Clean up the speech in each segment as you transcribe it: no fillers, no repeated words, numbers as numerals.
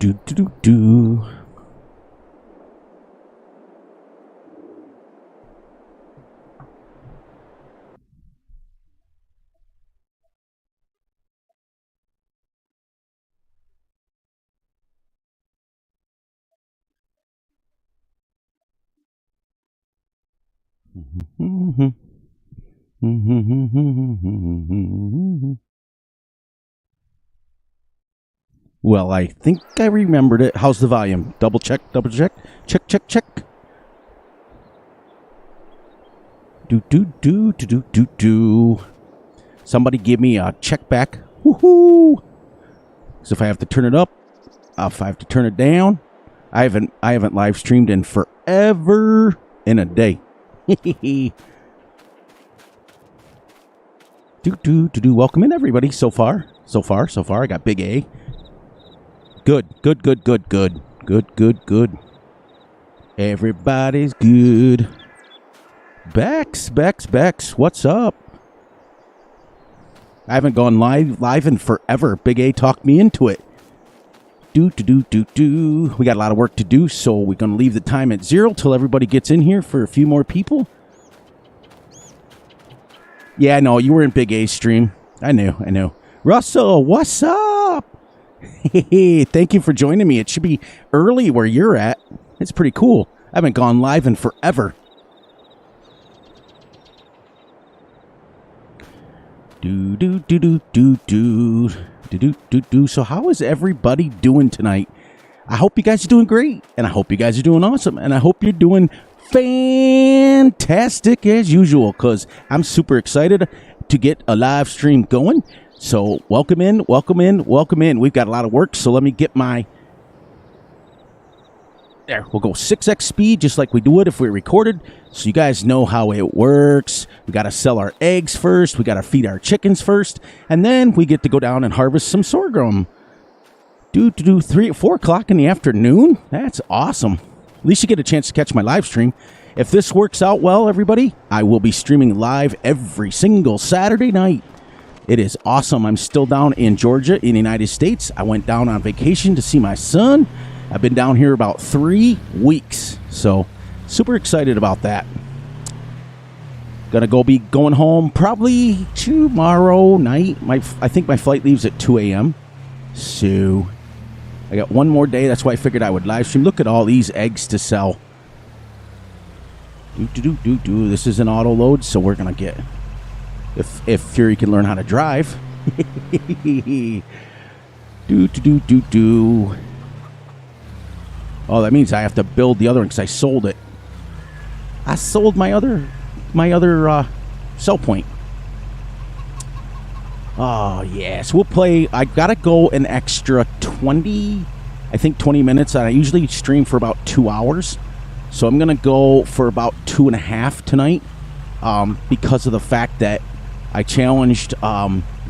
do do do do. Well, I think I remembered it. How's the volume? Double check, check, check. Do do do do do do do. Somebody give me a check back. Woohoo! So if I have to turn it up, if I have to turn it down, I haven't live streamed in forever in a day. Do. Welcome in, everybody. So far. I got Big A. Good. Everybody's good. Bex. What's up? I haven't gone live in forever. Big A talked me into it. Do. We got a lot of work to do, so we're going to leave the time at 0 till everybody gets in here for a few more people. Yeah, I know. You were in Big A's stream. I knew. Russell, what's up? Thank you for joining me. It should be early where you're at. It's pretty cool. I haven't gone live in forever. Do. So how is everybody doing tonight? I hope you guys are doing great, and I hope you guys are doing awesome, and I hope you're doing fantastic as usual, because I'm super excited to get a live stream going. So welcome in. We've got a lot of work, so let me get my... There, we'll go 6x speed, just like we do it if we're recorded, so you guys know how it works. We got to sell our eggs first, we got to feed our chickens first, and then we get to go down and harvest some sorghum. 4 o'clock in the afternoon? That's awesome. At least you get a chance to catch my live stream. If this works out well, everybody, I will be streaming live every single Saturday night. It is awesome. I'm still down in Georgia in the United States. I went down on vacation to see my son. I've been down here about 3 weeks, so super excited about that. Gonna be going home probably tomorrow night. I think my flight leaves at 2 a.m. So I got one more day. That's why I figured I would live stream. Look at all these eggs to sell. Do. This is an auto load, so we're gonna get... If Fury can learn how to drive. Do. Oh, that means I have to build the other one because I sold it. I sold my other sell point. Oh, yes. We'll play. I got to go an extra 20 minutes. I usually stream for about 2 hours. So I'm going to go for about 2.5 tonight because of the fact that I challenged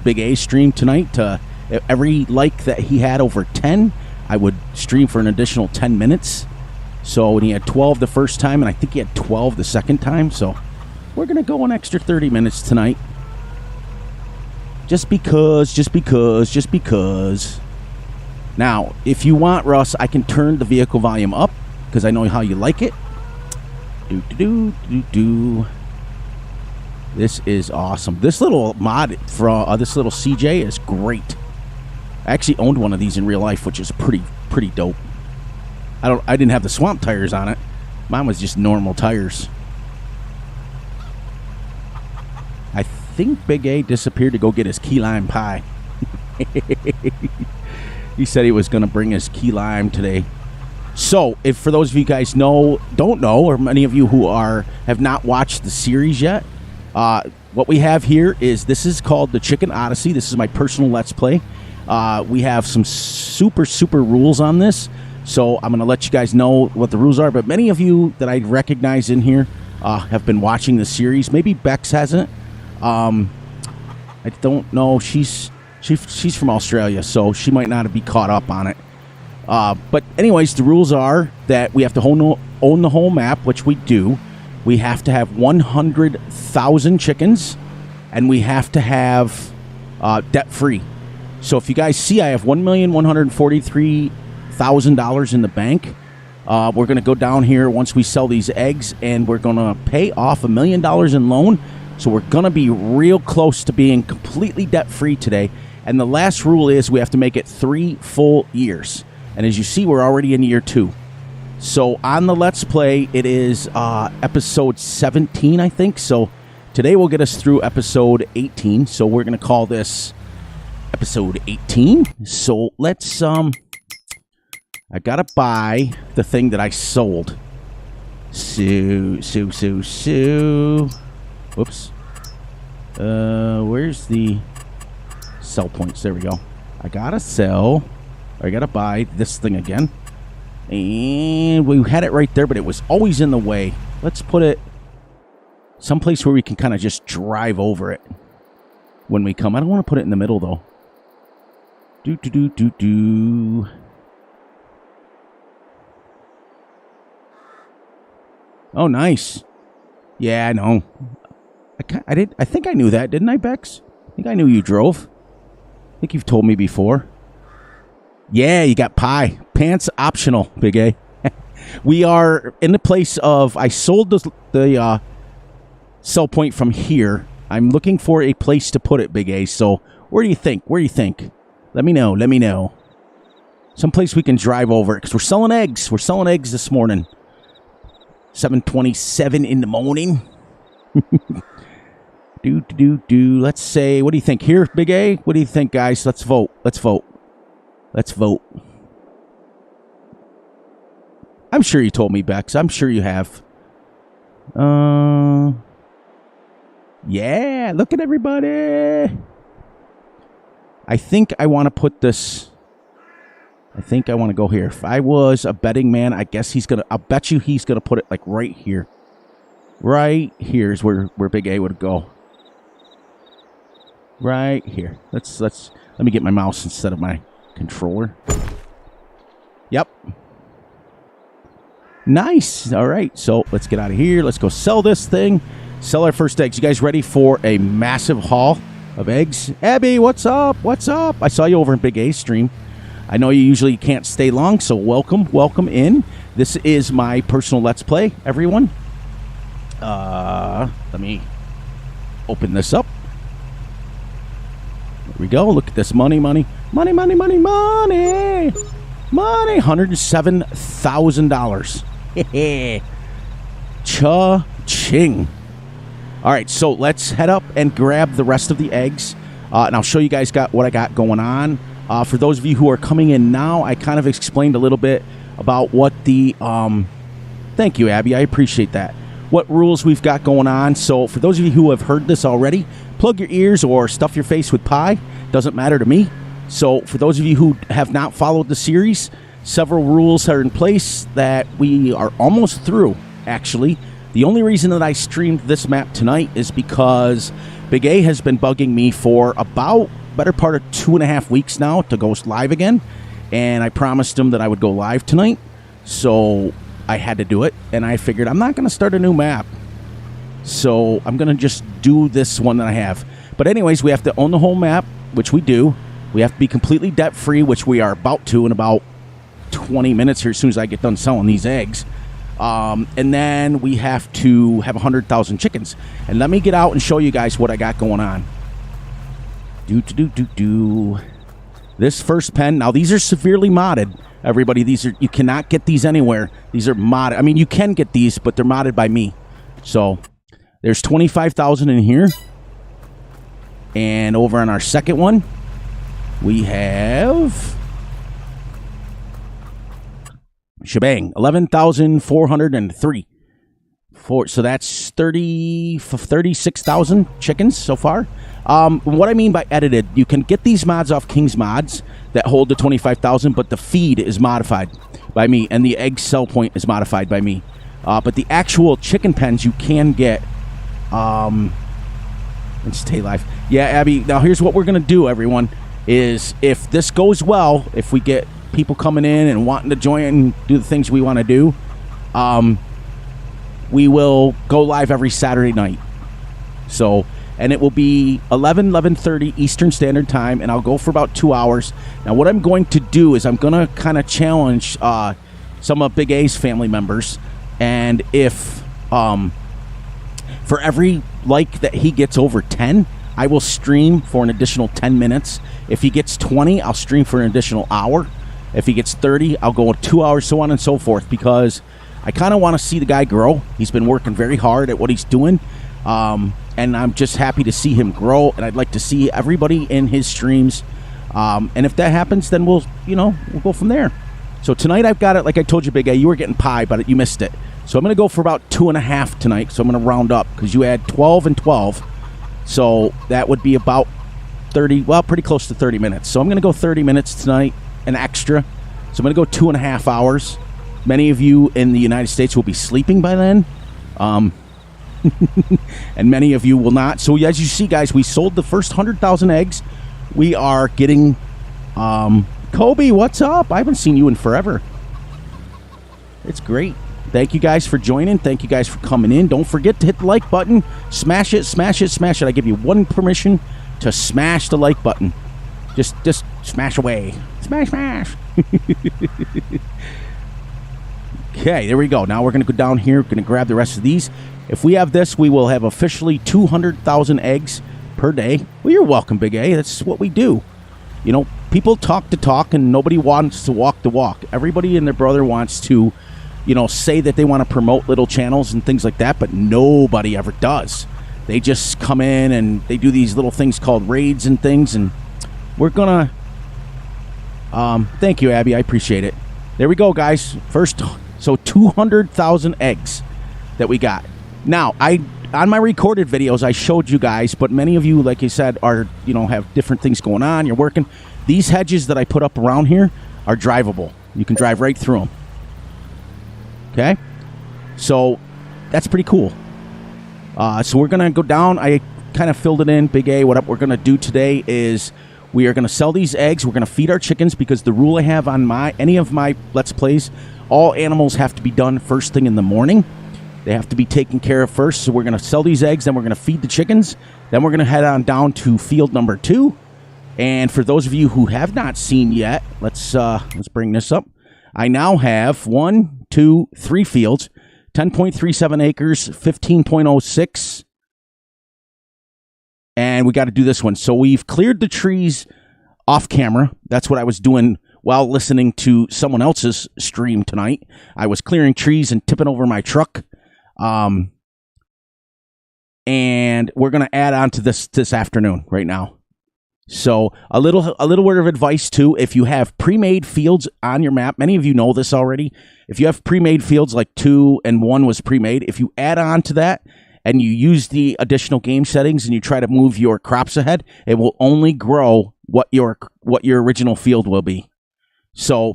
Big A's stream tonight to every like that he had over 10, I would stream for an additional 10 minutes. So when he had 12 the first time, and I think he had 12 the second time. So we're going to go an extra 30 minutes tonight. Just because. Now, if you want, Russ, I can turn the vehicle volume up because I know how you like it. Do. This is awesome. This little mod from this little CJ is great. I actually owned one of these in real life, which is pretty dope. I didn't have the swamp tires on it. Mine was just normal tires. I think Big A disappeared to go get his key lime pie. He said he was going to bring his key lime today. So, if for those of you guys don't know, or many of you who have not watched the series yet, what we have here this is called the Chicken Odyssey. This is my personal Let's Play. We have some super rules on this, so I'm going to let you guys know what the rules are. But many of you that I recognize in here have been watching the series. Maybe Bex hasn't. I don't know. She's from Australia, so she might not be caught up on it. But anyways, the rules are that we have to own the whole map, which we do. We have to have 100,000 chickens, and we have to have debt-free. So if you guys see, I have 1,143,000 $100,000 in the bank. We're going to go down here once we sell these eggs, and we're going to pay off $1 million in loan. So we're going to be real close to being completely debt-free today. And the last rule is we have to make it 3 full years. And as you see, we're already in year 2. So on the Let's Play, it is episode 17, I think. So today will get us through episode 18. So we're going to call this episode 18. So let's, I got to buy the thing that I sold. Whoops. Where's the sell points? There we go. I got to sell. I got to buy this thing again. And we had it right there, but it was always in the way. Let's put it someplace where we can kind of just drive over it when we come. I don't want to put it in the middle, though. Oh, nice. Yeah, I know. I think I knew that, didn't I, Bex? I think I knew you drove. I think you've told me before. Yeah, you got pie. Pants optional, Big A. We are in the place of... I sold the sell point from here. I'm looking for a place to put it, Big A. So, where do you think? Where do you think? Let me know. Let me know. Someplace we can drive over. Because we're selling eggs. We're selling eggs this morning. 7:27 in the morning. Let's say... What do you think? Here, Big A? What do you think, guys? Let's vote. Let's vote. Let's vote. I'm sure you told me, Bex. I'm sure you have. Yeah, look at everybody. I think I want to put this... I think I want to go here. If I was a betting man, I guess he's going to... I'll bet you he's going to put it like right here. Right here is where Big A would go. Right here. Let me get my mouse instead of my controller. Yep. Nice. All right. So let's get out of here. Let's go sell this thing. Sell our first eggs. You guys ready for a massive haul of eggs? Abby, what's up? What's up? I saw you over in Big A's stream. I know you usually can't stay long, so welcome in. This is my personal Let's Play, everyone. Let me open this up. There we go. Look at this money. $107,000. Cha-ching. All right, so let's head up and grab the rest of the eggs, and I'll show you guys what I got going on. For those of you who are coming in now, I kind of explained a little bit about what the... thank you, Abby. I appreciate that. What rules we've got going on. So for those of you who have heard this already, plug your ears or stuff your face with pie. Doesn't matter to me. So for those of you who have not followed the series, several rules are in place that we are almost through, actually. The only reason that I streamed this map tonight is because Big A has been bugging me for about better part of 2.5 weeks now to go live again. And I promised him that I would go live tonight. So I had to do it. And I figured I'm not going to start a new map. So I'm going to just do this one that I have. But anyways, we have to own the whole map, which we do. We have to be completely debt-free, which we are about to in about 20 minutes here as soon as I get done selling these eggs. And then we have to have 100,000 chickens. And let me get out and show you guys what I got going on. This first pen. Now, these are severely modded, everybody. You cannot get these anywhere. These are modded. I mean, you can get these, but they're modded by me. So there's 25,000 in here. And over on our second one, we have shebang, 11,403. So that's 36,000 chickens so far. What I mean by edited, you can get these mods off King's Mods that hold the 25,000, but the feed is modified by me, and the egg sell point is modified by me. But the actual chicken pens you can get and stay live. Yeah, Abby, now here's what we're going to do, everyone, is if this goes well, if we get people coming in and wanting to join and do the things we want to do, we will go live every Saturday night. So and it will be 11:30 Eastern Standard Time, and I'll go for about 2 hours. Now, what I'm going to do is I'm going to kind of challenge some of Big A's family members, and if for every like that he gets over 10, I will stream for an additional 10 minutes. If he gets 20, I'll stream for an additional hour. If he gets 30, I'll go 2 hours, so on and so forth, because I kind of want to see the guy grow. He's been working very hard at what he's doing, and I'm just happy to see him grow, and I'd like to see everybody in his streams. And if that happens, then we'll go from there. So tonight I've got it, like I told you, Big A, you were getting pie, but you missed it. So I'm going to go for about 2.5 tonight, so I'm going to round up, because you had 12 and 12. So that would be about 30, well, pretty close to 30 minutes. So I'm going to go 30 minutes tonight, an extra. So I'm going to go 2.5 hours. Many of you in the United States will be sleeping by then. And many of you will not. So as you see, guys, we sold the first 100,000 eggs. We are getting... Kobe, what's up? I haven't seen you in forever. It's great. Thank you guys for joining. Thank you guys for coming in. Don't forget to hit the like button. Smash it, smash it, smash it. I give you one permission to smash the like button. Just smash away. Smash, smash. Okay, there we go. Now we're going to go down here. We're going to grab the rest of these. If we have this, we will have officially 200,000 eggs per day. Well, you're welcome, Big A. That's what we do. You know, people talk the talk, and nobody wants to walk the walk. Everybody and their brother wants to, say that they want to promote little channels and things like that, but nobody ever does. They just come in and they do these little things called raids and things, and we're going to... thank you, Abby. I appreciate it. There we go, guys. So 200,000 eggs that we got. Now, on my recorded videos, I showed you guys, but many of you, like you said, are, have different things going on. You're working. These hedges that I put up around here are drivable. You can drive right through them. Okay? So that's pretty cool. So we're going to go down. I kind of filled it in. Big A, what we're going to do today is we are going to sell these eggs. We're going to feed our chickens, because the rule I have on any of my Let's Plays, all animals have to be done first thing in the morning. They have to be taken care of first. So we're going to sell these eggs, then we're going to feed the chickens. Then we're going to head on down to field number 2. And for those of you who have not seen yet, let's bring this up. I now have 1, 2, 3 fields, 10.37 acres, 15.06. And we got to do this one. So we've cleared the trees off camera. That's what I was doing while listening to someone else's stream tonight. I was clearing trees and tipping over my truck. And we're going to add on to this afternoon right now. So a little word of advice too. If you have pre-made fields on your map, many of you know this already. If you have pre-made fields, like 2 and 1 was pre-made, if you add on to that and you use the additional game settings and you try to move your crops ahead, it will only grow what your original field will be. So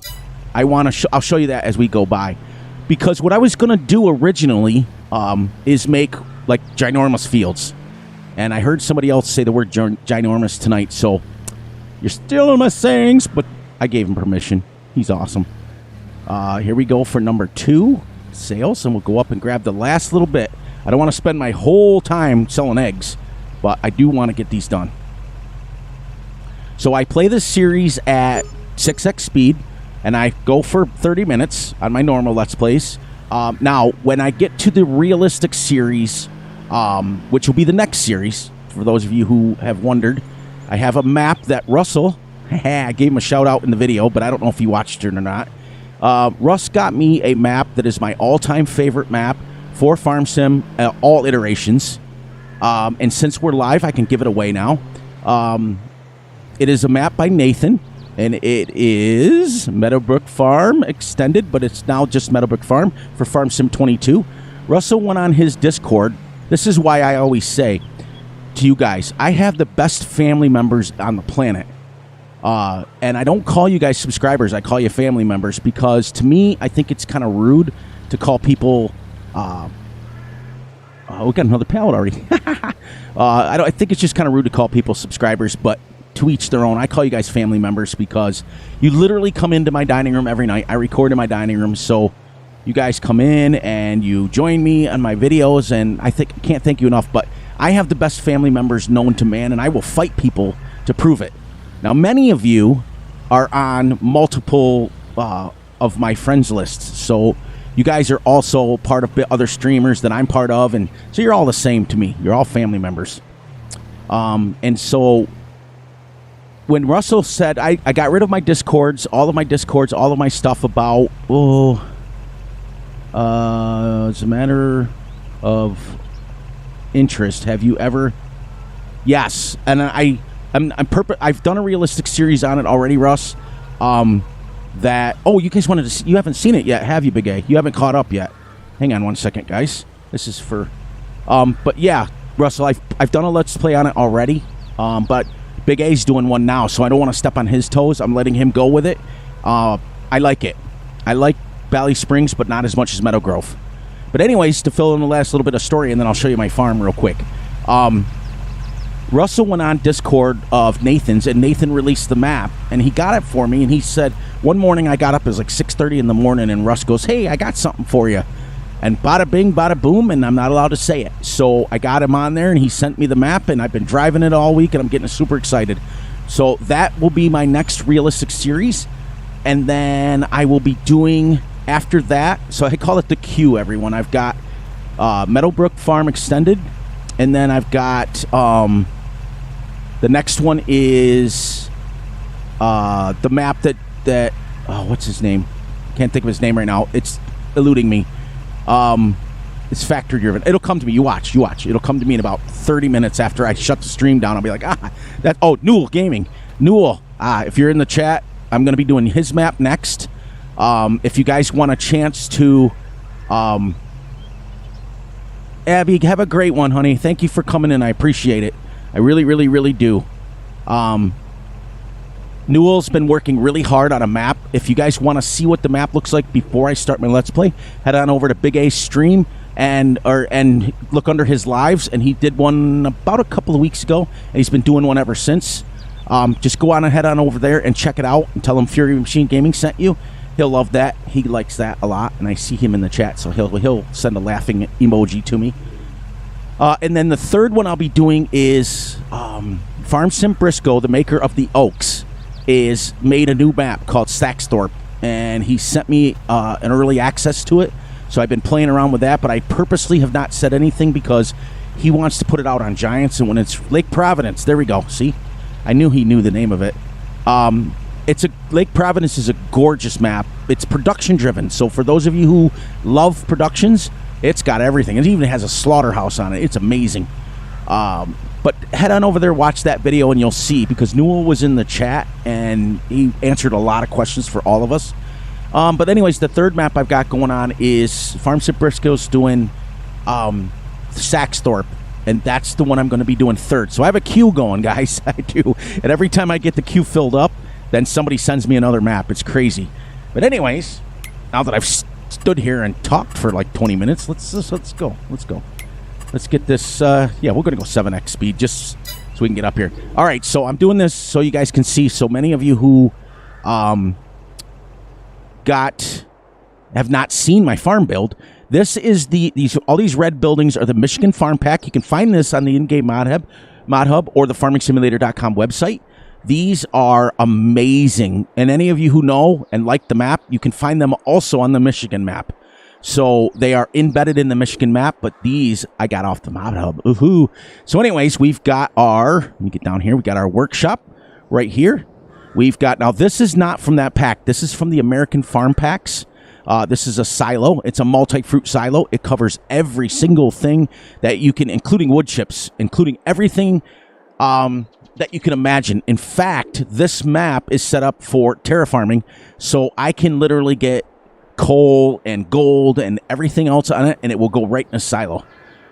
I'll show you that as we go by, because what I was going to do originally is make like ginormous fields. And I heard somebody else say the word ginormous tonight, so you're still in my sayings, but I gave him permission. He's awesome. Here we go for number 2, sales, and we'll go up and grab the last little bit. I don't want to spend my whole time selling eggs, but I do want to get these done. So I play this series at 6x speed, and I go for 30 minutes on my normal Let's Plays. Now, when I get to the realistic series, which will be the next series, for those of you who have wondered, I have a map that Russell, I gave him a shout out in the video, but I don't know if he watched it or not. Russ got me a map that is my all-time favorite map for Farm Sim, all iterations. And since we're live, I can give it away now. It is a map by Nathan, and it is Meadowbrook Farm Extended, but it's now just Meadowbrook Farm for Farm Sim 22. Russell went on his Discord. This is why I always say to you guys, I have the best family members on the planet. And I don't call you guys subscribers. I call you family members, because to me, I think it's kind of rude to call people... we got another pallet already. I think it's just kind of rude to call people subscribers, but to each their own. I call you guys family members because you literally come into my dining room every night. I record in my dining room, so you guys come in and you join me on my videos, and I can't thank you enough. But I have the best family members known to man, and I will fight people to prove it. Now, many of you are on multiple of my friends lists, so you guys are also part of other streamers that I'm part of, and so you're all the same to me. You're all family members. And so when Russell said, I got rid of my Discords, all of my stuff about, it's a matter of interest. Have you ever? Yes. And I've done a realistic series on it already, Russ. You guys wanted to see, you haven't seen it yet, have you, Big A? You haven't caught up yet. Hang on one second, guys. This is for, but yeah, Russell, I've done a Let's Play on it already. But Big A's doing one now, so I don't want to step on his toes. I'm letting him go with it. I like it. I like Valley Springs, but not as much as Meadow Grove. But anyways, to fill in the last little bit of story, and then I'll show you my farm real quick. Russell went on Discord of Nathan's, and Nathan released the map, and he got it for me, and he said, one morning I got up, it was like 6:30 in the morning, and Russ goes, hey, I got something for you. And bada bing, bada boom, and I'm not allowed to say it. So I got him on there, and he sent me the map, and I've been driving it all week, and I'm getting super excited. So that will be my next realistic series. And then I will be doing, after that, so I call it the queue, everyone. I've got Meadowbrook Farm Extended, and then I've got, the next one is the map that what's his name? Can't think of his name right now. It's eluding me. It's factory driven. It'll come to me. You watch. It'll come to me in about 30 minutes after I shut the stream down. I'll be like, Newell Gaming. Newell, if you're in the chat, I'm going to be doing his map next. If you guys want a chance to, Abby, have a great one, honey. Thank you for coming in. I appreciate it. I really, really, really do. Newell's been working really hard on a map. If you guys want to see what the map looks like before I start my Let's Play, head on over to Big A's stream and look under his lives. And he did one about a couple of weeks ago, and he's been doing one ever since. Just go on and head on over there and check it out and tell him Fury Machine Gaming sent you. He'll love that. He likes that a lot, and I see him in the chat, so he'll send a laughing emoji to me. And then the third one I'll be doing is Farm Sim Briscoe, the maker of the Oaks, is made a new map called Saxthorpe, and he sent me an early access to it, so I've been playing around with that, but I purposely have not said anything because he wants to put it out on Giants, and when it's Lake Providence, there we go, see? I knew he knew the name of it. Lake Providence is a gorgeous map. It's production driven, so for those of you who love productions, it's got everything. It even has a slaughterhouse on it. It's amazing. But head on over there, watch that video, and you'll see, because Newell was in the chat, and he answered a lot of questions for all of us. But anyways, the third map I've got going on is Farm Sim Briscoe's doing Saxthorpe, and that's the one I'm going to be doing third. So I have a queue going, guys. I do. And every time I get the queue filled up, then somebody sends me another map. It's crazy. But anyways, now that I've stood here and talked for like 20 minutes, let's go. Let's get this, we're going to go 7x speed just so we can get up here. All right, so I'm doing this so you guys can see. So many of you who have not seen my farm build, this is all these red buildings are the Michigan Farm Pack. You can find this on the in-game Mod Hub or the FarmingSimulator.com website. These are amazing, and any of you who know and like the map, you can find them also on the Michigan map. So they are embedded in the Michigan map, but these I got off the Mod Hub. Ooh. So anyways, we've got let me get down here. We got our workshop right here. We've got, now this is not from that pack. This is from the American Farm Packs. This is a silo. It's a multi-fruit silo. It covers every single thing that you can, including wood chips, including everything that you can imagine. In fact, this map is set up for terraforming, so I can literally get coal and gold and everything else on it, and it will go right in a silo.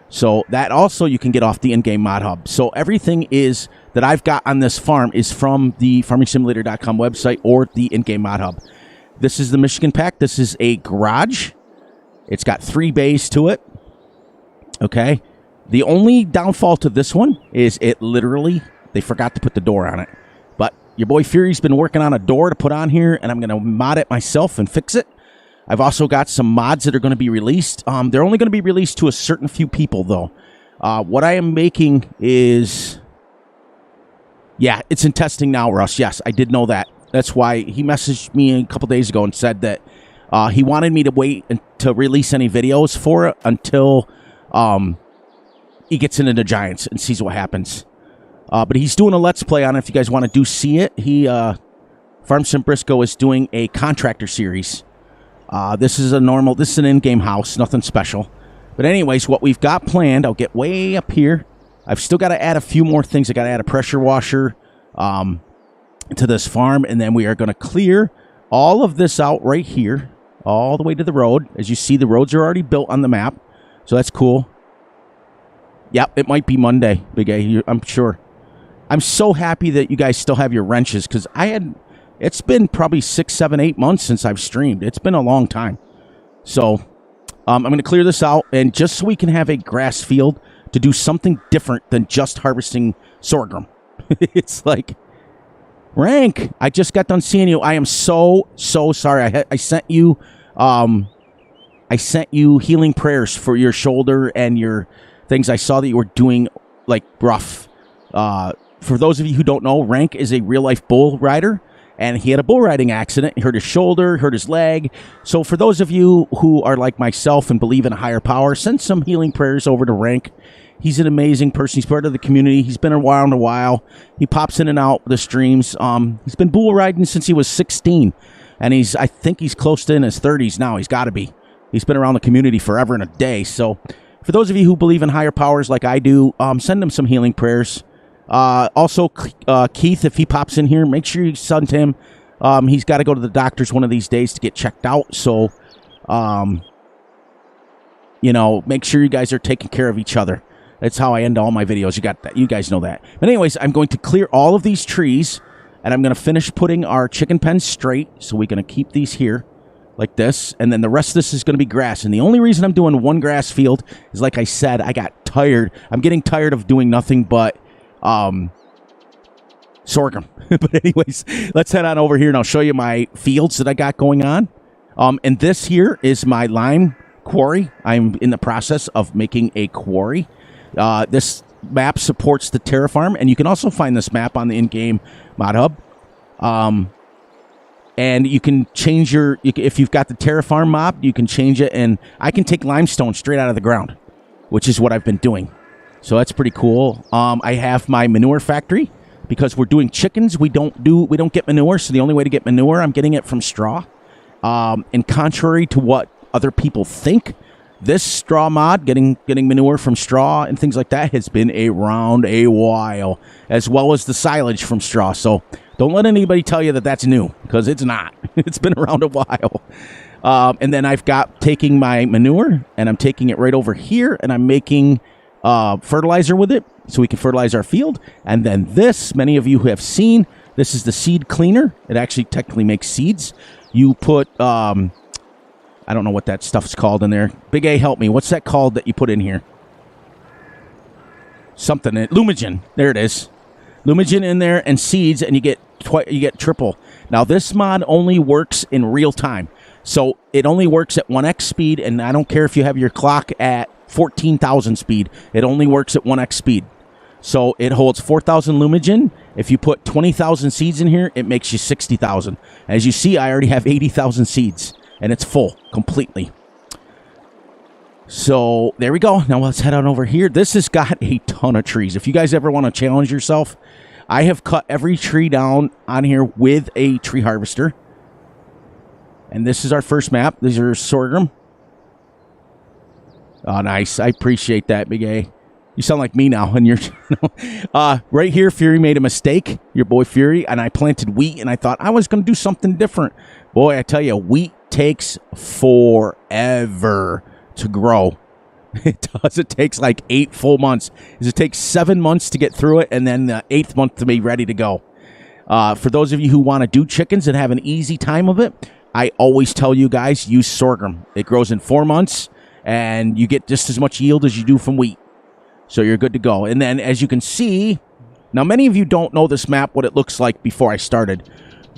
So that also you can get off the in-game Mod Hub. So everything is that I've got on this farm is from the FarmingSimulator.com website or the in-game Mod Hub. This is the Michigan Pack. This is a garage. It's got 3 bays to it. Okay. The only downfall to this one is they forgot to put the door on it. But your boy Fury's been working on a door to put on here, and I'm going to mod it myself and fix it. I've also got some mods that are going to be released. They're only going to be released to a certain few people, though. What I am making is, yeah, it's in testing now, Russ. Yes, I did know that. That's why he messaged me a couple days ago and said that he wanted me to wait to release any videos for it until he gets into the Giants and sees what happens. But he's doing a Let's Play on it. If you guys want to see it, Farm Sim Briscoe is doing a contractor series. This is an in-game house, nothing special. But anyways, what we've got planned, I'll get way up here. I've still got to add a few more things. I got to add a pressure washer to this farm, and then we are going to clear all of this out right here, all the way to the road. As you see, the roads are already built on the map, so that's cool. Yep, it might be Monday, Big A, I'm sure. I'm so happy that you guys still have your wrenches, because it's been probably 6, 7, 8 months since I've streamed. It's been a long time. So I'm going to clear this out, and just so we can have a grass field to do something different than just harvesting sorghum. It's like, Rank, I just got done seeing you. I am so sorry. I sent you healing prayers for your shoulder and your things. I saw that you were doing like rough. For those of you who don't know, Rank is a real life bull rider, and he had a bull riding accident. He hurt his shoulder, hurt his leg. So for those of you who are like myself and believe in a higher power, send some healing prayers over to Rank. He's an amazing person. He's part of the community. He's been around a while. He pops in and out the streams. He's been bull riding since he was 16, and I think he's close to in his 30s now. He's got to be. He's been around the community forever and a day. So for those of you who believe in higher powers like I do, send him some healing prayers. Also, Keith, if he pops in here, make sure you send him. He's got to go to the doctors one of these days to get checked out. So, make sure you guys are taking care of each other. That's how I end all my videos. You got that. You guys know that. But anyways, I'm going to clear all of these trees, and I'm going to finish putting our chicken pens straight. So we're going to keep these here like this, and then the rest of this is going to be grass. And the only reason I'm doing one grass field is, like I said, I got tired. I'm getting tired of doing nothing but sorghum. But anyways, let's head on over here, and I'll show you my fields that I got going on. And this here is my lime quarry. I'm in the process of making a quarry. This map supports the Terrafarm, and you can also find this map on the in-game mod hub. And you can change if you've got the Terrafarm mob, you can change it, and I can take limestone straight out of the ground, which is what I've been doing. So that's pretty cool. I have my manure factory because we're doing chickens. We don't get manure, so the only way to get manure, I'm getting it from straw. And contrary to what other people think, this straw mod, getting manure from straw and things like that, has been around a while, as well as the silage from straw. So don't let anybody tell you that that's new, because it's not. It's been around a while. And then I've got taking my manure, and I'm taking it right over here, and I'm making fertilizer with it, so we can fertilize our field. And then this, many of you who have seen, this is the seed cleaner. It actually technically makes seeds. You put, I don't know what that stuff's called in there. Big A, help me. What's that called that you put in here? Something. Lumigen. There it is. Lumigen in there and seeds, and you get triple. Now, this mod only works in real time. So it only works at 1x speed, and I don't care if you have your clock at 14,000 speed. It only works at 1x speed. So it holds 4,000 Lumigen. If you put 20,000 seeds in here, it makes you 60,000. As you see, I already have 80,000 seeds, and it's full completely. So there we go. Now let's head on over here. This has got a ton of trees. If you guys ever want to challenge yourself, I have cut every tree down on here with a tree harvester. And this is our first map. These are sorghum. Oh, nice. I appreciate that, Big A. You sound like me now. And you're right here, Fury made a mistake. Your boy Fury. And I planted wheat, and I thought I was going to do something different. Boy, I tell you, wheat takes forever to grow. It does. It takes like 8 full months. It takes 7 months to get through it, and then the 8th month to be ready to go. For those of you who want to do chickens and have an easy time of it, I always tell you guys, use sorghum. It grows in 4 months, and you get just as much yield as you do from wheat. So you're good to go. And then, as you can see, now many of you don't know this map, what it looks like before I started.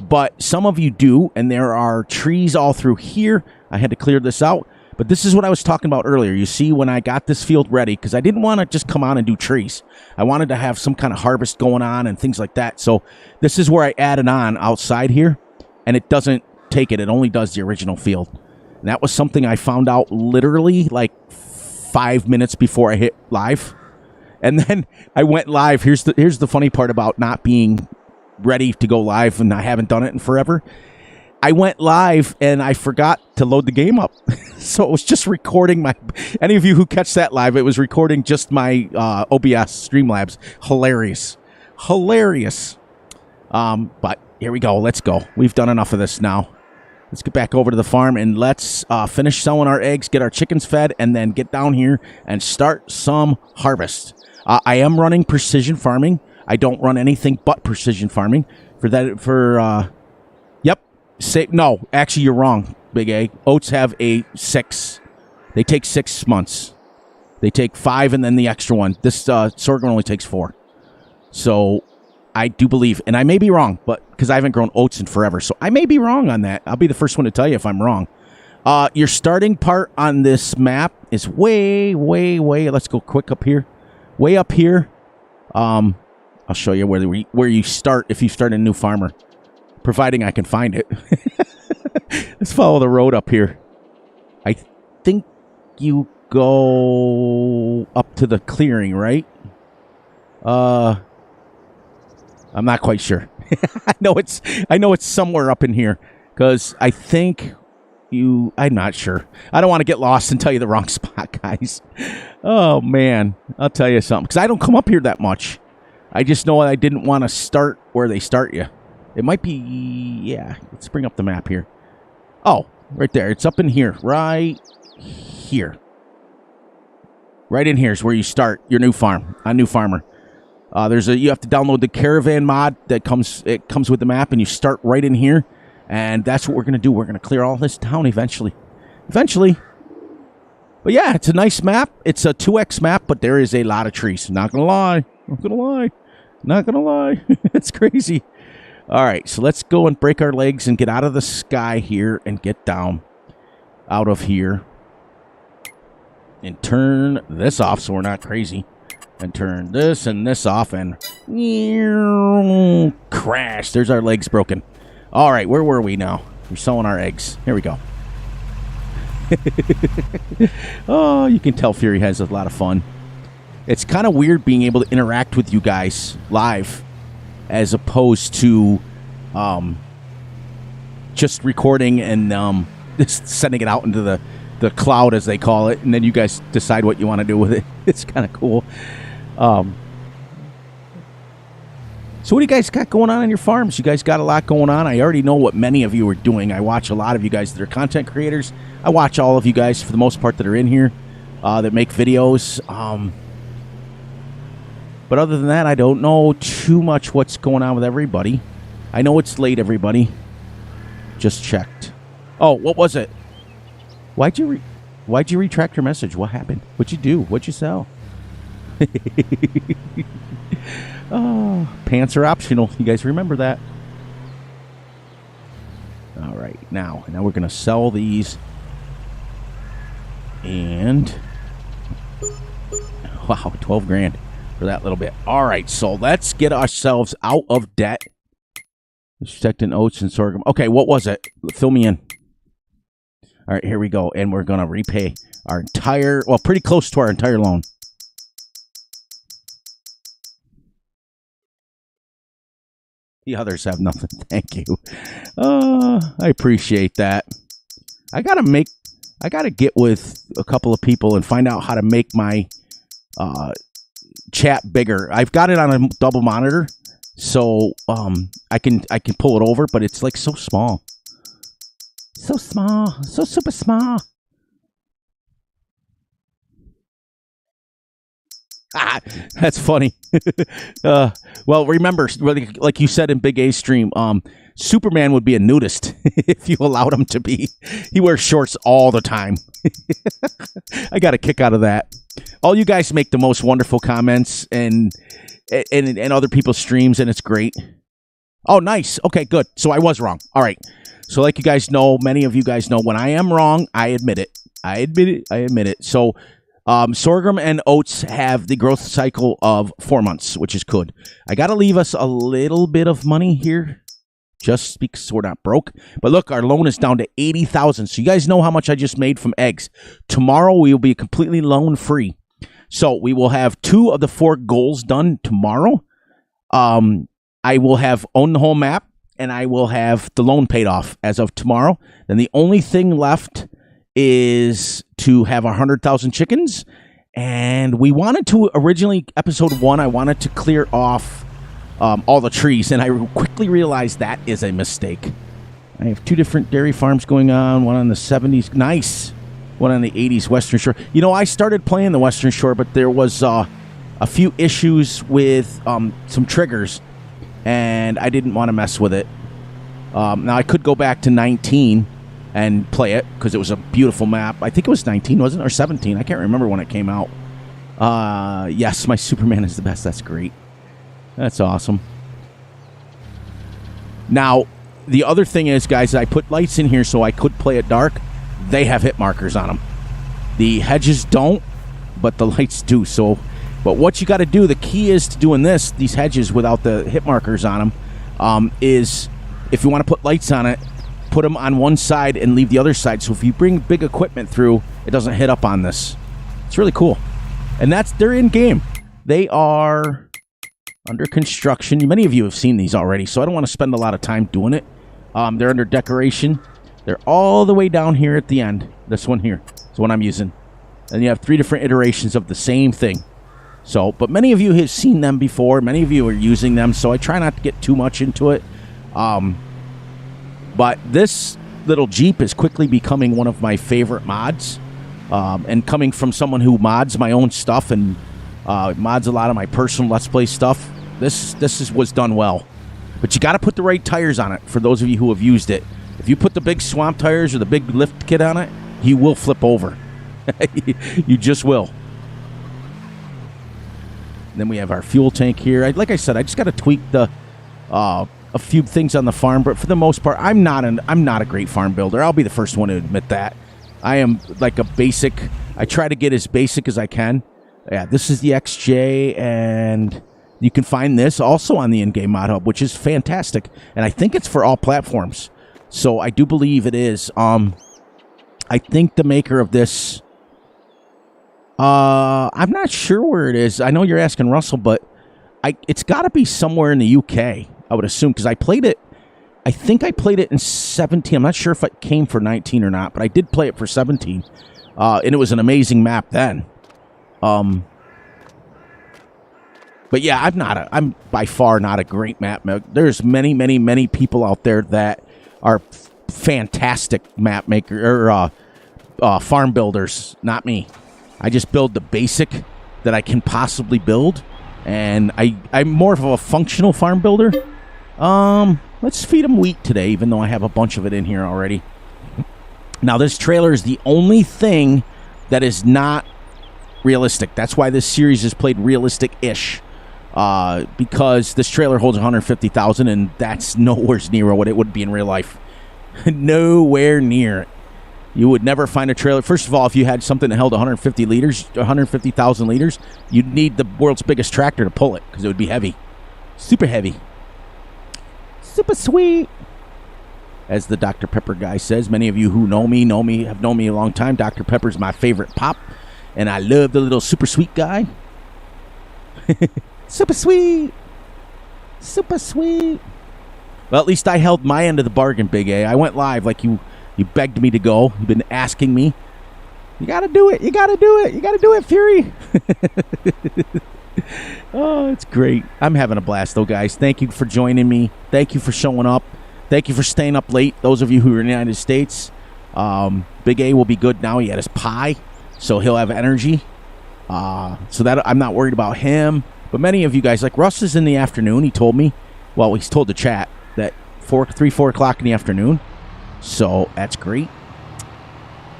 But some of you do, and there are trees all through here. I had to clear this out. But this is what I was talking about earlier. You see, when I got this field ready, because I didn't want to just come on and do trees. I wanted to have some kind of harvest going on and things like that. So this is where I added on outside here, and it doesn't take it. It only does the original field. And that was something I found out literally like 5 minutes before I hit live. And then I went live. Here's the funny part about not being ready to go live, and I haven't done it in forever. I went live and I forgot to load the game up. So it was just recording any of you who catch that live, it was recording just my OBS Streamlabs. Hilarious. But here we go. Let's go. We've done enough of this now. Let's get back over to the farm and let's finish selling our eggs, get our chickens fed, and then get down here and start some harvest. I am running precision farming. I don't run anything but precision farming. No, actually, you're wrong, Big A. Oats have a 6. They take 6 months. They take 5 and then the extra one. This sorghum only takes 4. So I do believe, and I may be wrong, but because I haven't grown oats in forever, so I may be wrong on that. I'll be the first one to tell you if I'm wrong. Your starting part on this map is way. Let's go quick up here. Way up here. I'll show you where you start if you start a new farmer. Providing I can find it. Let's follow the road up here. I think you go up to the clearing, right? I'm not quite sure. I know it's somewhere up in here because I think I'm not sure. I don't want to get lost and tell you the wrong spot, guys. Oh man, I'll tell you something because I don't come up here that much. I just know I didn't want to start where they start you. It might be, yeah, let's bring up the map here. Oh, right there. It's up in here. Right here. Right in here is where you start your new farm. A new farmer. You have to download the caravan mod that comes with the map, and you start right in here. And that's what we're going to do. We're going to clear all this town eventually. But yeah, it's a nice map. It's a 2x map, but there is a lot of trees. Not going to lie. It's crazy. All right, so let's go and break our legs and get out of the sky here and get down out of here. And turn this off so we're not crazy. And turn this and this off and crash. There's our legs broken. All right, where were we now? We're selling our eggs. Here we go. Oh, you can tell Fury has a lot of fun. It's kind of weird being able to interact with you guys live as opposed to just recording and just sending it out into the cloud, as they call it, and then you guys decide what you want to do with it. It's kind of cool. So what do you guys got going on your farms? You guys got a lot going on. I already know what many of you are doing. I watch a lot of you guys that are content creators. I watch all of you guys, for the most part, that are in here that make videos. But other than that, I don't know too much what's going on with everybody. I know it's late, everybody. Just checked. Oh, what was it? Why'd you retract your message? What happened? What'd you do? What'd you sell? Oh, pants are optional. You guys remember that? All right, now we're gonna sell these. And wow, 12 grand. For that little bit. All right, so let's get ourselves out of debt. Protecting oats and sorghum. Okay, what was it? Fill me in. All right, here we go. And we're going to repay our entire, well, pretty close to our entire loan. The others have nothing. Thank you. I appreciate that. I got to get with a couple of people and find out how to make my chat bigger. I've got it on a double monitor, so I can pull it over, but it's like so small, so super small. That's funny. Well, remember, like you said in Big A's stream, Superman would be a nudist if you allowed him to be. He wears shorts all the time. I got a kick out of that. All you guys make the most wonderful comments and other people's streams, and it's great. Oh, nice. Okay, good. So I was wrong. All right. So like you guys know, many of you guys know, when I am wrong, I admit it. I admit it. I admit it. So sorghum and oats have the growth cycle of 4 months, which is good. I got to leave us a little bit of money here just because we're not broke. But look, our loan is down to 80,000. So you guys know how much I just made from eggs. Tomorrow we will be completely loan free. So we will have 2 of the 4 goals done tomorrow. I will have owned the whole map, and I will have the loan paid off as of tomorrow. Then the only thing left is to have 100,000 chickens. And we wanted to originally, episode 1, I wanted to clear off all the trees, and I quickly realized that is a mistake. I have 2 different dairy farms going on, one on the 70s, nice, one on the 80s Western Shore. You know, I started playing the Western Shore, but there was a few issues with some triggers, and I didn't want to mess with it. Now, I could go back to 19 and play it, because it was a beautiful map. I think it was 19, wasn't it? Or 17. I can't remember when it came out. Yes, my Superman is the best. That's great. That's awesome. Now, the other thing is, guys, I put lights in here so I could play it dark. They have hit markers on them. The hedges don't, but the lights do. So, but what you got to do, the key is to doing these hedges without the hit markers on them, is if you want to put lights on it, put them on one side and leave the other side. So if you bring big equipment through, it doesn't hit up on this. It's really cool. And they're in game. They are under construction. Many of you have seen these already, so I don't want to spend a lot of time doing it. They're under decoration. They're all the way down here at the end. This one here is what I'm using. And you have 3 different iterations of the same thing. So, but many of you have seen them before. Many of you are using them, so I try not to get too much into it. But this little Jeep is quickly becoming one of my favorite mods. And coming from someone who mods my own stuff and mods a lot of my personal Let's Play stuff, this was done well. But you got to put the right tires on it for those of you who have used it. If you put the big swamp tires or the big lift kit on it, you will flip over. You just will. And then we have our fuel tank here. Like I said, I just got to tweak a few things on the farm, but for the most part, I'm not a great farm builder. I'll be the first one to admit that. I am like a basic. I try to get as basic as I can. Yeah, this is the XJ, and you can find this also on the in-game mod hub, which is fantastic. And I think it's for all platforms. So I do believe it is. I think the maker of this, I'm not sure where it is. I know you're asking Russell, but it's got to be somewhere in the UK, I would assume, because I played it. I think I played it in 17. I'm not sure if it came for 19 or not, but I did play it for 17. And it was an amazing map then. But yeah, I'm by far not a great map maker. There's many people out there that are fantastic map maker or farm builders. Not me. I just build the basic that I can possibly build, and I'm more of a functional farm builder. Let's feed them wheat today, even though I have a bunch of it in here already. Now, this trailer is the only thing that is not realistic. That's why this series is played realistic-ish. Because this trailer holds 150,000, and that's nowhere near what it would be in real life. Nowhere near it. You would never find a trailer. First of all, if you had something that held 150,000 liters, you'd need the world's biggest tractor to pull it, because it would be heavy. Super heavy. Super sweet. As the Dr. Pepper guy says, many of you who have known me a long time. Dr. Pepper's my favorite pop, and I love the little super sweet guy. Super sweet. Super sweet. Well, at least I held my end of the bargain, Big A. I went live like you begged me to go. You've been asking me. You got to do it. You got to do it. You got to do it, Fury. Oh, it's great. I'm having a blast, though, guys. Thank you for joining me. Thank you for showing up. Thank you for staying up late, those of you who are in the United States. Big A will be good now. He had his pie, so he'll have energy. So that I'm not worried about him. But many of you guys, like Russ is in the afternoon. He told me, well, he's told the chat that 4 o'clock in the afternoon. So that's great.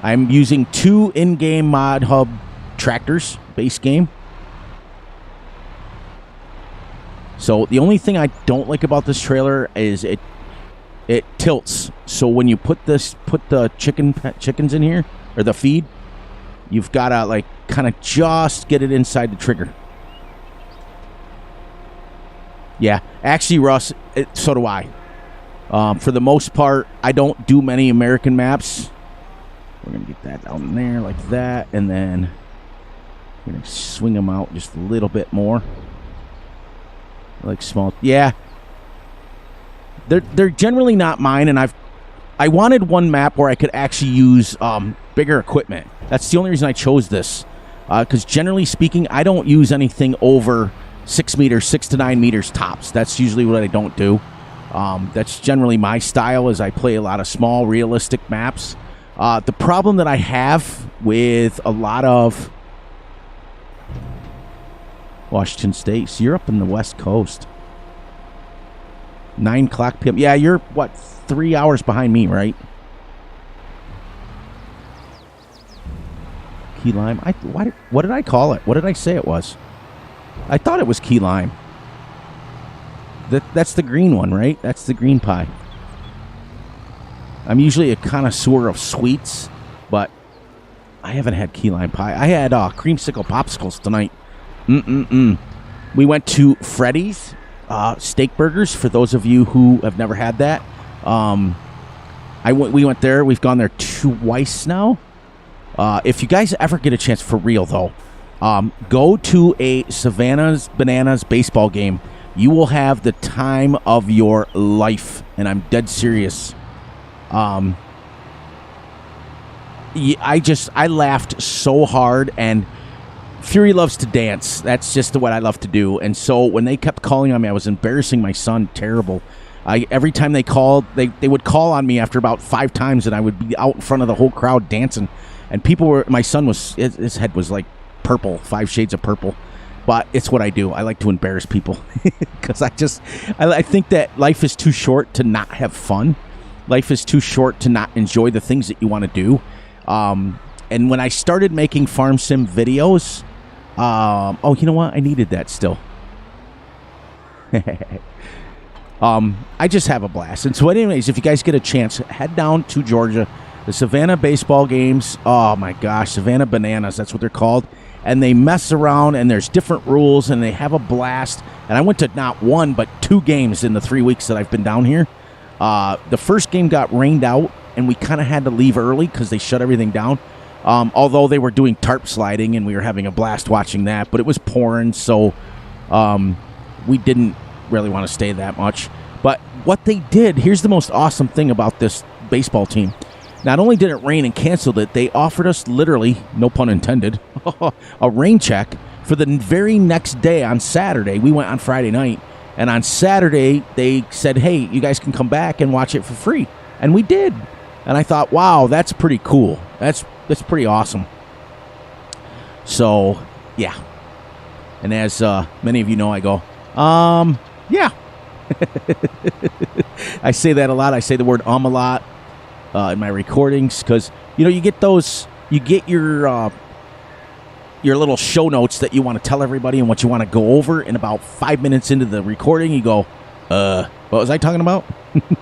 I'm using 2 in-game mod hub tractors, base game. So the only thing I don't like about this trailer is it tilts. So when you put the chickens in here, or the feed, you've got to, like, kind of just get it inside the trigger. Yeah, actually, Russ, so do I. For the most part, I don't do many American maps. We're going to get that down there like that, and then we're going to swing them out just a little bit more. Like small. Yeah. They're generally not mine, and I wanted one map where I could actually use bigger equipment. That's the only reason I chose this. Because generally speaking, I don't use anything over 6 meters, 6 to 9 meters tops. That's usually what I don't do. That's generally my style, is I play a lot of small, realistic maps. The problem that I have with a lot of Washington State, so you're up in the West Coast. 9 o'clock p.m. Yeah, you're, 3 hours behind me, right? Key lime. What did I call it? What did I say it was? I thought it was key lime. That's the green one, right? That's the green pie. I'm usually a connoisseur of sweets, but I haven't had key lime pie. I had creamsicle popsicles tonight. We went to Freddy's steak burgers. For those of you who have never had that, we went there. We've gone there twice now. If you guys ever get a chance, for real though, go to a Savannah's Bananas baseball game. You will have the time of your life, and I'm dead serious. I laughed so hard, and Fury loves to dance. That's just what I love to do. And so when they kept calling on me, I was embarrassing my son terrible. Every time they called, they would call on me after about 5 times, and I would be out in front of the whole crowd dancing. And my son his head was like purple, 5 shades of purple. But it's what I do. I like to embarrass people because I think that life is too short to not have fun. Life is too short to not enjoy the things that you want to do. And when I started making farm sim videos, you know what? I needed that still. I just have a blast. And so anyways, if you guys get a chance, head down to Georgia. The Savannah baseball games, oh my gosh, Savannah Bananas, that's what they're called. And they mess around, and there's different rules, and they have a blast. And I went to not 1, but 2 games in the 3 weeks that I've been down here. The first game got rained out, and we kind of had to leave early because they shut everything down. Although they were doing tarp sliding, and we were having a blast watching that. But it was pouring, so we didn't really want to stay that much. But what they did, here's the most awesome thing about this baseball team. Not only did it rain and canceled it, they offered us literally, no pun intended, a rain check for the very next day on Saturday. We went on Friday night, and on Saturday they said, hey, you guys can come back and watch it for free. And we did. And I thought, wow, that's pretty cool. That's pretty awesome. So, yeah. And as many of you know, I go, yeah. I say that a lot. I say the word a lot. In my recordings, because you get your little show notes that you want to tell everybody and what you want to go over, and about 5 minutes into the recording you go, what was I talking about?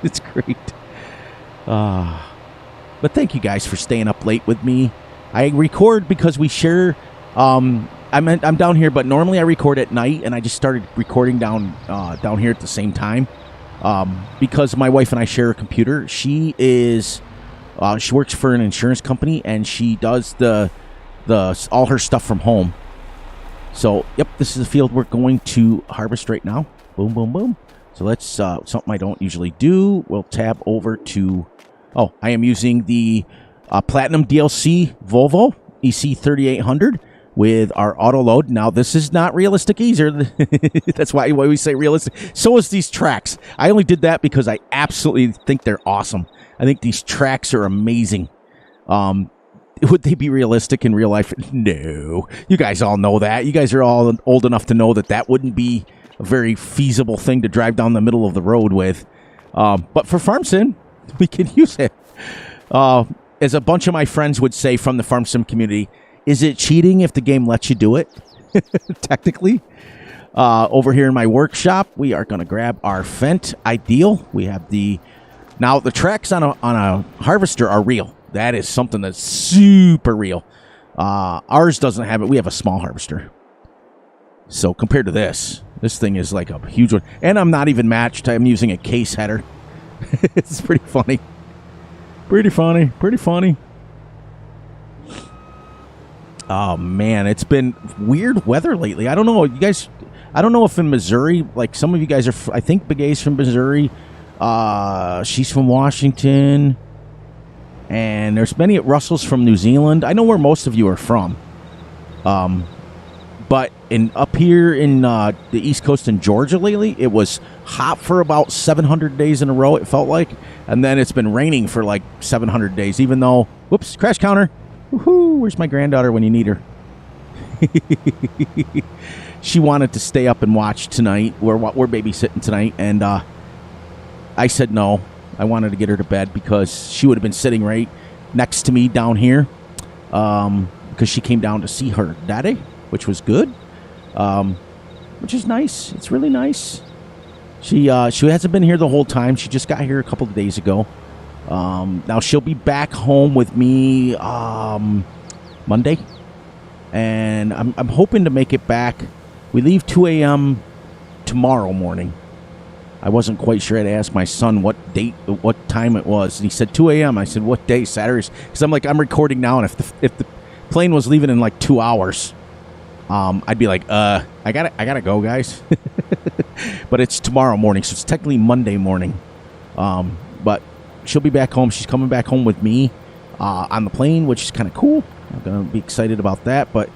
It's great. But thank you guys for staying up late with me. I record because we share. I'm down here, but normally I record at night, and I just started recording down here at the same time. Because my wife and I share a computer. She works for an insurance company, and she does all her stuff from home. So, yep, this is the field we're going to harvest right now. Boom, boom, boom. So let's, something I don't usually do. We'll tab over to, I am using the Platinum DLC Volvo EC3800 with our auto load. Now, this is not realistic either. That's why we say realistic. So is these tracks. I only did that because I absolutely think they're awesome. I think these tracks are amazing. Would they be realistic in real life? No. You guys all know that. You guys are all old enough to know that wouldn't be a very feasible thing to drive down the middle of the road with. But for Farm Sim, we can use it. As a bunch of my friends would say from the Farm Sim community, is it cheating if the game lets you do it? Technically. Over here in my workshop, we are going to grab our Fendt Ideal. We have now the tracks on a harvester are real. That is something that's super real. Ours doesn't have it. We have a small harvester. So compared to this thing is like a huge one. And I'm not even matched. I'm using a case header. It's pretty funny. Pretty funny. Oh, man. It's been weird weather lately. I don't know. You guys, I don't know if in Missouri, like some of you guys are, I think Big A's from Missouri. She's from Washington. And there's many at Russell's from New Zealand. I know where most of you are from. But up here in the East Coast in Georgia lately, it was hot for about 700 days in a row, it felt like. And then it's been raining for like 700 days, even though... Whoops, crash counter. Woohoo, where's my granddaughter when you need her? She wanted to stay up and watch tonight. We're babysitting tonight. And I said no. I wanted to get her to bed because she would have been sitting right next to me down here. Because she came down to see her daddy, which was good. Which is nice. It's really nice. She hasn't been here the whole time. She just got here a couple of days ago. Now she'll be back home with me Monday. And I'm hoping to make it back. We leave 2 a.m. tomorrow morning. I wasn't quite sure. I had to ask my son what time it was. And he said 2 a.m. I said, what day? Saturday? Because I'm like, I'm recording now. And if the plane was leaving in like 2 hours, I'd be like, I gotta go, guys. But it's tomorrow morning, so it's technically Monday morning. But she'll be back home. She's coming back home with me on the plane, which is kind of cool. I'm gonna be excited about that. But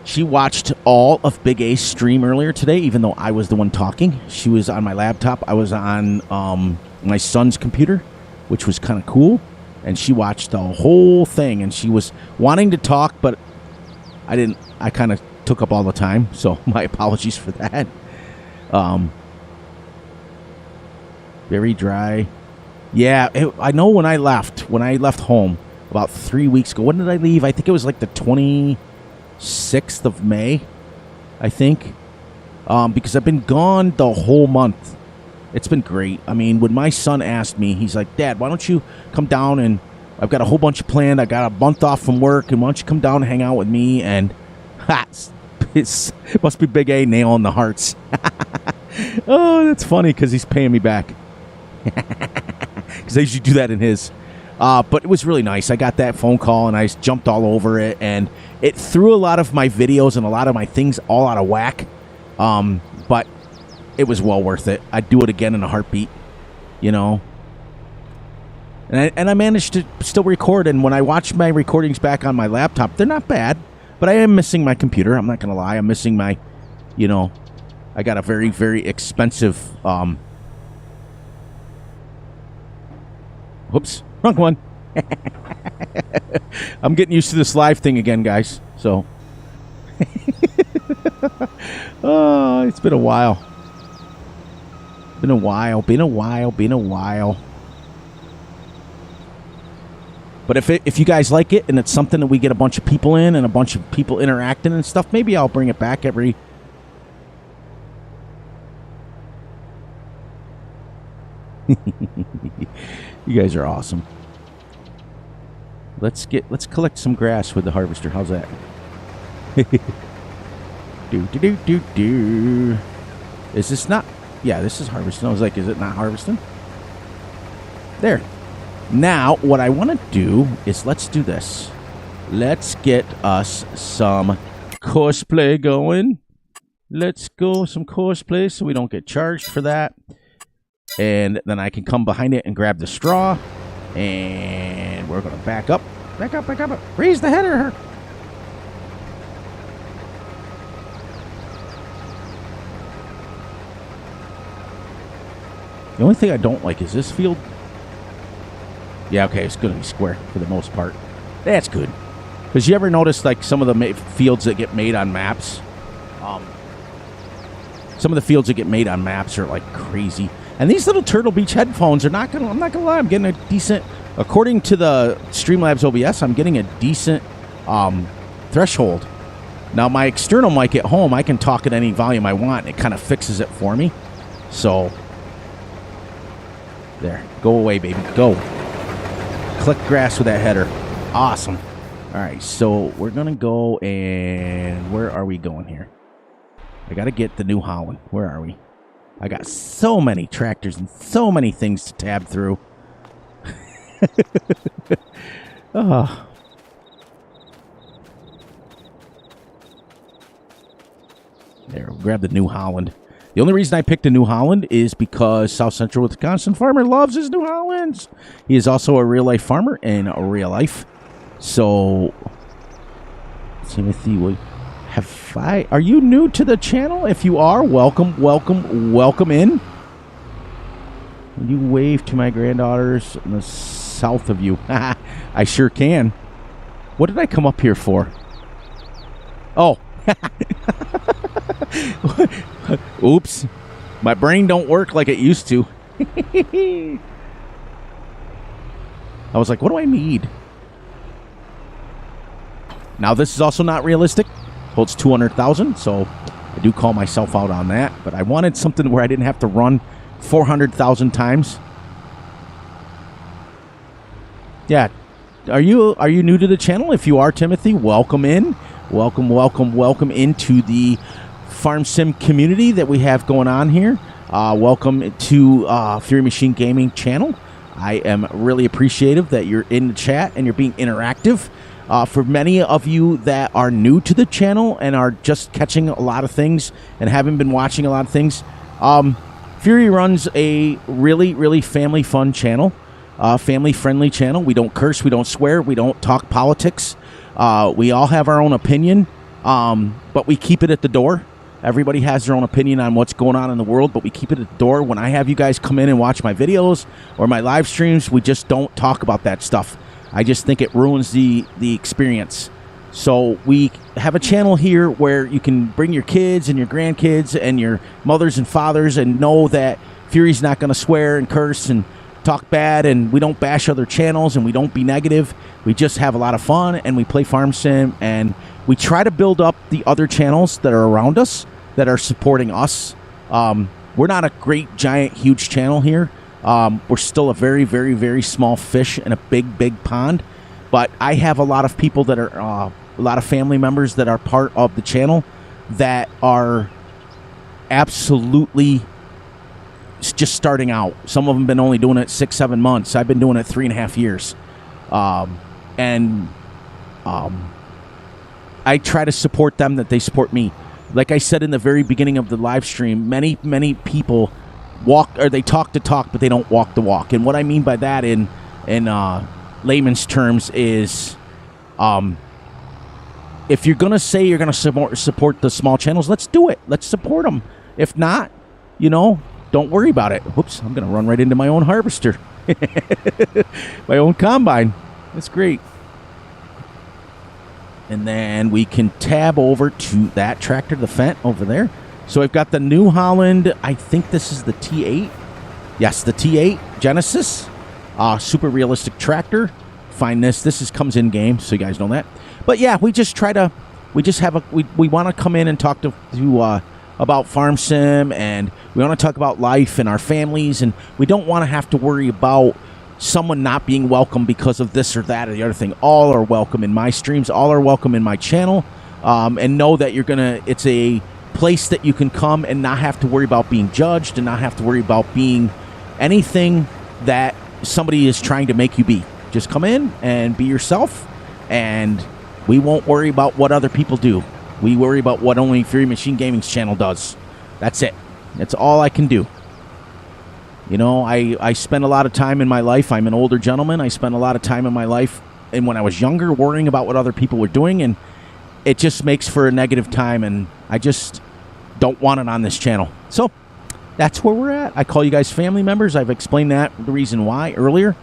she watched all of Big A's stream earlier today, even though I was the one talking. She was on my laptop. I was on my son's computer, which was kind of cool. And she watched the whole thing, and she was wanting to talk, but I didn't. I kind of took up all the time, so my apologies for that. Very dry. Yeah, I know when I left home about 3 weeks ago. When did I leave? I think it was like the 26th of May, I think. Because I've been gone the whole month. It's been great. I mean, when my son asked me, he's like, Dad, why don't you come down and I've got a whole bunch planned. I got a month off from work, and why don't you come down and hang out with me? And it must be Big A nailing the hearts. Oh, that's funny because he's paying me back. Because I usually do that in his. But it was really nice. I got that phone call, and I jumped all over it, and it threw a lot of my videos and a lot of my things all out of whack. But it was well worth it. I'd do it again in a heartbeat, you know. And I managed to still record, and when I watch my recordings back on my laptop, they're not bad, but I am missing my computer. I'm not going to lie. I'm missing my, you know, I got a very, very expensive, whoops, wrong one. I'm getting used to this live thing again, guys, so. Oh, it's been a while. Been a while. But if you guys like it and it's something that we get a bunch of people in and a bunch of people interacting and stuff, maybe I'll bring it back every... You guys are awesome. Let's collect some grass with the harvester. How's that? do. Is this not... Yeah, this is harvesting. I was like, is it not harvesting? There. Now, what I want to do is let's do this. Let's get us some cosplay going. Let's go some cosplay so we don't get charged for that. And then I can come behind it and grab the straw. And we're going to back up. Back up. Raise the header. The only thing I don't like is this field. Yeah, okay, it's going to be square for the most part. That's good. Because you ever notice, like, some of the fields that get made on maps? Some of the fields that get made on maps are, like, crazy. And these little Turtle Beach headphones are not going to... I'm not going to lie, I'm getting a decent... According to the Streamlabs OBS, I'm getting a decent threshold. Now, my external mic at home, I can talk at any volume I want. It kind of fixes it for me. So... There. Go away, baby. Go. Collect grass with that header. Awesome. All right, so we're going to go and where are we going here? I got to get the New Holland. Where are we? I got so many tractors and so many things to tab through. Oh. There, we'll grab the New Holland. The only reason I picked a New Holland is because South Central Wisconsin farmer loves his New Hollands. He is also a real-life farmer in real life. So, Timothy, are you new to the channel? If you are, welcome in. Can you wave to my granddaughters in the south of you? I sure can. What did I come up here for? Oh. Oops. My brain don't work like it used to. I was like, what do I need? Now, this is also not realistic. Holds 200,000, so I do call myself out on that. But I wanted something where I didn't have to run 400,000 times. Yeah. Are you new to the channel? If you are, Timothy, welcome in. Welcome into the Farm Sim community that we have going on here. Welcome to Fury Machine Gaming channel. I am really appreciative that you're in the chat and you're being interactive. For many of you that are new to the channel and are just catching a lot of things and haven't been watching a lot of things, Fury runs a really family fun channel, family friendly channel. We don't curse, we don't swear, we don't talk politics. We all have our own opinion, but we keep it at the door. Everybody has their own opinion on what's going on in the world, but we keep it at the door. When I have you guys come in and watch my videos or my live streams, we just don't talk about that stuff. I just think it ruins the experience. So we have a channel here where you can bring your kids and your grandkids and your mothers and fathers and know that Fury's not going to swear and curse and talk bad, and we don't bash other channels and we don't be negative. We just have a lot of fun and we play Farm Sim, and we try to build up the other channels that are around us that are supporting us. We're not a great, giant, huge channel here. We're still a very small fish in a big pond. But I have a lot of people that are, a lot of family members that are part of the channel that are absolutely just starting out. Some of them have been only doing it 6-7 months. I've been doing it 3.5 years. I try to support them that they support me. Like I said in the very beginning of the live stream, many people they talk the talk, but they don't walk the walk. And what I mean by that in layman's terms is, if you're gonna say you're gonna support the small channels, let's do it. Let's support them. If not, don't worry about it. Whoops, I'm gonna run right into my own harvester, my own combine. That's great. And then we can tab over to that tractor, the Fendt over there. So I've got the New Holland. I think this is the T8. Yes, the T8 Genesis. Super realistic tractor. Find this. This comes in game, so you guys know that. But yeah, we just want to come in and talk to about Farm Sim, and we want to talk about life and our families, and we don't want to have to worry about someone not being welcome because of this or that or the other thing. All are welcome in my streams. All are welcome in my channel. And know that it's a place that you can come and not have to worry about being judged and not have to worry about being anything that somebody is trying to make you be. Just come in and be yourself, and we won't worry about what other people do. We worry about what only Fury Machine Gaming's channel does. That's it. That's all I can do. I spend a lot of time in my life. I'm an older gentleman. I spent a lot of time in my life, and when I was younger, worrying about what other people were doing, and it just makes for a negative time, and I just don't want it on this channel. So that's where we're at. I call you guys family members. I've explained the reason why earlier.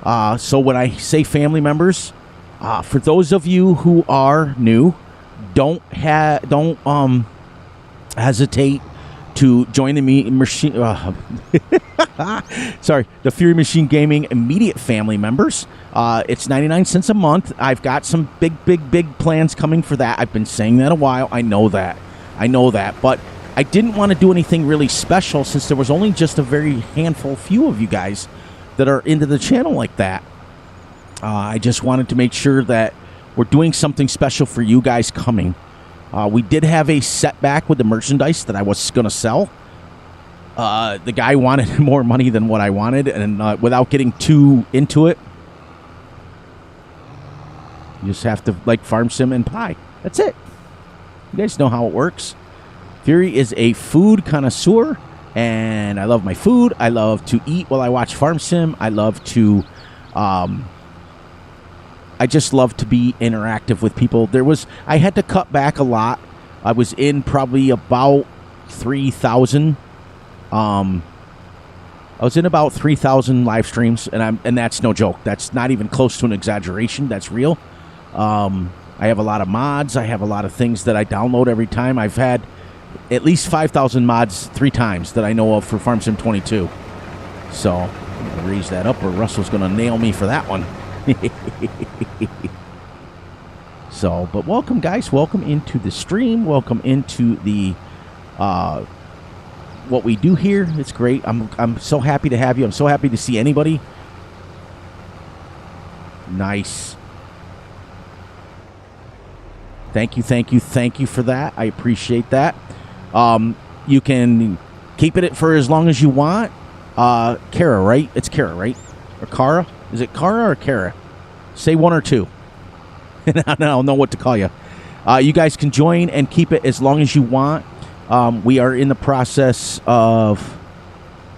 So when I say family members, for those of you who are new, don't hesitate to join the the Fury Machine Gaming immediate family members. It's 99 cents a month. I've got some big plans coming for that. I've been saying that a while. I know that. But I didn't want to do anything really special since there was only just a very few of you guys that are into the channel like that. I just wanted to make sure that we're doing something special for you guys coming. We did have a setback with the merchandise that I was going to sell. The guy wanted more money than what I wanted, and without getting too into it, you just have to like farm sim and pie. That's it. You guys know how it works. Fury is a food connoisseur, and I love my food. I love to eat while I watch farm sim. I love to, I just love to be interactive with people. I had to cut back a lot. I was in probably about 3,000. I was in about 3,000 live streams, and that's no joke. That's not even close to an exaggeration. That's real. I have a lot of mods. I have a lot of things that I download every time. I've had at least 5,000 mods 3 times that I know of for Farm Sim 22. So I'm going to raise that up, or Russell's going to nail me for that one. So, but welcome, guys. Welcome into the stream. Welcome into the what we do here. It's great. I'm so happy to have you. I'm so happy to see anybody. Nice. Thank you for that. I appreciate that. You can keep it for as long as you want. Kara, right? It's Kara, right? Or Kara? Is it Kara or Kara? Say one or two. And I'll know what to call you. You guys can join and keep it as long as you want. We are in the process of...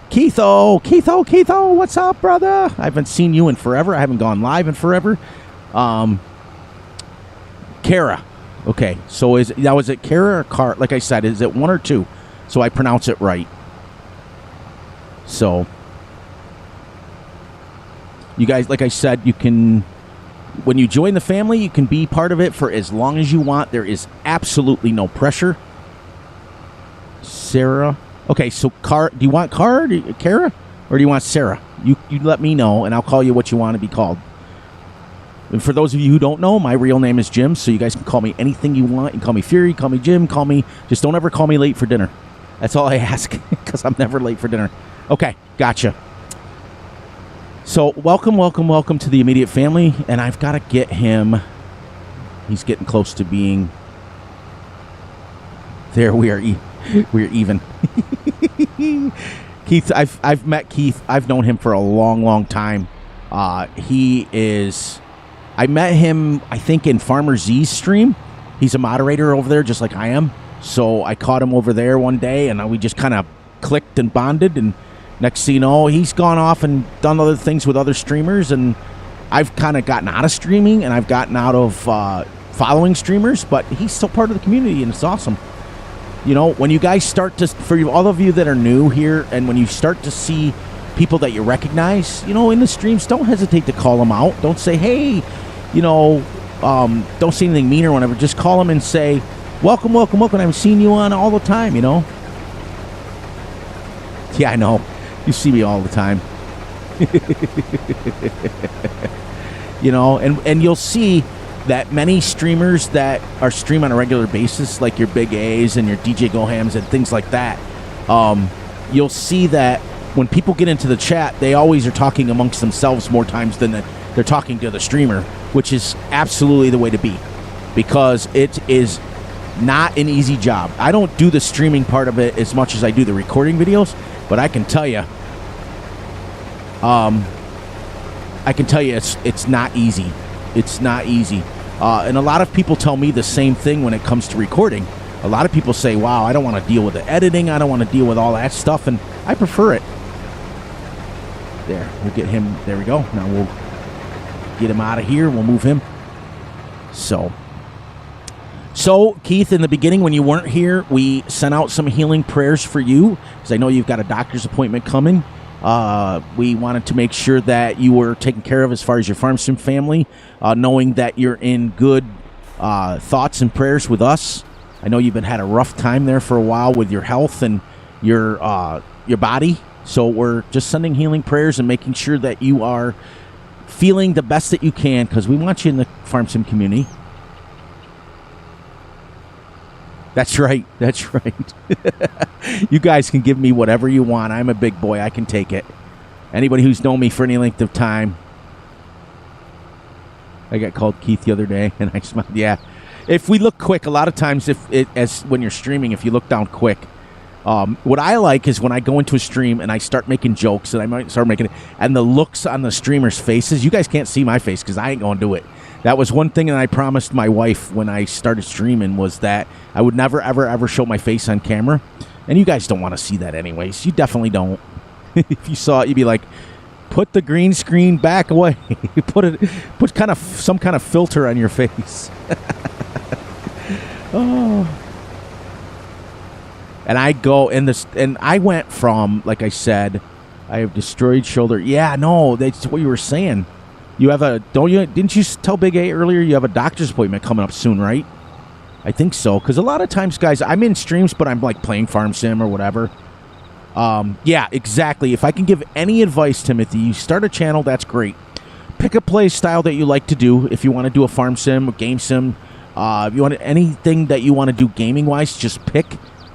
Keitho, what's up, brother? I haven't seen you in forever. I haven't gone live in forever. Kara. Okay, so is it Kara or Car? Like I said, is it 1 or 2? So I pronounce it right. So, you guys, like I said, you can, when you join the family, you can be part of it for as long as you want. There is absolutely no pressure. Sarah. Okay, so do you want Kara, or do you want Sarah? You let me know, and I'll call you what you want to be called. And for those of you who don't know, my real name is Jim, so you guys can call me anything you want. You can call me Fury, call me Jim, just don't ever call me late for dinner. That's all I ask, because I'm never late for dinner. Okay, gotcha. So welcome to the immediate family, and I've got to get him. He's getting close to being there. We're even. Keith, I've met Keith. I've known him for a long time. I met him, I think, in Farmer Z's stream. He's a moderator over there, just like I am. So I caught him over there one day, and we just kind of clicked and bonded. And next thing you know, he's gone off and done other things with other streamers. And I've kind of gotten out of streaming, and I've gotten out of following streamers. But he's still part of the community, and it's awesome. You know, when you guys start to, for all of you that are new here, and when you start to see people that you recognize, you know, in the streams, don't hesitate to call them out. Don't say, hey, you know, don't say anything mean or whatever. Just call them and say, welcome. I've seen you on all the time, you know. Yeah, I know. You see me all the time. You know, and you'll see that many streamers that are stream on a regular basis, like your Big A's and your DJ Gohams and things like that, you'll see that when people get into the chat, they always are talking amongst themselves more times than they're talking to the streamer, which is absolutely the way to be, because it is not an easy job. I don't do the streaming part of it as much as I do the recording videos, but I can tell you, it's not easy. It's not easy. And a lot of people tell me the same thing when it comes to recording. A lot of people say, wow, I don't want to deal with the editing. I don't want to deal with all that stuff. And I prefer it. There, we'll get him. There we go. Now we'll get him out of here. We'll move him. So, Keith, in the beginning when you weren't here, we sent out some healing prayers for you, because I know you've got a doctor's appointment coming. We wanted to make sure that you were taken care of as far as your farm sim family, knowing that you're in good thoughts and prayers with us. I know you've had a rough time there for a while with your health and your body. So we're just sending healing prayers and making sure that you are feeling the best that you can, because we want you in the farm sim community. That's right. You guys can give me whatever you want. I'm a big boy. I can take it. Anybody who's known me for any length of time. I got called Keith the other day, and I smiled. Yeah. If we look quick, a lot of times, when you're streaming, if you look down quick, what I like is when I go into a stream and I start making jokes, and I might start making it, and the looks on the streamers' faces. You guys can't see my face because I ain't going to do it. That was one thing that I promised my wife when I started streaming, was that I would never, ever, ever show my face on camera. And you guys don't want to see that anyways. You definitely don't. If you saw it, you'd be like, put the green screen back away. put some kind of filter on your face. Oh. And I go in this, and I went from, like I said, I have destroyed shoulder. Yeah, no, that's what you were saying. You have didn't you tell Big A earlier you have a doctor's appointment coming up soon, right? I think so, because a lot of times, guys, I'm in streams, but I'm like playing Farm Sim or whatever. Yeah, exactly. If I can give any advice, Timothy, you start a channel, that's great. Pick a play style that you like to do. If you want to do a Farm Sim, a Game Sim, if you want anything that you want to do gaming-wise, just pick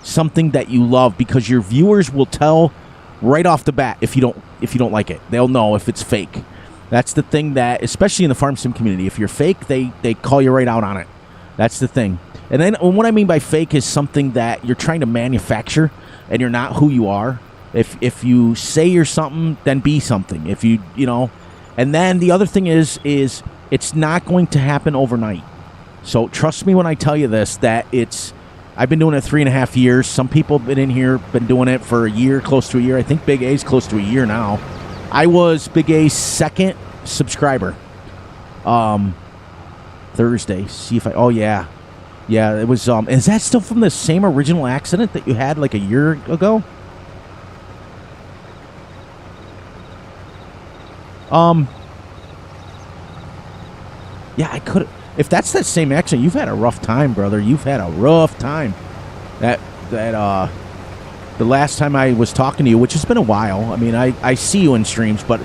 something that you love, because your viewers will tell right off the bat if you don't like it. They'll know if it's fake. That's the thing that, especially in the Farm Sim community, if you're fake, they call you right out on it. That's the thing. And then what I mean by fake is something that you're trying to manufacture and you're not who you are. If you say you're something, then be something. If you know. And then the other thing is it's not going to happen overnight. So trust me when I tell you this, that I've been doing it 3.5 years. Some people have been in here, been doing it for a year, close to a year. I think Big A's close to a year now. I was Big A's second subscriber. Thursday. See if oh yeah. Yeah, it was is that still from the same original accident that you had like a year ago? Yeah, I could. If that's that same accident, you've had a rough time, brother. You've had a rough time. The last time I was talking to you, which has been a while. I mean, I see you in streams, but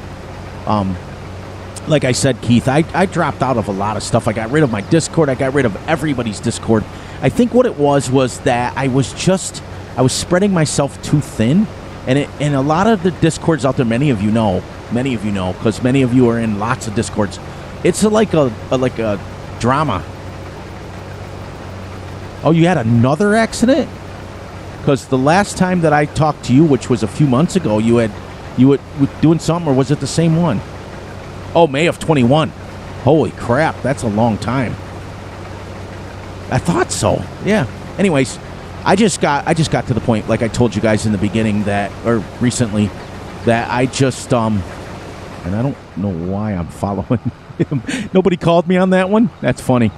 like I said, Keith, I dropped out of a lot of stuff. I got rid of my Discord. I got rid of everybody's Discord. I think what it was that I was spreading myself too thin, and a lot of the Discords out there, many of you know, because many of you are in lots of Discords. It's like a drama. Oh, you had another accident? Because the last time that I talked to you, which was a few months ago, you were doing something, or was it the same one? Oh, May of 21. Holy crap, that's a long time. I thought so. Yeah. Anyways, I just got to the point, like I told you guys in the beginning or recently, that I just and I don't know why I'm following him. Nobody called me on that one. That's funny.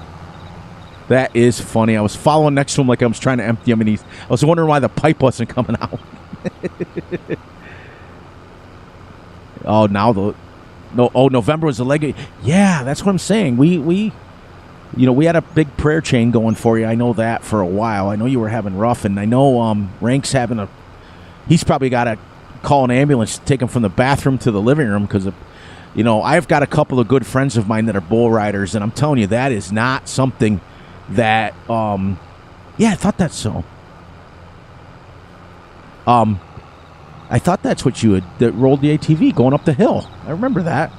That is funny. I was following next to him like I was trying to empty him, and I was wondering why the pipe wasn't coming out. Oh, now November was the leg. Yeah, that's what I'm saying. We had a big prayer chain going for you. I know that for a while. I know you were having rough, and I know Rank's he's probably got to call an ambulance to take him from the bathroom to the living room, because I've got a couple of good friends of mine that are bull riders, and I'm telling you, that is not something that yeah, I thought that's so. I thought that's what you had, that rolled the ATV going up the hill. I remember that.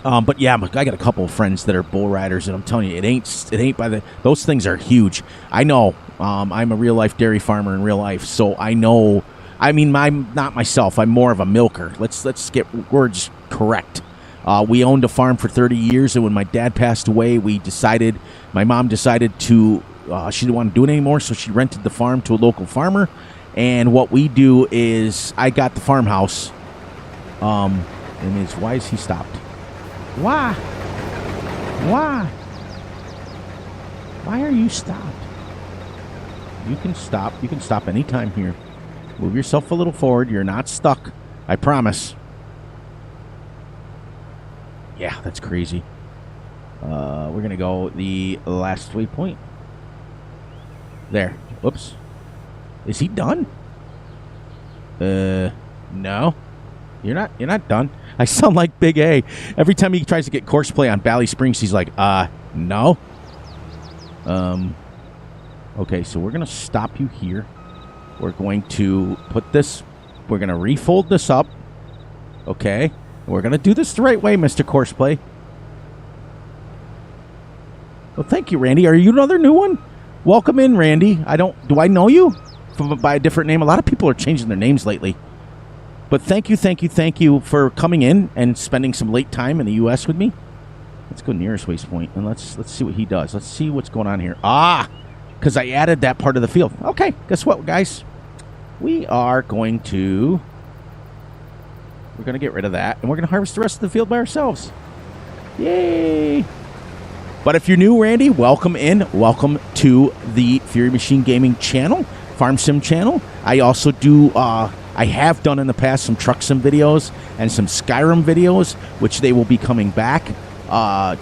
But yeah, I got a couple of friends that are bull riders, and I'm telling you, it ain't those things are huge. I know. I'm a real life dairy farmer in real life, so I know. I mean, I'm not myself. I'm more of a milker. Let's get words correct. We owned a farm for 30 years, and when my dad passed away, my mom decided to, she didn't want to do it anymore, so she rented the farm to a local farmer. And what we do is, I got the farmhouse. And why is he stopped? Why? Why are you stopped? You can stop. You can stop anytime here. Move yourself a little forward. You're not stuck. I promise. Yeah, that's crazy. We're going to go the last waypoint. There. Whoops. Is he done? No. You're not done. I sound like Big A. Every time he tries to get courseplay on Bally Springs, he's like, no. Okay, so we're going to stop you here. We're going to we're going to refold this up. Okay. We're going to do this the right way, Mr. Courseplay. Well, thank you, Randy. Are you another new one? Welcome in, Randy. Do I know you by a different name? A lot of people are changing their names lately. But thank you for coming in and spending some late time in the U.S. with me. Let's go nearest waypoint, and let's see what he does. Let's see what's going on here. Because I added that part of the field. Okay, guess what, guys? We're going to get rid of that, and we're going to harvest the rest of the field by ourselves. Yay! But if you're new, Randy, welcome in. Welcome to the Fury Machine Gaming channel, Farm Sim channel. I also do... I have done in the past some Truck Sim videos and some Skyrim videos, which they will be coming back.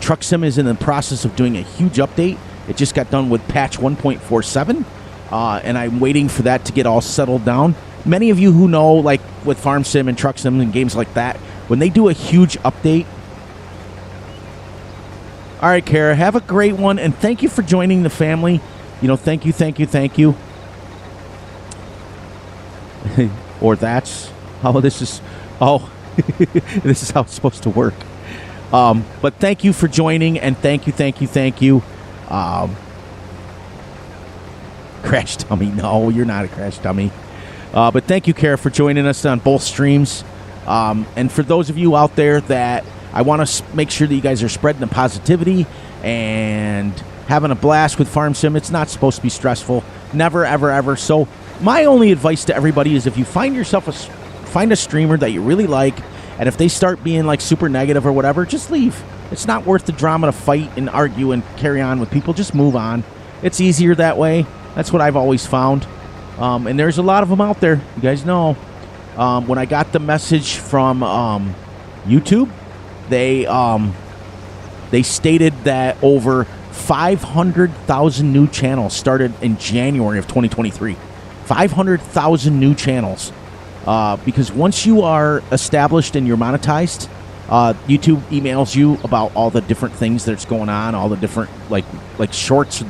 Truck Sim is in the process of doing a huge update. It just got done with patch 1.47, and I'm waiting for that to get all settled down. Many of you who know, like with Farm Sim and Truck Sim and games like that, when they do a huge update... All right, Kara, have a great one, and thank you for joining the family. Thank you. Or that's how this is. Oh, this is how it's supposed to work. But thank you for joining, and thank you. Crash Dummy. No, you're not a Crash Dummy. But thank you, Kara, for joining us on both streams. And for those of you out there that I want to make sure that you guys are spreading the positivity and having a blast with Farm Sim. It's not supposed to be stressful. Never, ever, ever. So my only advice to everybody is if you find a streamer that you really like, and if they start being like super negative or whatever, just leave. It's not worth the drama to fight and argue and carry on with people. Just move on. It's easier that way. That's what I've always found. And there's a lot of them out there. You guys know. When I got the message from YouTube, they stated that over 500,000 new channels started in January of 2023. 500,000 new channels. Because once you are established and you're monetized, YouTube emails you about all the different things that's going on, all the different like shorts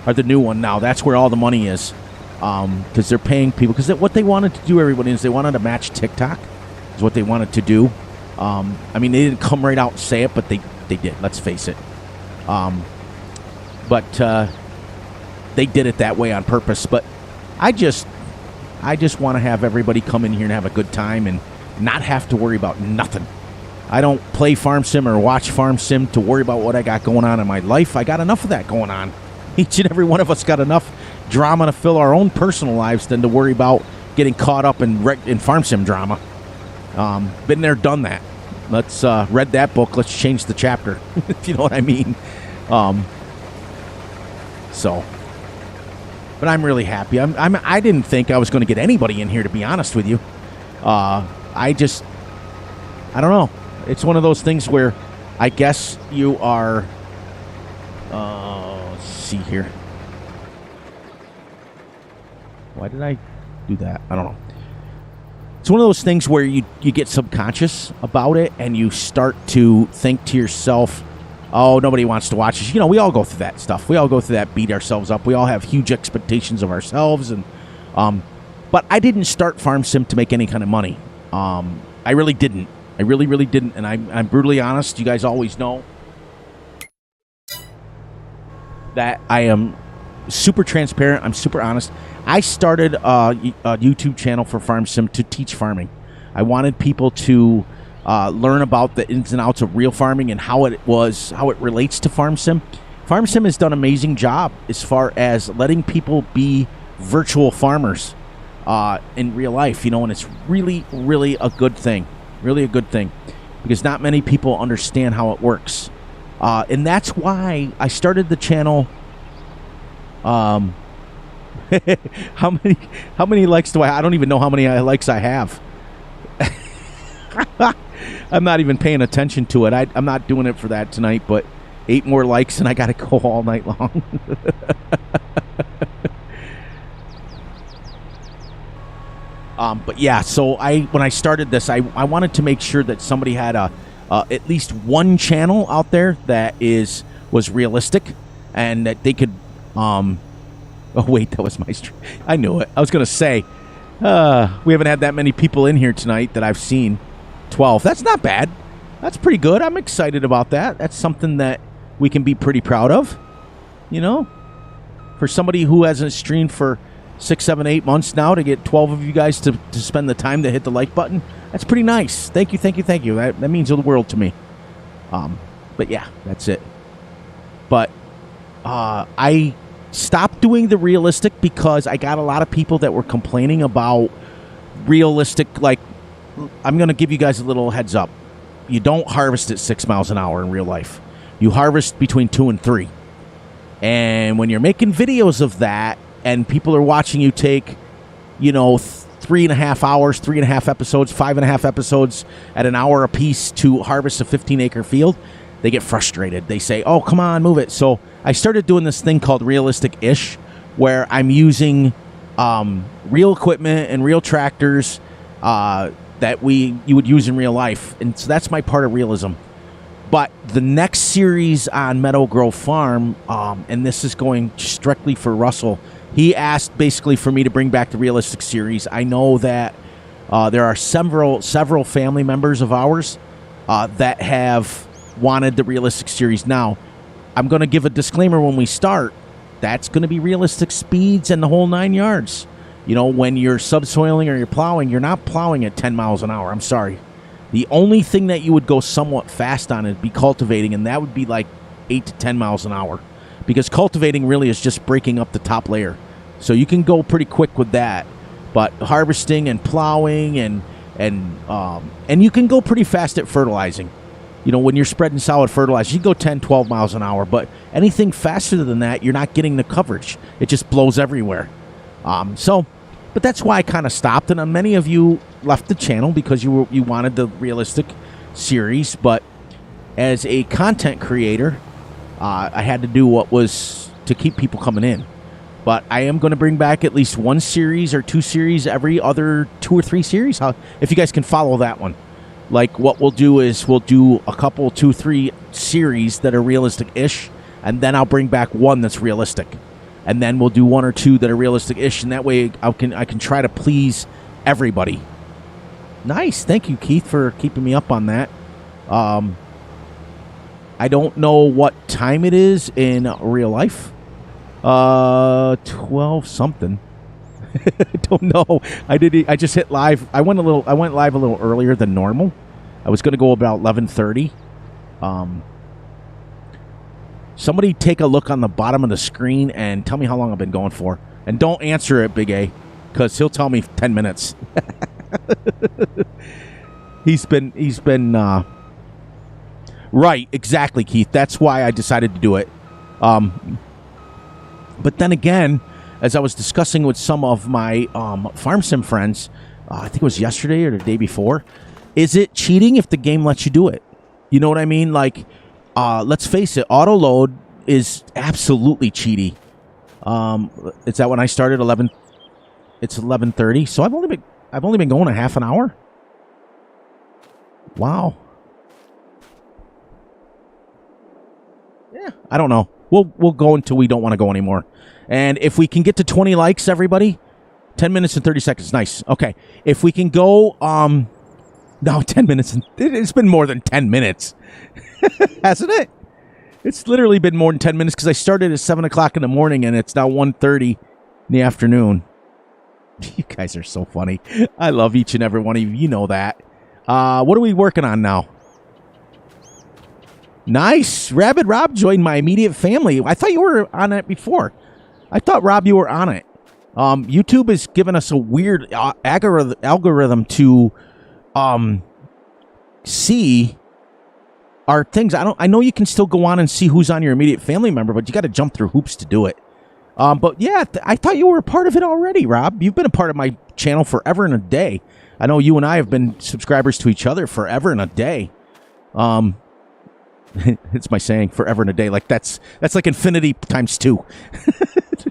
are the new one now. That's where all the money is, because they're paying people. Because what they wanted to do, everybody, is they wanted to match TikTok. Is what they wanted to do. I mean, they didn't come right out and say it, but they did. Let's face it. But they did it that way on purpose. But I just want to have everybody come in here and have a good time and not have to worry about nothing. I don't play Farm Sim or watch Farm Sim to worry about what I got going on in my life. I got enough of that going on. Each and every one of us got enough drama to fill our own personal lives than to worry about getting caught up in Farm Sim drama. Been there, done that. Let's read that book. Let's change the chapter, if you know what I mean. But I'm really happy. I didn't think I was going to get anybody in here, to be honest with you. I don't know. It's one of those things where I guess you are... let's see here. Why did I do that? I don't know. It's one of those things where you get subconscious about it and you start to think to yourself, oh, nobody wants to watch us. We all go through that stuff. We all go through that, beat ourselves up. We all have huge expectations of ourselves. But I didn't start Farm Sim to make any kind of money. I really didn't. I really, really didn't. And I'm brutally honest. You guys always know that I am super transparent. I'm super honest. I started a YouTube channel for Farm Sim to teach farming. I wanted people to learn about the ins and outs of real farming and how it relates to Farm Sim. Farm Sim has done an amazing job as far as letting people be virtual farmers in real life, and it's really, really a good thing. Really a good thing, because not many people understand how it works. And that's why I started the channel. How many likes do I don't even know how many likes I have. I'm not even paying attention to it. I'm not doing it for that tonight, but 8 more likes and I got to go all night long. But yeah, so when I started this, I wanted to make sure that somebody had at least one channel out there that was realistic and that they could... oh, wait, that was my stream. I knew it. I was going to say, we haven't had that many people in here tonight that I've seen. 12. That's not bad. That's pretty good. I'm excited about that. That's something that we can be pretty proud of. you know, for somebody who hasn't streamed for 6, 7, 8 months now, to get 12 of you guys to spend the time to hit the like button, that's pretty nice. Thank you. That means the world to me. But yeah, that's it. But I stopped doing the realistic because I got a lot of people that were complaining about realistic. Like, I'm going to give you guys a little heads up. You don't harvest at 6 miles an hour in real life. You harvest between 2 and 3. And when you're making videos of that and people are watching you take, 3.5 hours, 3.5 episodes, 5.5 episodes at an hour apiece to harvest a 15-acre field, they get frustrated. They say, oh, come on, move it. So I started doing this thing called Realistic-ish, where I'm using real equipment and real tractors that you would use in real life. And so that's my part of realism. But the next series on Meadow Grove Farm, and this is going strictly for Russell, he asked basically for me to bring back the realistic series. I know that there are several family members of ours that have wanted the realistic series. Now, I'm going to give a disclaimer when we start. That's going to be realistic speeds and the whole 9 yards. When you're subsoiling or you're plowing, you're not plowing at 10 miles an hour. I'm sorry. The only thing that you would go somewhat fast on is be cultivating, and that would be like 8 to 10 miles an hour, because cultivating really is just breaking up the top layer. So you can go pretty quick with that. But harvesting and plowing and you can go pretty fast at fertilizing. When you're spreading solid fertilizer, you can go 10, 12 miles an hour. But anything faster than that, you're not getting the coverage. It just blows everywhere. But that's why I kind of stopped. And many of you left the channel because you wanted the realistic series. But as a content creator, I had to do what was to keep people coming in. But I am going to bring back at least one series or two series every other 2 or 3 series. If you guys can follow that one. Like, what we'll do is we'll do a couple, 2, 3 series that are realistic-ish, and then I'll bring back one that's realistic. And then we'll do 1 or 2 that are realistic-ish, and that way I can try to please everybody. Nice. Thank you, Keith, for keeping me up on that. I don't know what time it is in real life. 12 something. I don't know. I just hit live. I went live a little earlier than normal. I was going to go about 11:30. Somebody take a look on the bottom of the screen and tell me how long I've been going for. And don't answer it, Big A, because he'll tell me 10 minutes. He's been right, exactly, Keith. That's why I decided to do it. But then again, as I was discussing with some of my farm sim friends, I think it was yesterday or the day before, is it cheating if the game lets you do it? You know what I mean? Like, let's face it, auto load is absolutely cheaty. It's that when I started 11, it's 11:30, so I've only been going a half an hour. Wow. Yeah, I don't know. We'll go until we don't want to go anymore. And if we can get to 20 likes, everybody, 10 minutes and 30 seconds. Nice. Okay. If we can go, no, 10 minutes. It's been more than 10 minutes. Hasn't it? It's literally been more than 10 minutes because I started at 7 o'clock in the morning and it's now 1:30 in the afternoon. You guys are so funny. I love each and every one of you. You know that. What are we working on now? Nice. Rabid Rob joined my immediate family. I thought you were on it before. I thought, Rob, you were on it. YouTube has given us a weird algorithm to see our things. I know you can still go on and see who's on your immediate family member, but you got to jump through hoops to do it. But yeah, I thought you were a part of it already, Rob. You've been a part of my channel forever and a day. I know you and I have been subscribers to each other forever and a day. It's my saying, forever and a day. Like that's like infinity times 2.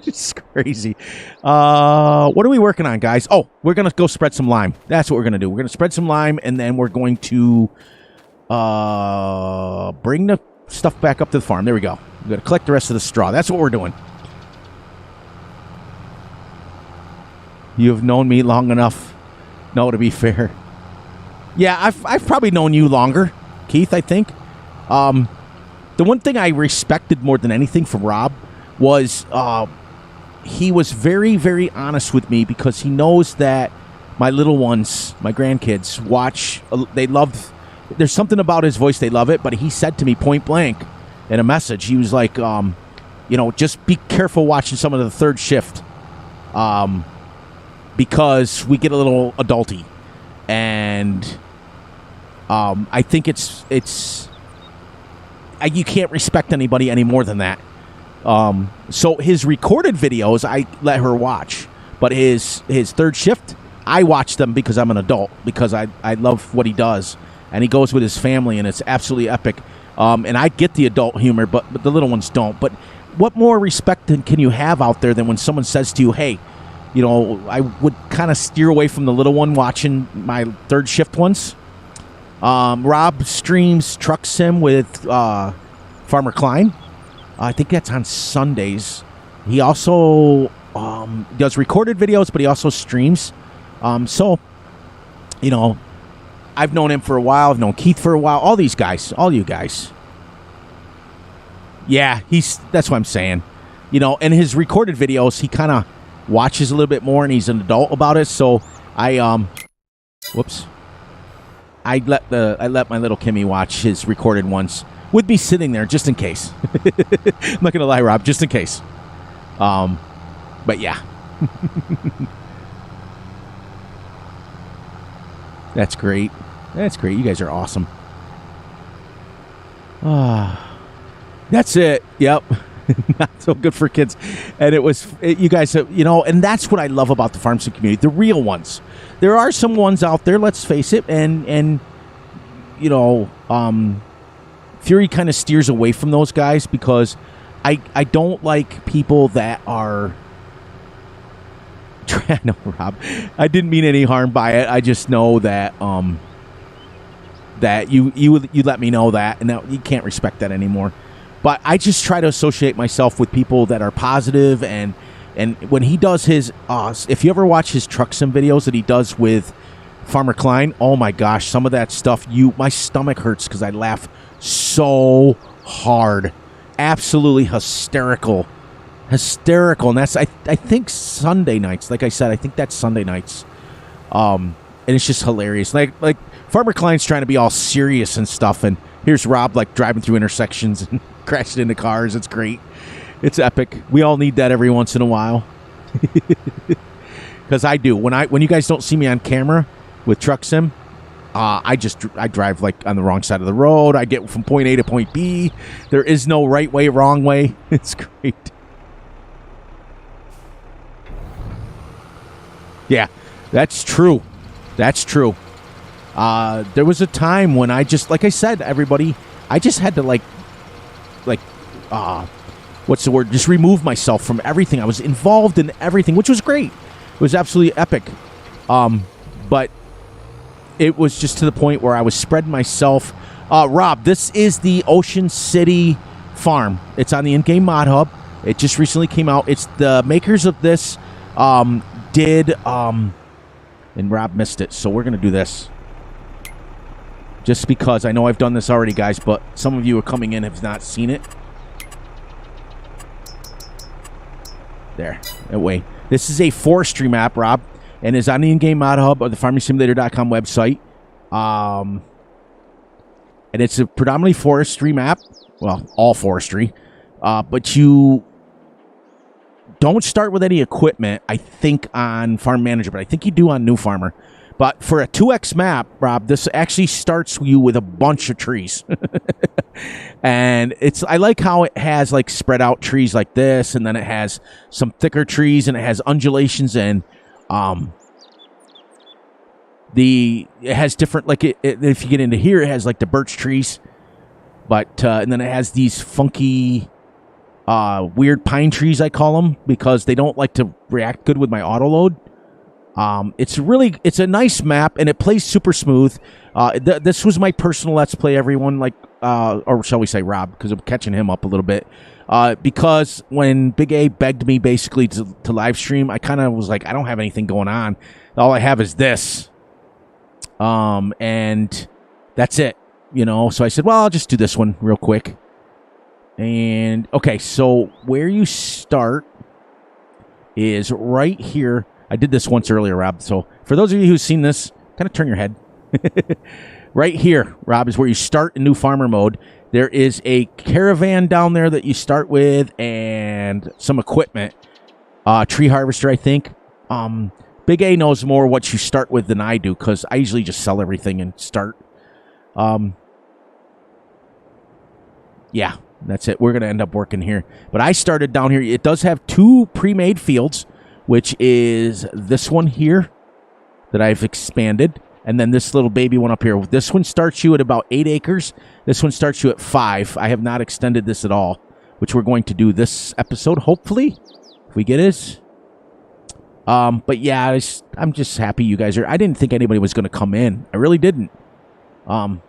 It's crazy. What are we working on, guys? Oh, we're going to go spread some lime. That's what we're going to do. We're going to spread some lime, and then we're going to bring the stuff back up to the farm. There we go. We're going to collect the rest of the straw. That's what we're doing. You've known me long enough. No, to be fair. Yeah, I've probably known you longer, Keith, I think. The one thing I respected more than anything from Rob was he was very, very honest with me because he knows that my little ones, my grandkids, watch. They love. There's something about his voice. They love it. But he said to me point blank in a message, he was like, just be careful watching some of the third shift because we get a little adulty. And I think you can't respect anybody any more than that. So his recorded videos, I let her watch. But his third shift, I watch them because I'm an adult, because I love what he does. And he goes with his family, and it's absolutely epic. And I get the adult humor, but the little ones don't. But what more respect can you have out there than when someone says to you, hey, I would kind of steer away from the little one watching my third shift ones. Rob streams Truck Sim with Farmer Klein. I think that's on Sundays. He also does recorded videos, but he also streams. So, I've known him for a while. I've known Keith for a while. All these guys. All you guys. Yeah, that's what I'm saying. And his recorded videos, he kind of watches a little bit more, and he's an adult about it. So I let my little Kimmy watch his recorded ones with me sitting there just in case. I'm not gonna lie, Rob, just in case. But yeah. That's great. That's great. You guys are awesome. That's it. Yep. Not so good for kids. And you guys, and that's what I love about the farm sim community, the real ones. There are some ones out there, let's face it, and Fury kind of steers away from those guys because I don't like people that are. No, Rob, I didn't mean any harm by it. I just know that that you let me know that, and now you can't respect that anymore. But I just try to associate myself with people that are positive, and when he does his, if you ever watch his Truck Sim videos that he does with Farmer Klein, oh my gosh, some of that stuff, my stomach hurts because I laugh so hard, absolutely hysterical, and that's I think Sunday nights. Like I said, I think that's Sunday nights, and it's just hilarious. Like Farmer Klein's trying to be all serious and stuff, and here's Rob like driving through intersections and crashing into cars. It's great. It's epic. We all need that every once in a while. Because I do. When you guys don't see me on camera with Truck Sim, I drive like on the wrong side of the road. I get from point A to point B. There is no right way, wrong way. It's great. Yeah, that's true. That's true. There was a time when I just, like I said, everybody, I just had to what's the word? Just remove myself from everything. I was involved in everything, which was great. It was absolutely epic. But it was just to the point where I was spreading myself. Rob, this is the Ocean City farm. It's on the in-game mod hub. It just recently came out. It's the makers of this and Rob missed it, so we're going to do this. Just because I know I've done this already, guys, but some of you are coming in and have not seen it. There. That way. This is a forestry map, Rob, and is on the in-game mod hub or the farmingsimulator.com website. And it's a predominantly forestry map. Well, all forestry. But you don't start with any equipment, I think, on Farm Manager, but I think you do on New Farmer. But for a 2X map, Rob, this actually starts you with a bunch of trees. And I like how it has like spread out trees like this, and then it has some thicker trees, and it has undulations, and it has different, like if you get into here, it has like the birch trees, but and then it has these funky weird pine trees, I call them, because they don't like to react good with my auto load. It's a nice map, and it plays super smooth. This was my personal Let's Play, everyone, or shall we say Rob, because I'm catching him up a little bit. Because when Big A begged me basically to live stream, I kind of was like, I don't have anything going on. All I have is this. And that's it, So I said, well, I'll just do this one real quick. And, okay, so where you start is right here. I did this once earlier, Rob. So for those of you who've seen this, kind of turn your head. Right here, Rob, is where you start in new farmer mode. There is a caravan down there that you start with and some equipment. Tree harvester, I think. Big A knows more what you start with than I do because I usually just sell everything and start. Yeah, that's it. We're going to end up working here. But I started down here. It does have 2 pre-made fields, which is this one here that I've expanded. And then this little baby one up here. This one starts you at about 8 acres. This one starts you at 5. I have not extended this at all, which we're going to do this episode, hopefully, if we get this. But yeah, I'm just happy you guys are. I didn't think anybody was going to come in. I really didn't. I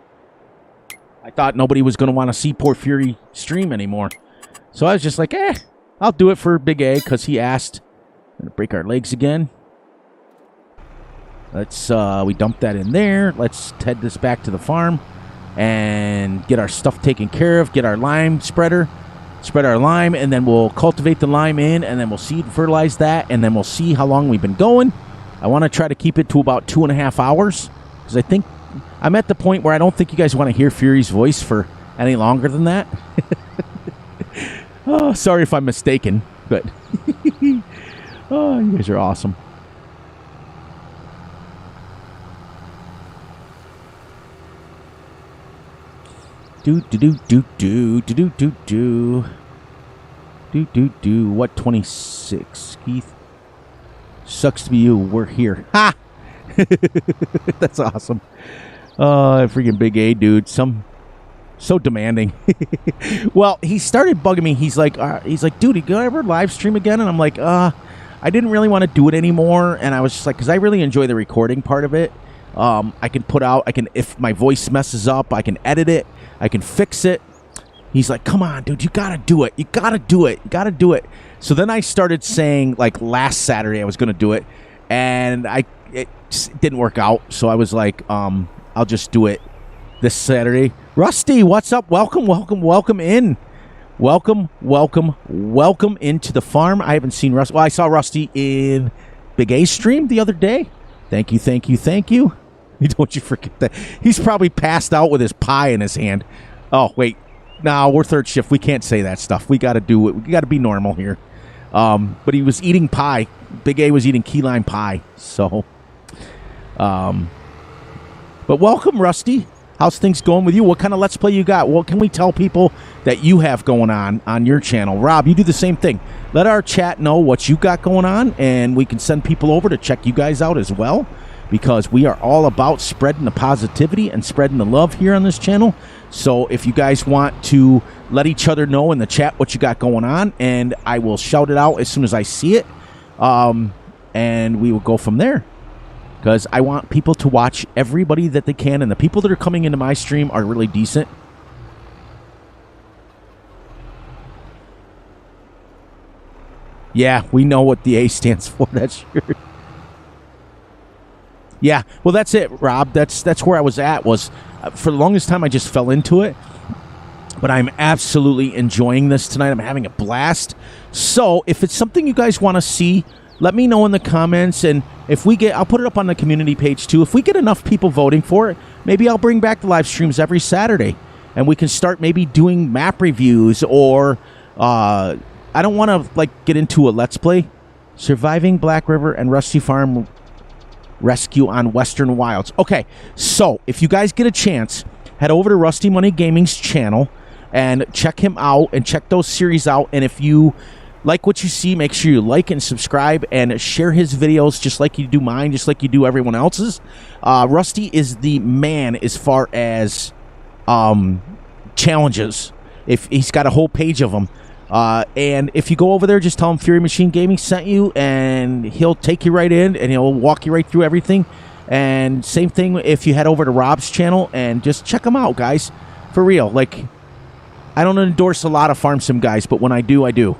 thought nobody was going to want to see poor Fury stream anymore. So I was just like, I'll do it for Big A because he asked. I'm going to break our legs again. Let's, we dump that in there. Let's head this back to the farm and get our stuff taken care of. Get our lime spreader. Spread our lime, and then we'll cultivate the lime in, and then we'll seed and fertilize that, and then we'll see how long we've been going. I want to try to keep it to about 2.5 hours because I think I'm at the point where I don't think you guys want to hear Fury's voice for any longer than that. Oh, sorry if I'm mistaken, but oh, you guys are awesome. What 26, Keith? Sucks to be you. We're here. Ha! That's awesome. Freaking Big A, dude. So demanding. Well, he started bugging me. He's like, dude, you gonna ever live stream again? And I'm like, I didn't really want to do it anymore. And I was just like, because I really enjoy the recording part of it. I can put out, if my voice messes up, I can edit it. I can fix it. He's like, come on, dude, you got to do it. You got to do it. You got to do it. So then I started saying, like, last Saturday I was going to do it, and it just didn't work out. So I was like, I'll just do it this Saturday. Rusty, what's up? Welcome in. Welcome into the farm. I haven't seen Rusty. Well, I saw Rusty in Big A's stream the other day. Thank you. Don't you forget that. He's probably passed out with his pie in his hand. Oh, wait. No, we're third shift. We can't say that stuff. We got to do it. We got to be normal here. But he was eating pie. Big A was eating key lime pie. So, but welcome, Rusty. How's things going with you? What kind of Let's Play you got? What can we tell people that you have going on your channel? Rob, you do the same thing. Let our chat know what you got going on, and we can send people over to check you guys out as well. Because we are all about spreading the positivity and spreading the love here on this channel. So if you guys want to let each other know in the chat what you got going on, and I will shout it out as soon as I see it, and we will go from there. Because I want people to watch everybody that they can, and the people that are coming into my stream are really decent. Yeah, we know what the A stands for. That's sure. Yeah, well, that's it, Rob. That's where I was at. Was for the longest time I just fell into it, but I'm absolutely enjoying this tonight. I'm having a blast. So if it's something you guys want to see, let me know in the comments, and if we get, I'll put it up on the community page too. If we get enough people voting for it, maybe I'll bring back the live streams every Saturday, and we can start maybe doing map reviews, or I don't want to like get into a Let's Play. Surviving Black River and Rusty Farm Rescue on Western Wilds. Okay, so if you guys get a chance, head over to Rusty Money Gaming's channel and check him out and check those series out. And if you like what you see, make sure you like and subscribe and share his videos just like you do mine, just like you do everyone else's. Rusty is the man as far as challenges. If he's got a whole page of them. And if you go over there, just tell him Fury Machine Gaming sent you, and he'll take you right in, and he'll walk you right through everything. And same thing if you head over to Rob's channel, and just check him out, guys. For real. Like, I don't endorse a lot of farm sim guys, but when I do, I do.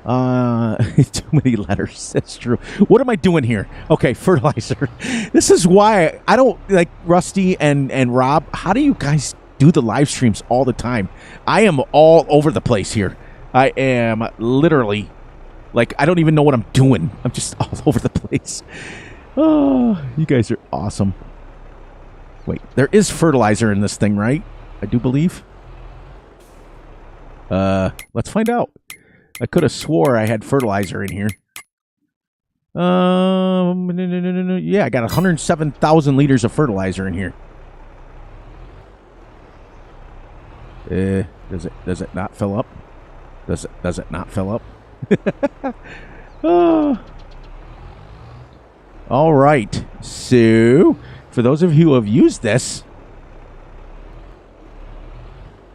Too many letters. That's true. What am I doing here? Okay, fertilizer. This is why I don't like Rusty and Rob. How do you guys do the live streams all the time. I am all over the place here. I am literally, like, I don't even know what I'm doing. I'm just all over the place. Oh, you guys are awesome. Wait, there is fertilizer in this thing, right? I do believe. Let's find out. I could have swore I had fertilizer in here. Yeah, I got 107,000 liters of fertilizer in here. Does it not fill up? Does it not fill up? All right. So, for those of you who have used this,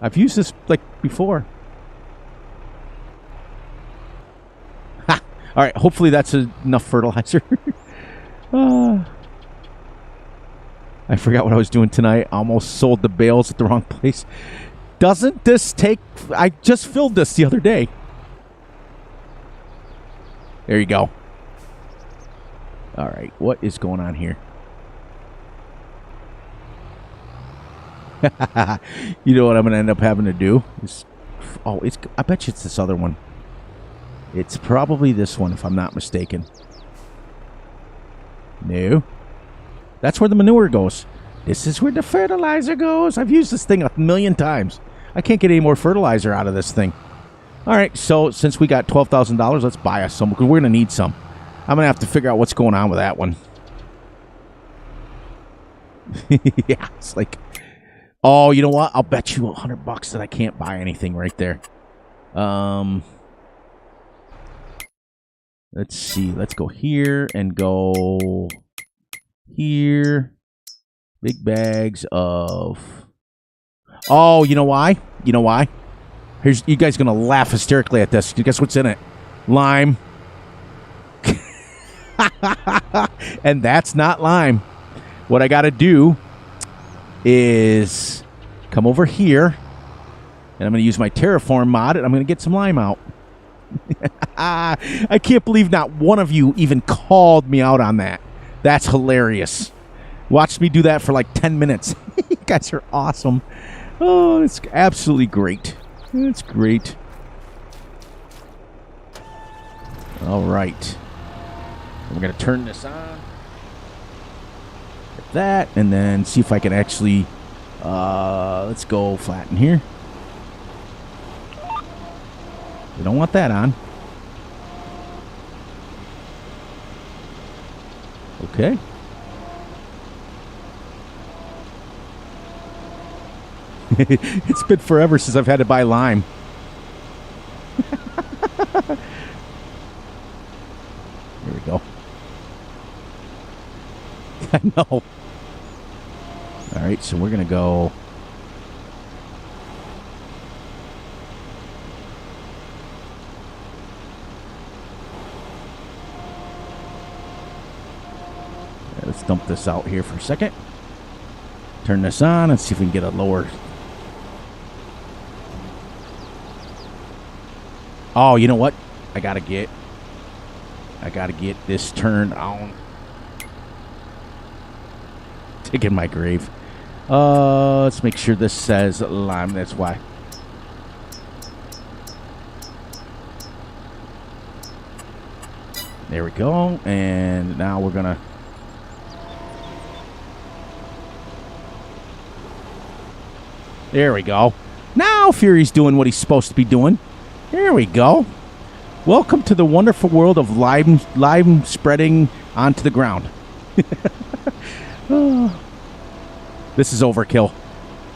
I've used this like before. Ha! All right. Hopefully that's enough fertilizer. I forgot what I was doing tonight. Almost sold the bales at the wrong place. Doesn't this take... I just filled this the other day. There you go. All right. What is going on here? You know what I'm going to end up having to do? I bet you it's this other one. It's probably this one, if I'm not mistaken. No. That's where the manure goes. This is where the fertilizer goes. I've used this thing 1,000,000 times. I can't get any more fertilizer out of this thing. All right, so since we got $12,000, let's buy us some, because we're going to need some. I'm going to have to figure out what's going on with that one. Yeah, it's like... Oh, you know what? I'll bet you $100 that I can't buy anything right there. Let's see. Let's go here and go here. Big bags of... Oh, you know why? You know why? You guys are going to laugh hysterically at this. Guess what's in it? Lime. And that's not lime. What I got to do is come over here, and I'm going to use my Terraform mod, and I'm going to get some lime out. I can't believe not one of you even called me out on that. That's hilarious. Watch me do that for like 10 minutes. You guys are awesome. Oh, it's absolutely great. It's great. All right. We're going to turn this on. Like that, and then see if I can actually... let's go flatten here. We don't want that on. Okay. It's been forever since I've had to buy lime. Here we go. I know. All right, so we're going to go... Let's dump this out here for a second. Turn this on and see if we can get a lower... Oh, you know what? I gotta get this turned on. Taking my grave. Let's make sure this says lime. That's why. There we go. And now we're gonna... There we go. Now Fury's doing what he's supposed to be doing. There we go. Welcome to the wonderful world of lime spreading onto the ground. Oh. This is overkill.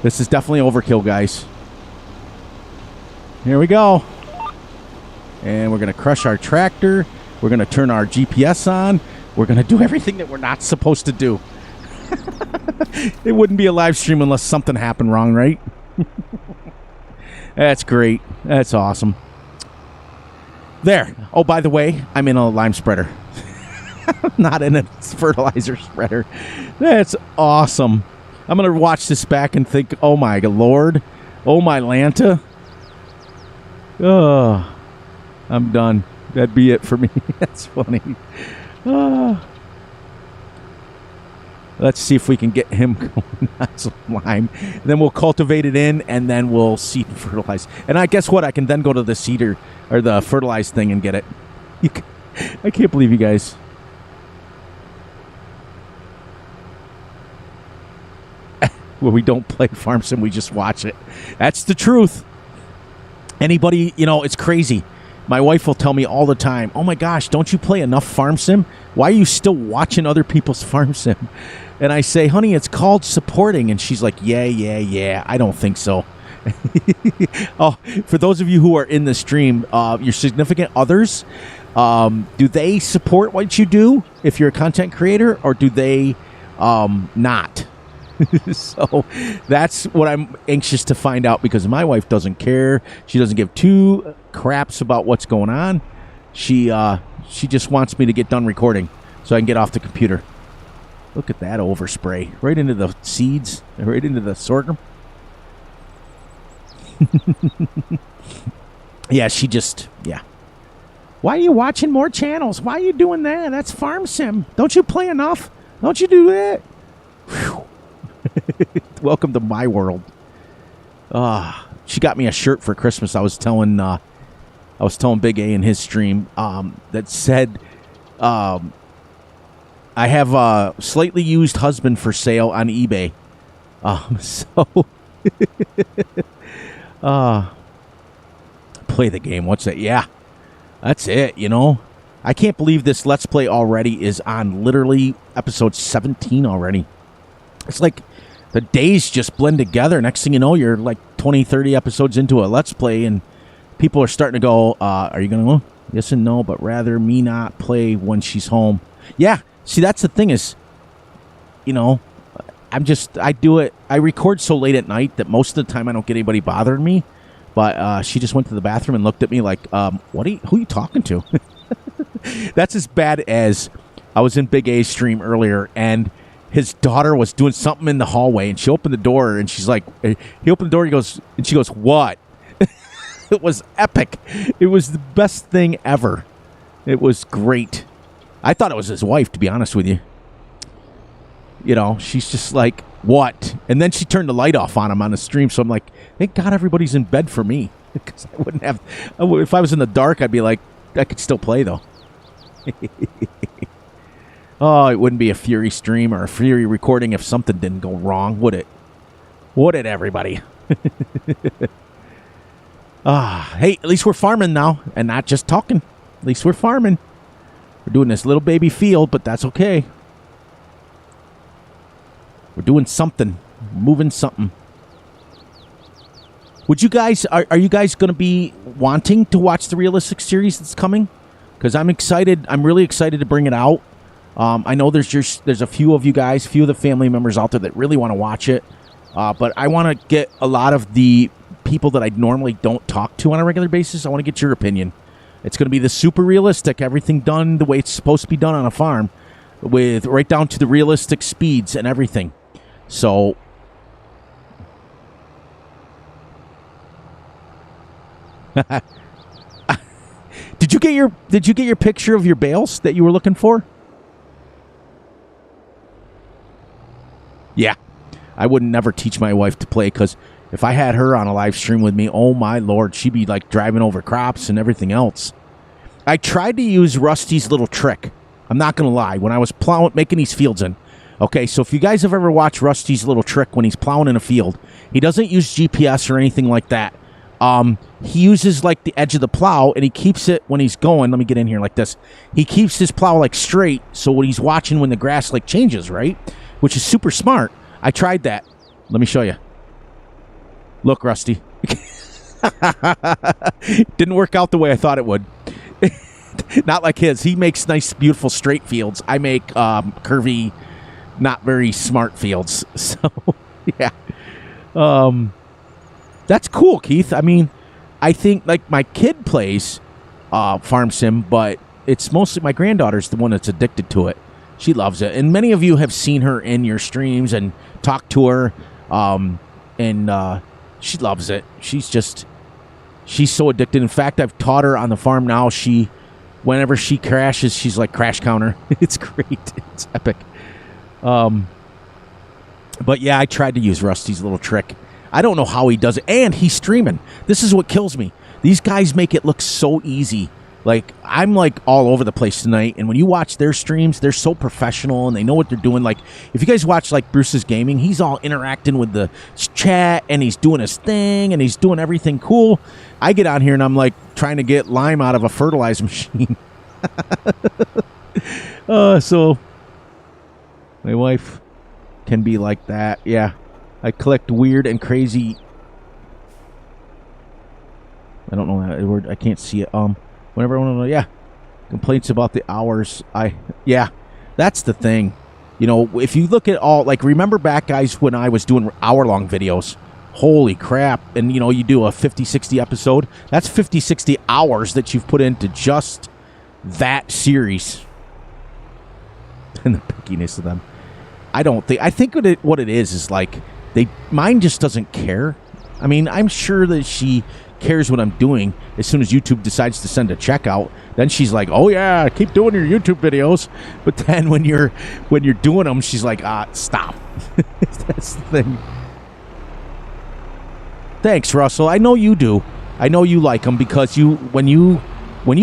This is definitely overkill, guys. Here we go. And we're going to crush our tractor. We're going to turn our GPS on. We're going to do everything that we're not supposed to do. It wouldn't be a live stream unless something happened wrong, right? That's great. That's awesome. There. Oh, by the way, I'm in a lime spreader. Not in a fertilizer spreader. That's awesome. I'm going to watch this back and think, oh my Lord. Oh my Lanta. Oh, I'm done. That'd be it for me. That's funny. Let's see if we can get him going on some lime. Then we'll cultivate it in, and then we'll seed and fertilize. And I guess what? I can then go to the seeder or the fertilized thing and get it. I can't believe you guys. Where we don't play Farm Sim, we just watch it. That's the truth. Anybody, it's crazy. My wife will tell me all the time, oh my gosh, don't you play enough Farm Sim? Why are you still watching other people's Farm Sim? And I say, honey, it's called supporting. And she's like, yeah, I don't think so. Oh, for those of you who are in the stream, your significant others, do they support what you do if you're a content creator, or do they not? So that's what I'm anxious to find out, because my wife doesn't care. She doesn't give two craps about what's going on. She just wants me to get done recording so I can get off the computer. Look at that overspray. Right into the seeds, right into the sorghum. Yeah, yeah. Why are you watching more channels? Why are you doing that? That's Farm Sim. Don't you play enough? Don't you do that? Whew. Welcome to my world. She got me a shirt for Christmas. I was telling Big A in his stream that said, I have a slightly used husband for sale on eBay. Play the game. What's that? Yeah, that's it. I can't believe this Let's Play already is on literally episode 17 already. It's like the days just blend together. Next thing you know, you're like 20, 30 episodes into a Let's Play, and people are starting to go, are you going to go? Yes and no, but rather me not play when she's home. Yeah, see, that's the thing is, I do it. I record so late at night that most of the time I don't get anybody bothering me, but she just went to the bathroom and looked at me like, who are you talking to? That's as bad as I was in Big A's stream earlier, and his daughter was doing something in the hallway, and she opened the door, and she's like, he opened the door, and she goes, what? It was epic. It was the best thing ever. It was great. I thought it was his wife, to be honest with you. She's just like, what? And then she turned the light off on him on the stream, so I'm like, thank God everybody's in bed for me. Because I wouldn't have, if I was in the dark, I'd be like, I could still play, though. Oh, it wouldn't be a Fury stream or a Fury recording if something didn't go wrong, would it? Would it, everybody? Hey, at least we're farming now and not just talking. At least we're farming. We're doing this little baby field, but that's okay. We're doing something. Moving something. Would you guys, are you guys going to be wanting to watch the Realistic series that's coming? Because I'm excited. I'm really excited to bring it out. I know there's a few of you guys, few of the family members out there that really want to watch it. But I want to get a lot of the people that I normally don't talk to on a regular basis. I want to get your opinion. It's going to be the super realistic, everything done the way it's supposed to be done on a farm, with right down to the realistic speeds and everything. So Did you get your picture of your bales that you were looking for? Yeah. I would never teach my wife to play, because if I had her on a live stream with me, oh my Lord, she'd be like driving over crops and everything else. I tried to use Rusty's little trick. I'm not going to lie. When I was making these fields in. Okay, so if you guys have ever watched Rusty's little trick when he's plowing in a field, he doesn't use GPS or anything like that. He uses like the edge of the plow, and he keeps it when he's going. Let me get in here like this. He keeps his plow like straight, so when he's watching when the grass like changes, right? Which is super smart. I tried that. Let me show you. Look, Rusty. Didn't work out the way I thought it would. Not like his. He makes nice, beautiful straight fields. I make curvy, not very smart fields. So, yeah. That's cool, Keith. I mean, I think, like, my kid plays Farm Sim, but it's mostly my granddaughter's the one that's addicted to it. She loves it. And many of you have seen her in your streams and talked to her, and she loves it. She's so addicted. In fact, I've taught her on the farm now. Whenever she crashes, she's like crash counter. It's great. It's epic. But yeah, I tried to use Rusty's little trick. I don't know how he does it. And he's streaming. This is what kills me. These guys make it look so easy. Like, I'm like all over the place tonight. And when you watch their streams, they're so professional and they know what they're doing. Like, if you guys watch like Bruce's Gaming, he's all interacting with the chat and he's doing his thing and he's doing everything cool. I get on here and I'm like trying to get lime out of a fertilizer machine. So my wife can be like that. Yeah. I collect weird and crazy. I don't know that word. I can't see it. Whenever I want to know, yeah. Complaints about the hours. Yeah. That's the thing. You know, if you look at all, like, remember back, guys, when I was doing hour-long videos? Holy crap. And, you know, you do a 50, 60 episode. That's 50, 60 hours that you've put into just that series. And the pickiness of them. I think what it is like, mine just doesn't care. I mean, I'm sure that she cares what I'm doing. As soon as YouTube decides to send a check out, then she's like, oh yeah, keep doing your YouTube videos. But then when you're doing them, she's like, stop. That's the thing. Thanks, Russell. I know you do. I know you like them because when you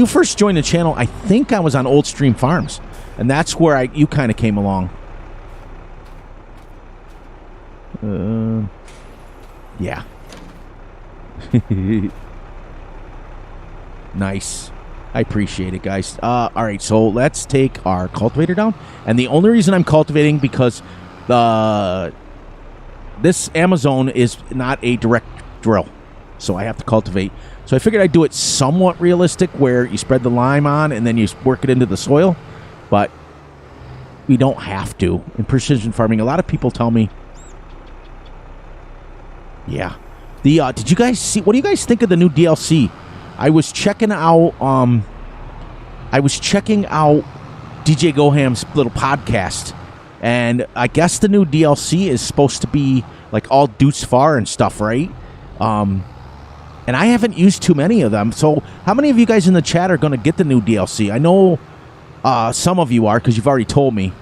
first joined the channel, I think I was on Old Stream Farms, and that's where you kind of came along. Yeah. Nice. I appreciate it, guys. All right, so let's take our cultivator down. And the only reason I'm cultivating because this Amazon is not a direct drill, so I have to cultivate. So I figured I'd do it somewhat realistic, where you spread the lime on and then you work it into the soil. But we don't have to. In precision farming, a lot of people tell me, yeah. Did you guys see? What do you guys think of the new DLC? I was checking out. DJ Goham's little podcast, and I guess the new DLC is supposed to be like all Deuce Far and stuff, right? And I haven't used too many of them. So, how many of you guys in the chat are going to get the new DLC? I know some of you are because you've already told me.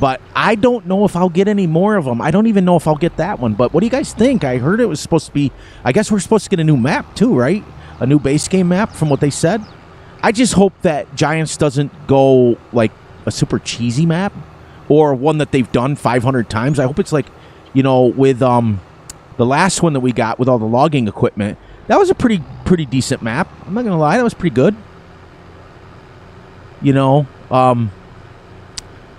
But I don't know if I'll get any more of them. I don't even know if I'll get that one. But what do you guys think? I heard it was supposed to be... I guess we're supposed to get a new map too, right? A new base game map from what they said. I just hope that Giants doesn't go like a super cheesy map or one that they've done 500 times. I hope it's like, you know, with the last one that we got with all the logging equipment. That was a pretty decent map. I'm not going to lie. That was pretty good. You know,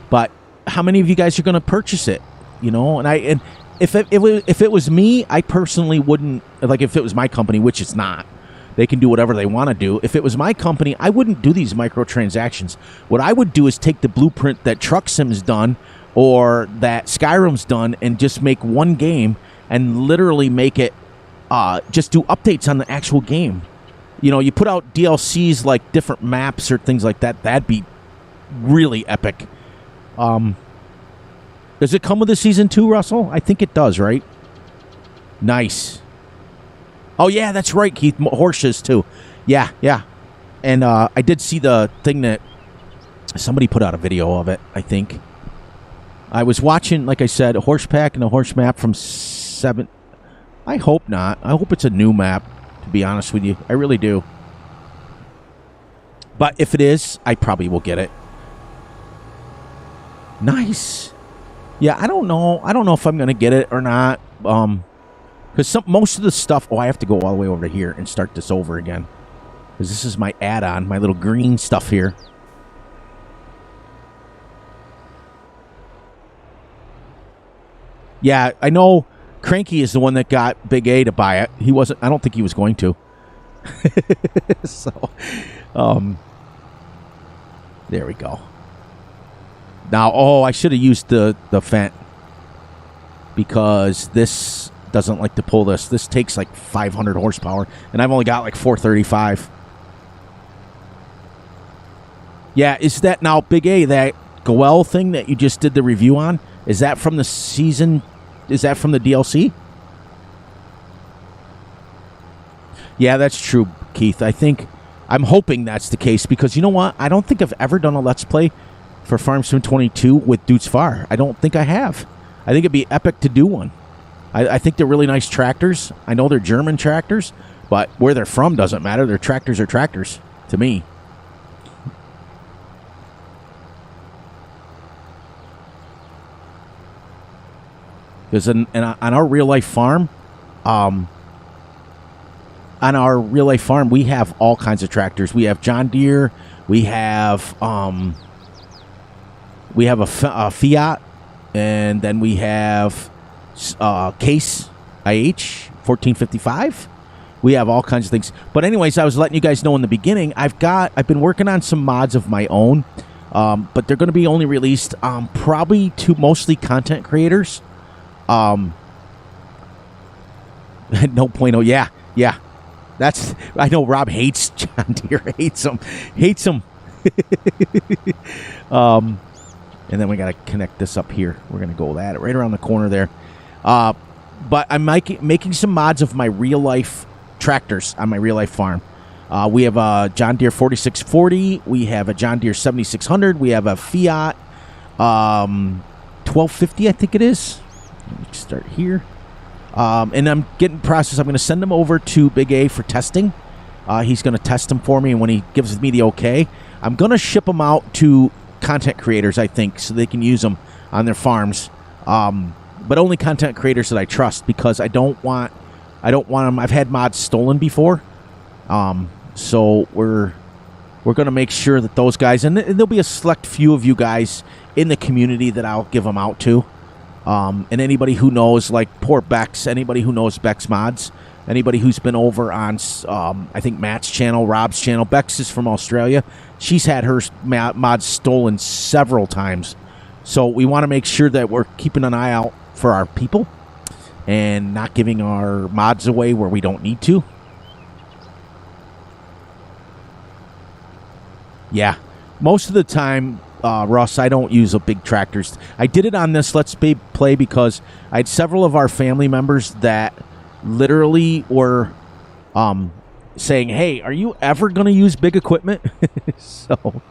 but how many of you guys are going to purchase it? You know, and if it was me, I personally wouldn't, like, if it was my company, which it's not. They can do whatever they want to do. If it was my company, I wouldn't do these microtransactions. What I would do is take the blueprint that Truck Sim's done or that Skyrim's done and just make one game and literally make it just do updates on the actual game. You know, you put out DLCs like different maps or things like that. That'd be really epic. Does it come with a season 2, Russell? I think it does, right? Nice. Oh, yeah, that's right, Keith. Horses, too. Yeah. And I did see the thing that somebody put out a video of it, I think. I was watching, like I said, a horse pack and a horse map from 7. I hope not. I hope it's a new map, to be honest with you. I really do. But if it is, I probably will get it. Nice. Yeah, I don't know. I don't know if I'm going to get it or not. Because most of the stuff... Oh, I have to go all the way over here and start this over again. Because this is my add-on, my little green stuff here. Yeah, I know Cranky is the one that got Big A to buy it. He wasn't... I don't think he was going to. So, there we go. Now, I should have used the Fendt. Because this doesn't like to pull this. This takes like 500 horsepower. And I've only got like 435. Yeah, is that now, Big A, that Goel thing that you just did the review on? Is that from the season? Is that from the DLC? Yeah, that's true, Keith. I'm hoping that's the case because you know what? I don't think I've ever done a Let's Play for Farm Sim 22 with Dudes Far. I don't think I have. I think it'd be epic to do one. I think they're really nice tractors. I know they're German tractors, but where they're from doesn't matter. Their tractors are tractors to me. Because on our real life farm, we have all kinds of tractors. We have John Deere. We have a Fiat, and then we have Case IH 1455. We have all kinds of things. But anyways, I was letting you guys know in the beginning, I've been working on some mods of my own, but they're going to be only released probably to mostly content creators. No point. Oh yeah. I know Rob hates John Deere. Hates him. And then we got to connect this up here. We're going to go that right around the corner there. But I'm making some mods of my real life tractors on my real life farm. We have a John Deere 4640. We have a John Deere 7600. We have a Fiat 1250, I think it is. Let me start here. And I'm getting processed. I'm going to send them over to Big A for testing. He's going to test them for me, and when he gives me the okay, I'm going to ship them out to content creators, I think, so they can use them on their farms. But only content creators that I trust, because I don't want them. I've had mods stolen before. So we're going to make sure that those guys, and there'll be a select few of you guys in the community that I'll give them out to. And anybody who knows, like poor Bex, anybody who knows Bex mods, anybody who's been over on, I think Matt's channel, Rob's channel. Bex is from Australia. She's had her mods stolen several times. So we want to make sure that we're keeping an eye out for our people and not giving our mods away where we don't need to. Yeah, most of the time, Russ, I don't use a big tractors. I did it on this Let's Play because I had several of our family members that literally were saying, hey, are you ever going to use big equipment? So,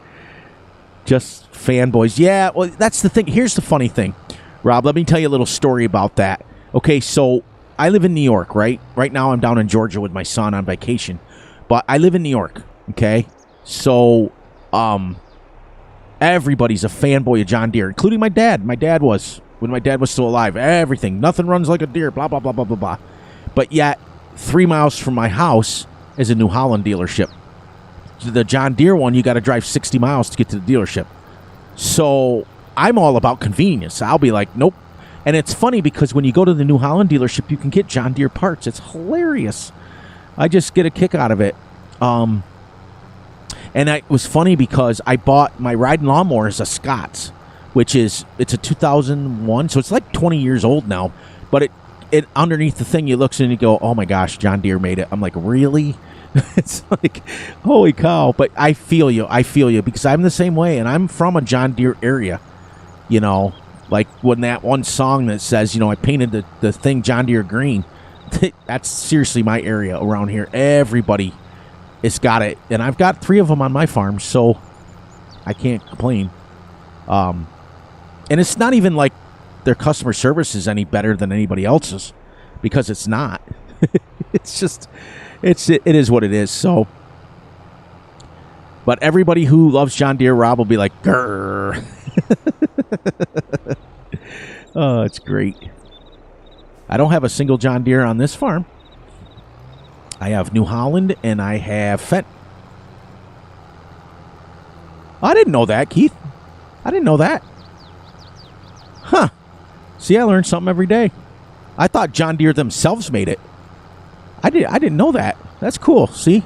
just fanboys. Yeah, well, that's the thing. Here's the funny thing, Rob. Let me tell you a little story about that. Okay, so I live in New York, right? Right now I'm down in Georgia with my son on vacation. But I live in New York, okay? So, everybody's a fanboy of John Deere, including my dad. My dad was, when my dad was still alive. Everything. Nothing runs like a Deere, blah, blah, blah, blah, blah, blah. But yet, 3 miles from my house is a New Holland dealership. The John Deere one, you got to drive 60 miles to get to the dealership. So I'm all about convenience. I'll be like, nope. And it's funny because when you go to the New Holland dealership, you can get John Deere parts. It's hilarious. I just get a kick out of it. And it was funny because I bought my riding lawnmower as a Scott's, which is, it's a 2001, so it's like 20 years old now. But it underneath the thing, you look and you go, oh my gosh, John Deere made it. I'm like, really? It's like, holy cow. But I feel you because I'm the same way, and I'm from a John Deere area. You know, like when that one song that says, you know, I painted the thing John Deere green. That's seriously my area around here. Everybody has got it, and I've got 3 of them on my farm, so I can't complain. And it's not even like their customer service is any better than anybody else's, because it's not. It's just, it is what it is. So, but everybody who loves John Deere, Rob, will be like, grrr. Oh, it's great. I don't have a single John Deere on this farm. I have New Holland and I have Fendt. I didn't know that, Keith. I didn't know that. Huh. See, I learn something every day. I thought John Deere themselves made it. I didn't know that. That's cool. See?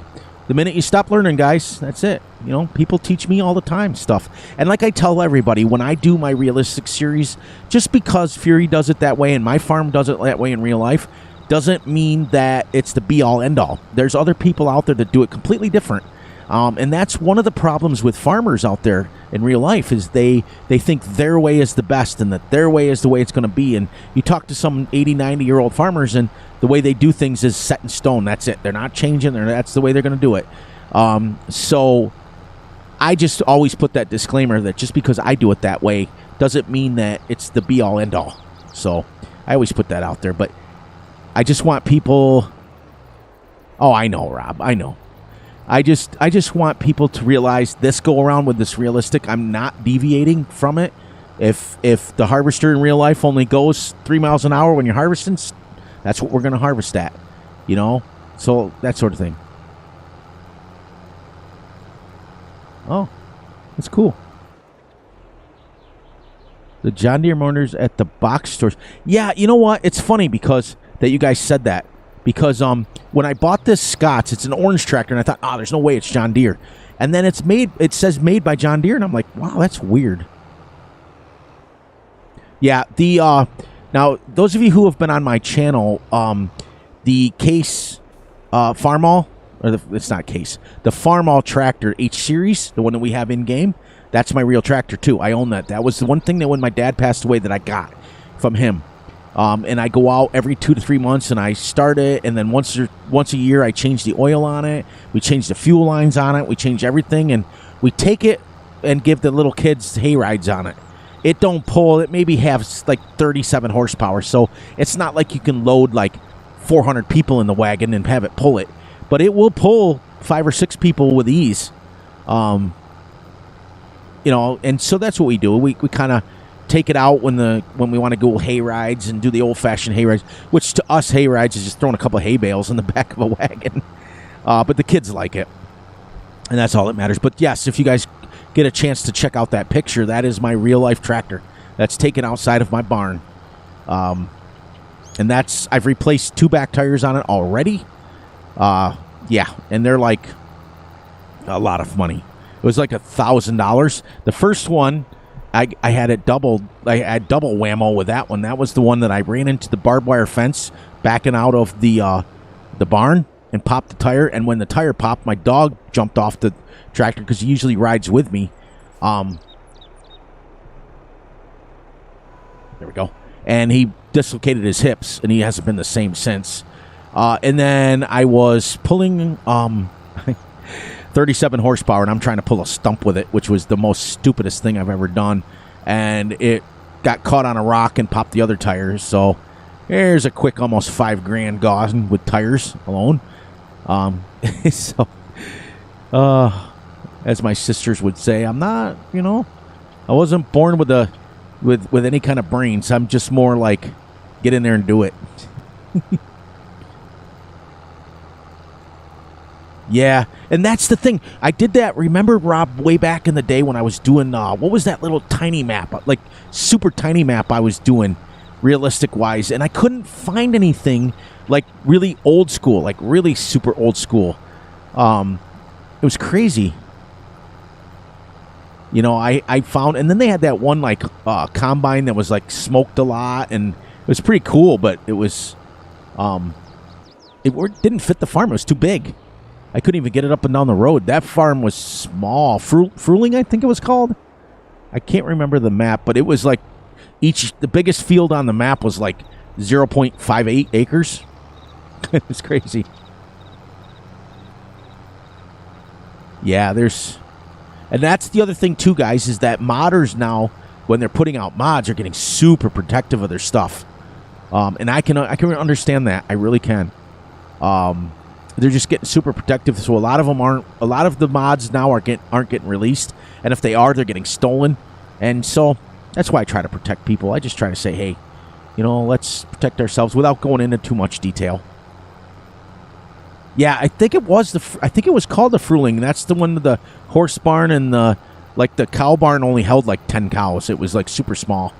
The minute you stop learning, guys, that's it. You know, people teach me all the time stuff. And like I tell everybody, when I do my realistic series, just because Fury does it that way and my farm does it that way in real life, doesn't mean that it's the be-all, end-all. There's other people out there that do it completely different. And that's one of the problems with farmers out there in real life, is they think their way is the best and that their way is the way it's going to be. And you talk to some 80, 90-year-old farmers, and the way they do things is set in stone. That's it. They're not changing. That's the way they're going to do it. So I just always put that disclaimer that just because I do it that way doesn't mean that it's the be-all, end-all. So I always put that out there. But I just want people... Oh, I know, Rob. I know. I just want people to realize this go around with this realistic. I'm not deviating from it. If the harvester in real life only goes 3 miles an hour when you're harvesting, that's what we're going to harvest at. You know? So that sort of thing. Oh, that's cool. The John Deere motors at the box stores. Yeah, you know what? It's funny because that you guys said that. Because when I bought this Scott's, it's an orange tractor, and I thought, oh, there's no way it's John Deere. And then it says made by John Deere, and I'm like, wow, that's weird. Yeah, now those of you who have been on my channel, the Case Farmall, it's not Case, the Farmall tractor H Series, the one that we have in game, that's my real tractor too. I own that. That was the one thing that when my dad passed away that I got from him. And I go out every 2 to 3 months and I start it, and then once a year I change the oil on it. We change the fuel lines on it. We change everything, and we take it and give the little kids hay rides on it. It don't pull. It maybe has like 37 horsepower, so it's not like you can load like 400 people in the wagon and have it pull it. But it will pull 5 or 6 people with ease. You know, and so that's what we do. We kind of take it out when we want to go hay rides and do the old-fashioned hay rides, which to us hay rides is just throwing a couple of hay bales in the back of a wagon. But the kids like it, and that's all that matters. But yes, if you guys get a chance to check out that picture, that is my real-life tractor that's taken outside of my barn. And I've replaced 2 back tires on it already. Yeah, and they're like a lot of money. It was like $1,000. The first one, I had it doubled. I had double whammo with that one. That was the one that I ran into the barbed wire fence backing out of the barn and popped the tire. And when the tire popped, my dog jumped off the tractor because he usually rides with me. There we go. And he dislocated his hips, and he hasn't been the same since. And then I was pulling 37 horsepower, and I'm trying to pull a stump with it, which was the most stupidest thing I've ever done. And it got caught on a rock and popped the other tires. So there's a quick almost $5,000 gone with tires alone. So, as my sisters would say, I'm not, I wasn't born with any kind of brains. I'm just more like, get in there and do it. Yeah, and that's the thing. I did that, remember, Rob, way back in the day when I was doing, what was that little tiny map, like super tiny map I was doing, realistic-wise, and I couldn't find anything, like, really old school, like, really super old school. It was crazy. I found, and then they had that one, like, combine that was, like, smoked a lot, and it was pretty cool, but it was, it didn't fit the farm. It was too big. I couldn't even get it up and down the road. That farm was small. Fruling, I think it was called. I can't remember the map, but it was like the biggest field on the map was like 0.58 acres. It was crazy. Yeah, and that's the other thing too, guys, is that modders now, when they're putting out mods, are getting super protective of their stuff. And I can understand that. I really can. They're just getting super protective, so a lot of the mods now aren't getting released, and if they are, they're getting stolen. And so that's why I try to protect people. I just try to say, hey, let's protect ourselves without going into too much detail. Yeah, I think it was called the Fruling. That's the one with the horse barn, and the cow barn only held like 10 cows. It was like super small.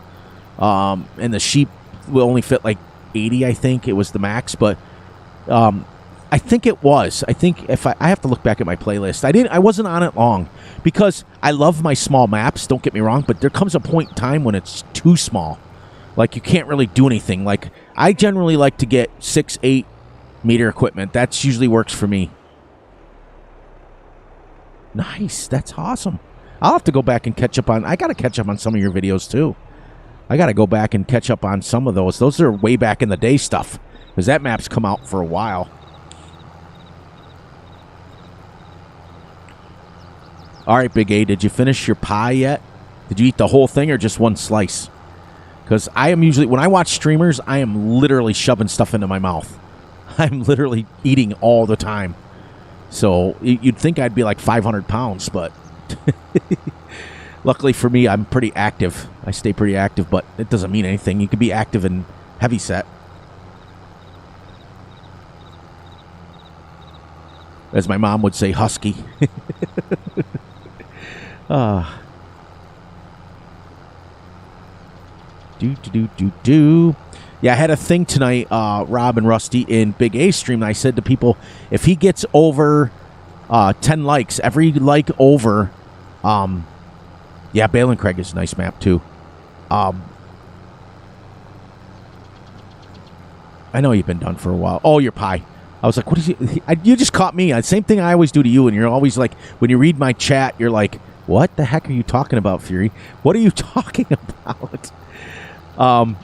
And the sheep will only fit like 80, I think it was the max, but I think it was. I think if I have to look back at my playlist. I wasn't on it long because I love my small maps, don't get me wrong, but there comes a point in time when it's too small. Like you can't really do anything. Like I generally like to get 6-8 meter equipment. That usually works for me. Nice. That's awesome. I'll have to go back and catch up on. I got to catch up on some of your videos too. I got to go back and catch up on some of those. Those are way back in the day stuff because that map's come out for a while. All right, Big A, did you finish your pie yet? Did you eat the whole thing or just one slice? Because I am usually, when I watch streamers, I am literally shoving stuff into my mouth. I'm literally eating all the time. So you'd think I'd be like 500 pounds, but luckily for me, I'm pretty active. I stay pretty active, but it doesn't mean anything. You could be active and heavy set. As my mom would say, husky. Yeah, I had a thing tonight, Rob and Rusty, in Big A stream. And I said to people, if he gets over 10 likes, every like over, yeah, Balin Craig is a nice map too. I know you've been done for a while. Oh, your pie. I was like, what is you? You just caught me. Same thing I always do to you, and you're always like, when you read my chat, you're like, what the heck are you talking about, Fury? What are you talking about?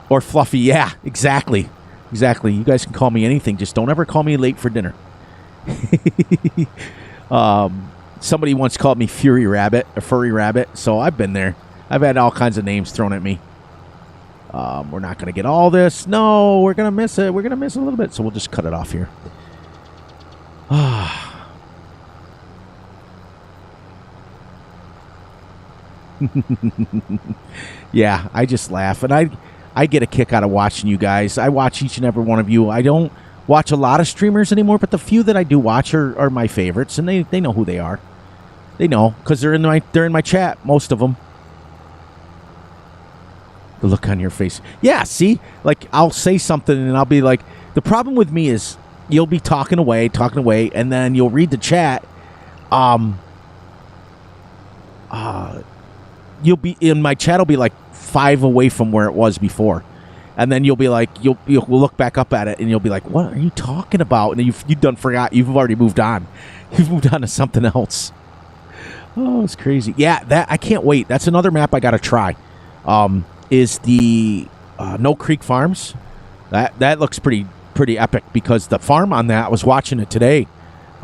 Or Fluffy. Yeah, exactly. Exactly. You guys can call me anything. Just don't ever call me late for dinner. Somebody once called me Fury Rabbit, a furry rabbit, so I've been there. I've had all kinds of names thrown at me. We're not going to get all this. No, we're going to miss it. We're going to miss a little bit, so we'll just cut it off here. Yeah, I just laugh, and I get a kick out of watching you guys. I watch each and every one of you. I don't watch a lot of streamers anymore, but the few that I do watch are my favorites, and they know who they are. They know because they're in my chat, most of them. The look on your face. Yeah, see? Like, I'll say something, and I'll be like, the problem with me is you'll be talking away, and then you'll read the chat. You'll be in my chat will be like 5 away from where it was before, and then you'll be like you'll look back up at it and you'll be like, what are you talking about? And you've done forgot. You've already moved on. You've moved on to something else. Oh, it's crazy. Yeah, that I can't wait. That's another map I got to try. Is the No Creek Farms. That looks pretty epic because the farm on that, I was watching it today.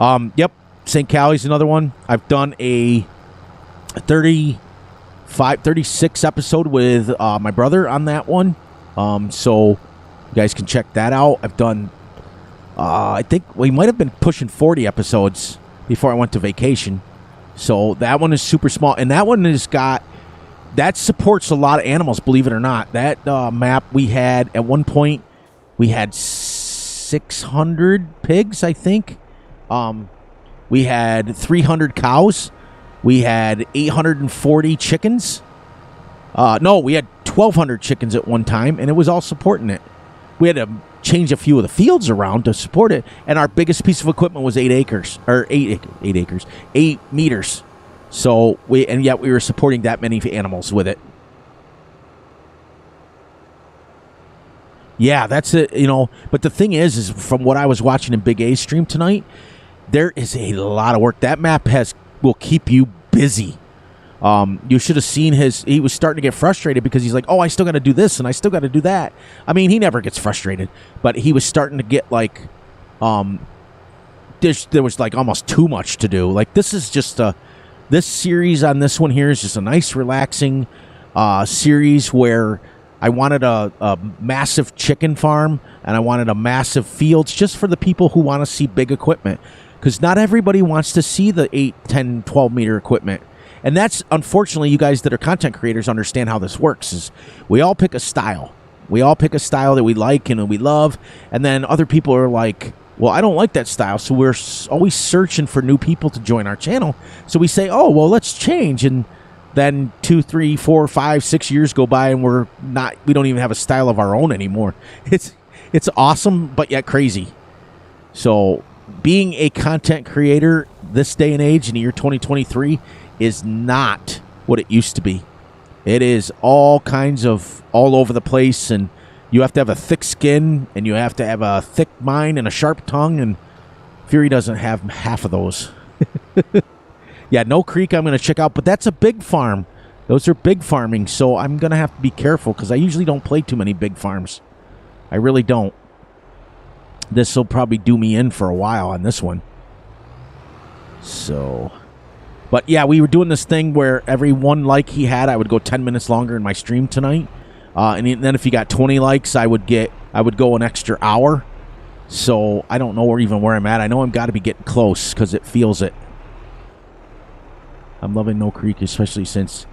Yep, St. Callie's another one. I've done a 36 episode with my brother on that one. So you guys can check that out. I've done, I think we might have been pushing 40 episodes before I went to vacation. So that one is super small. And that one that supports a lot of animals, believe it or not. That map we had, at one point, we had 600 pigs, I think. We had 300 cows. We had 840 chickens. No, we had 1,200 chickens at one time, and it was all supporting it. We had to change a few of the fields around to support it, and our biggest piece of equipment was 8 meters. So yet we were supporting that many animals with it. Yeah, that's it. But the thing is from what I was watching in Big A's stream tonight, there is a lot of work. That map will keep you busy. You should have seen he was starting to get frustrated because he's like, oh, I still got to do this and I still got to do that. I mean, he never gets frustrated, but he was starting to get like, there was like almost too much to do. Like, this is just this series on this one here is just a nice relaxing series where I wanted a massive chicken farm and I wanted a massive fields just for the people who want to see big equipment. Because not everybody wants to see the 8, 10, 12 meter equipment. And that's, unfortunately, you guys that are content creators understand how this works. Is we all pick a style. We all pick a style that we like and we love. And then other people are like, well, I don't like that style. So we're always searching for new people to join our channel. So we say, oh, well, let's change. And then 2, 3, 4, 5, 6 years go by and we don't even have a style of our own anymore. It's awesome, but yet crazy. So being a content creator this day and age in the year 2023 is not what it used to be. It is all kinds of all over the place, and you have to have a thick skin, and you have to have a thick mind and a sharp tongue, and Fury doesn't have half of those. Yeah, No Creek I'm going to check out, but that's a big farm. Those are big farming, so I'm going to have to be careful because I usually don't play too many big farms. I really don't. This will probably do me in for a while on this one. So, But yeah, we were doing this thing where every 1 like he had, I would go 10 minutes longer in my stream tonight. And then if he got 20 likes, I would go an extra hour. So I don't know where I'm at. I know I'm got to be getting close because it feels it. I'm loving No Creek, especially since.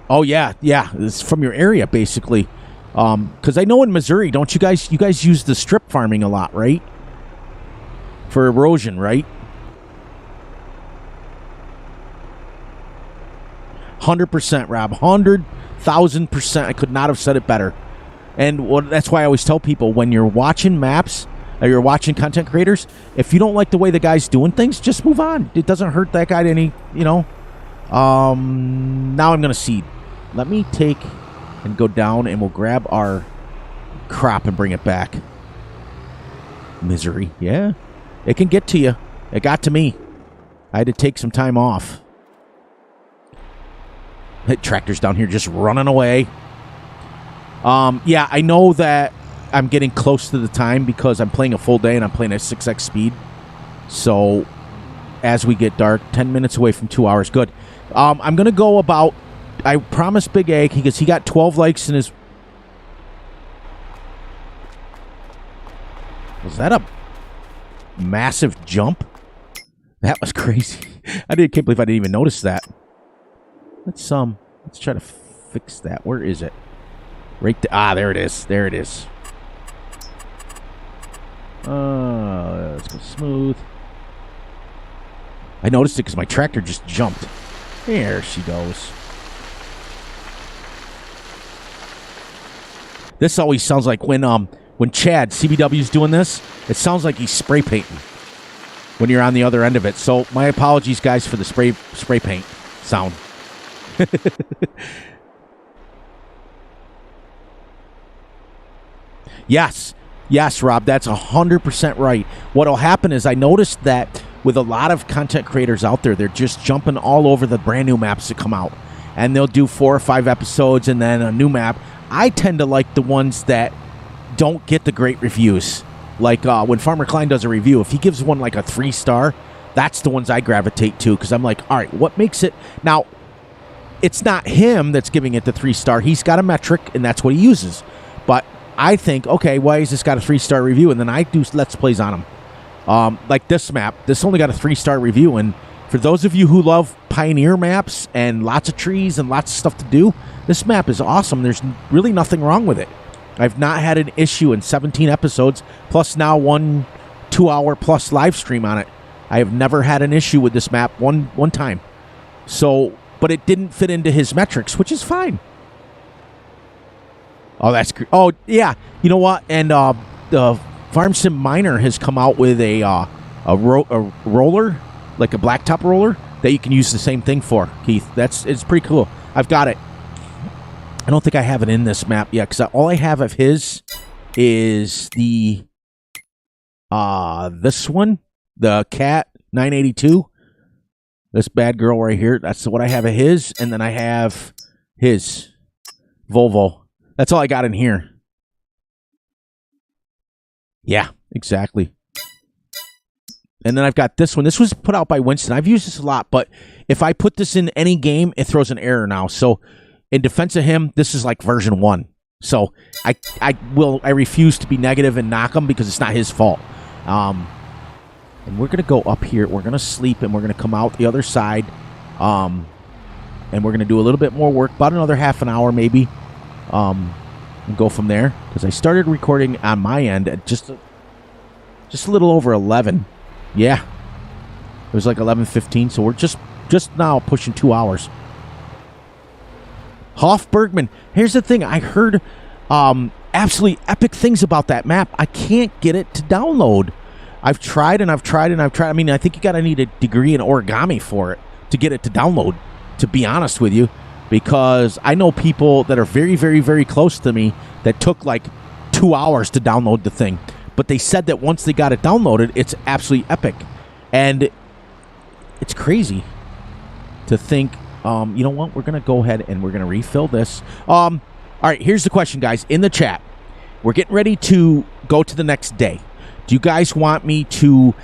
Oh yeah, it's from your area basically. Because I know in Missouri, don't you guys use the strip farming a lot, right? For erosion, right? 100%, Rob. 100,000%. I could not have said it better. And that's why I always tell people, when you're watching maps or you're watching content creators, if you don't like the way the guy's doing things, just move on. It doesn't hurt that guy to any, Now I'm going to seed. Let me take and go down, and we'll grab our crop and bring it back. Misery. Yeah. It can get to you. It got to me. I had to take some time off. That tractor's down here just running away. Yeah, I know that I'm getting close to the time because I'm playing a full day and I'm playing at 6x speed. So as we get dark, 10 minutes away from 2 hours. Good. I'm going to go about, I promised Big Egg, because he got 12 likes in his... Was that a massive jump? That was crazy. Can't believe I didn't even notice that. Let's try to fix that. Where is it? Right there. There it is. There it is. Let's go smooth. I noticed it because my tractor just jumped. There she goes. This always sounds like when Chad, CBW, is doing this, it sounds like he's spray painting when you're on the other end of it. So my apologies, guys, for the spray paint sound. Yes, Rob, that's 100% right. What'll happen is I noticed that with a lot of content creators out there, they're just jumping all over the brand new maps that come out. And they'll do 4 or 5 episodes and then a new map. I tend to like the ones that don't get the great reviews. Like when Farmer Klein does a review, if he gives one like a 3-star, that's the ones I gravitate to, because I'm like, all right, what makes it... Now, it's not him that's giving it the 3-star. He's got a metric, and that's what he uses. But I think, okay, why has this got a 3-star review? And then I do Let's Plays on him. Like this map, this only got a 3-star review. And for those of you who love Pioneer maps and lots of trees and lots of stuff to do, this map is awesome. There's really nothing wrong with it. I've not had an issue in 17 episodes, plus now 1 2-hour plus live stream on it. I have never had an issue with this map one time. So, but it didn't fit into his metrics, which is fine. Oh, that's great. Oh, yeah. You know what? And the Farm Sim Miner has come out with a roller, like a blacktop roller, that you can use the same thing for, Keith. It's pretty cool. I've got it. I don't think I have it in this map yet, because all I have of his is the this one, the Cat 982. This bad girl right here. That's what I have of his, and then I have his Volvo. That's all I got in here. Yeah, exactly. And then I've got this one. This was put out by Winston. I've used this a lot, but if I put this in any game, it throws an error now. So in defense of him, this is like version 1. So I refuse to be negative and knock him because it's not his fault. And we're going to go up here. We're going to sleep, and we're going to come out the other side. And we're going to do a little bit more work, about another half an hour maybe. And go from there, because I started recording on my end at just a little over 11. Yeah, it was like 11:15, so we're just now pushing 2 hours. Hofbergman, here's the thing. I heard absolutely epic things about that map. I can't get it to download. I've tried and I've tried and I've tried. I mean, I think you got to need a degree in origami for it to get it to download, to be honest with you. Because I know people that are very, very, very close to me that took like 2 hours to download the thing. But they said that once they got it downloaded, it's absolutely epic. And it's crazy to think, you know what? We're going to go ahead and we're going to refill this. All right, here's the question, guys, in the chat. We're getting ready to go to the next day. Do you guys want me to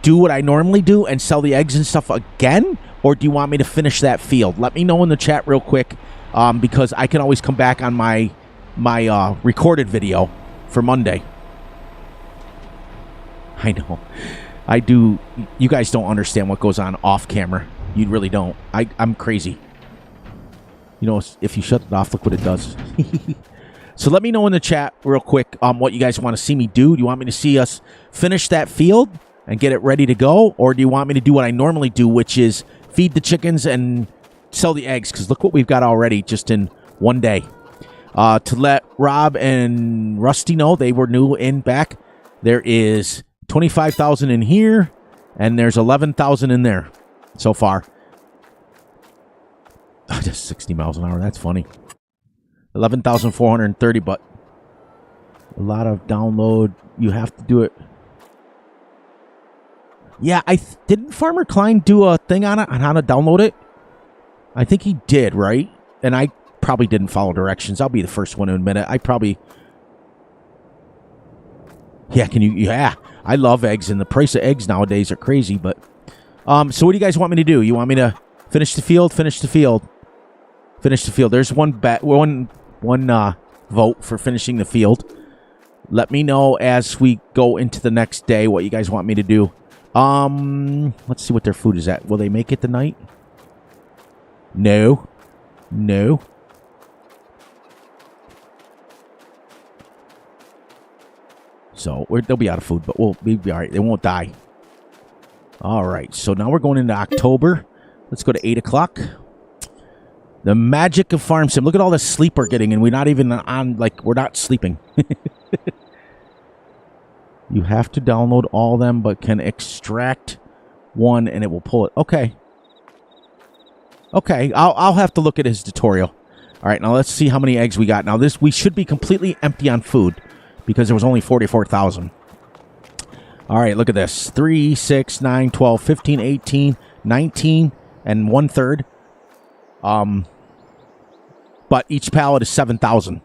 do what I normally do and sell the eggs and stuff again, or do you want me to finish that field? Let me know in the chat real quick, because I can always come back on my recorded video for Monday. I know. I do. You guys don't understand what goes on off camera. You really don't. I'm crazy. You know, if you shut it off, look what it does. So let me know in the chat real quick what you guys want to see me do. Do you want me to see us finish that field and get it ready to go? Or do you want me to do what I normally do, which is feed the chickens and sell the eggs? Because look what we've got already just in one day. To let Rob and Rusty know, they were new in back. There is 25,000 in here, and there's 11,000 in there so far. Oh, just 60 miles an hour. That's funny. 11,430, but a lot of download. You have to do it. Yeah, didn't Farmer Klein do a thing on it on how to download it? I think he did, right? And I probably didn't follow directions. I'll be the first one to admit it. I probably... Yeah, can you... Yeah, I love eggs, and the price of eggs nowadays are crazy, but... So what do you guys want me to do? You want me to finish the field? Finish the field. Finish the field. There's one vote for finishing the field. Let me know as we go into the next day what you guys want me to do. Let's see what their food is at. Will they make it tonight? No. No. So they'll be out of food, but we'll be all right. They won't die. All right. So now we're going into October. Let's go to 8 o'clock. The magic of Farm Sim. Look at all the sleep we're getting, and we're not even on, like, we're not sleeping. You have to download all of them, but can extract one, and it will pull it. Okay. Okay, I'll have to look at his tutorial. All right, now let's see how many eggs we got. Now, we should be completely empty on food because there was only 44,000. All right, look at this. 3, 6, 9, 12, 15, 18, 19, and 1/3. But each pallet is 7,000.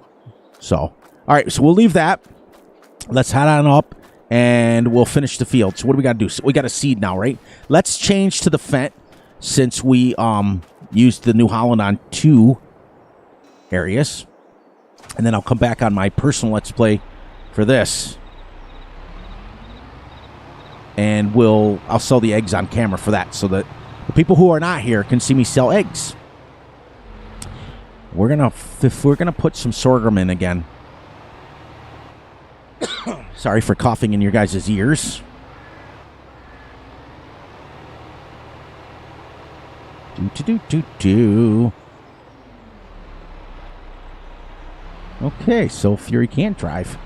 So, all right, so we'll leave that. Let's head on up, and we'll finish the field. So what do we got to do? So we got a seed now, right? Let's change to the Fendt since we used the New Holland on 2 areas. And then I'll come back on my personal Let's Play for this. And I'll sell the eggs on camera for that so that the people who are not here can see me sell eggs. We're gonna put some sorghum in again. Sorry for coughing in your guys' ears. Do. Okay, so Fury can't drive.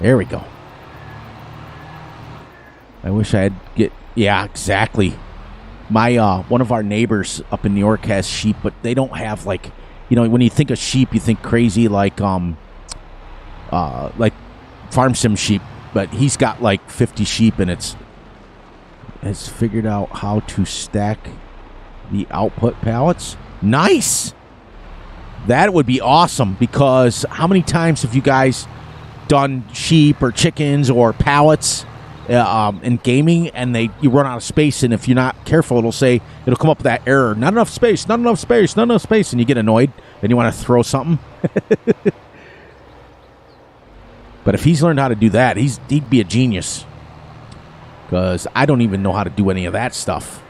There we go. I wish I'd yeah, exactly. My one of our neighbors up in New York has sheep, but they don't have, like, you know, when you think of sheep, you think crazy like Farm Sim sheep, but he's got like 50 sheep, and has figured out how to stack the output pallets. Nice. That would be awesome, because how many times have you guys done sheep or chickens or pallets in gaming, and you run out of space, and if you're not careful, it'll come up with that error, not enough space, and you get annoyed and you want to throw something. But if he's learned how to do that, he'd be a genius, because I don't even know how to do any of that stuff.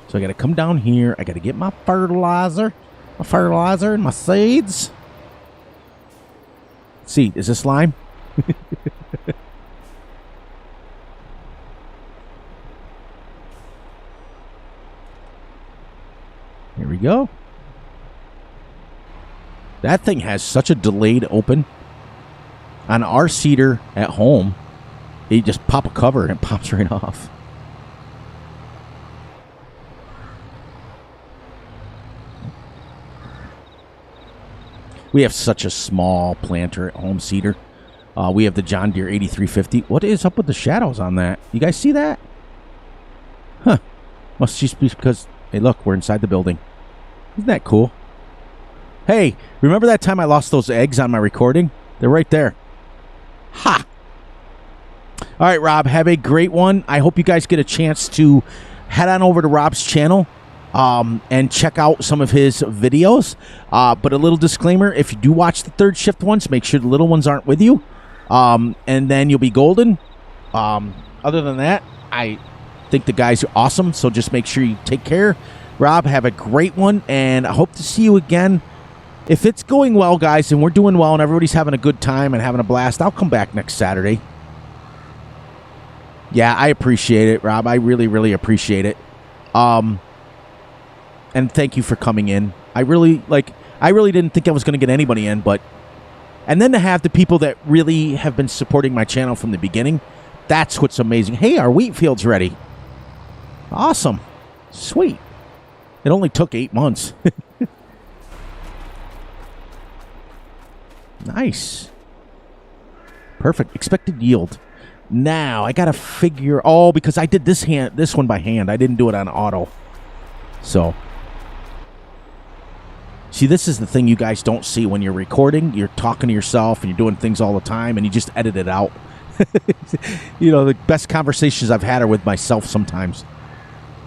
So I got to come down here. I got to get my fertilizer and my seeds. Seed, is this lime? Here we go. That thing has such a delayed open. On our seeder at home, you just pop a cover and it pops right off. We have such a small planter at home seeder. We have the John Deere 8350. What is up with the shadows on that? You guys see that? Huh. Must just be because, hey, look, we're inside the building. Isn't that cool? Hey, remember that time I lost those eggs on my recording? They're right there. Ha! All right, Rob, have a great one. I hope you guys get a chance to head on over to Rob's channel and check out some of his videos. But a little disclaimer, if you do watch the third shift ones, make sure the little ones aren't with you. And then you'll be golden. Other than that, I think the guys are awesome, so just make sure you take care. Rob, have a great one, and I hope to see you again. If it's going well, guys, and we're doing well and everybody's having a good time and having a blast, I'll come back next Saturday. Yeah, I appreciate it, Rob. I really, really appreciate it. And thank you for coming in. I really didn't think I was going to get anybody in, but... And then to have the people that really have been supporting my channel from the beginning, that's what's amazing. Hey, our wheat field's ready. Awesome. Sweet. It only took 8 months. Nice. Perfect. Expected yield. Now, I got to figure... Oh, because I did this one by hand. I didn't do it on auto. So... See, this is the thing you guys don't see when you're recording. You're talking to yourself and you're doing things all the time, and you just edit it out. You know, the best conversations I've had are with myself sometimes.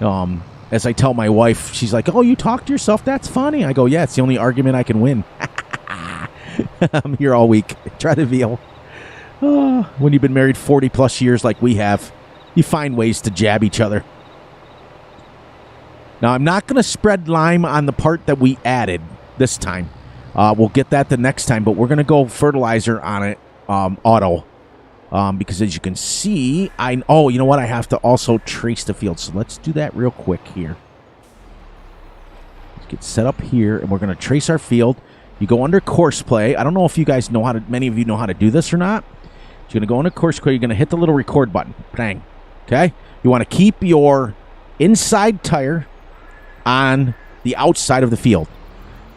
As I tell my wife, she's like, "Oh, you talk to yourself? That's funny." I go, "Yeah, it's the only argument I can win." I'm here all week. Try to be when you've been married 40-plus years like we have, you find ways to jab each other. Now, I'm not going to spread lime on the part that we added this time. We'll get that the next time, but we're going to go fertilizer on it, auto. Because as you can see, oh, you know what? I have to also trace the field. So let's do that real quick here. Let's get set up here, and we're going to trace our field. You go under course play. I don't know if you guys know how to, many of you know how to do this or not. You're going to go under course play. You're going to hit the little record button. Bang. Okay? You want to keep your inside tire on the outside of the field.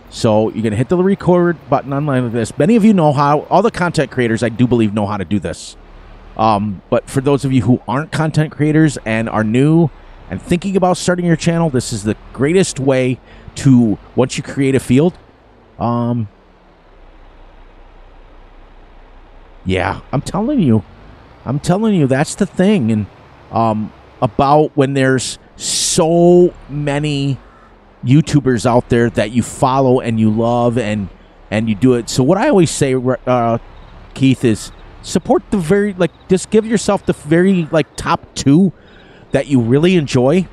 So you're going to hit the record button online like this. Many of you know how. All the content creators, I do believe, know how to do this. But for those of you who aren't content creators and are new and thinking about starting your channel, this is the greatest way to, once you create a field, yeah, I'm telling you, that's the thing. And about when there's so many YouTubers out there that you follow and you love and you do it. So what I always say, Keith, is support the very, just give yourself the very, top 2 that you really enjoy.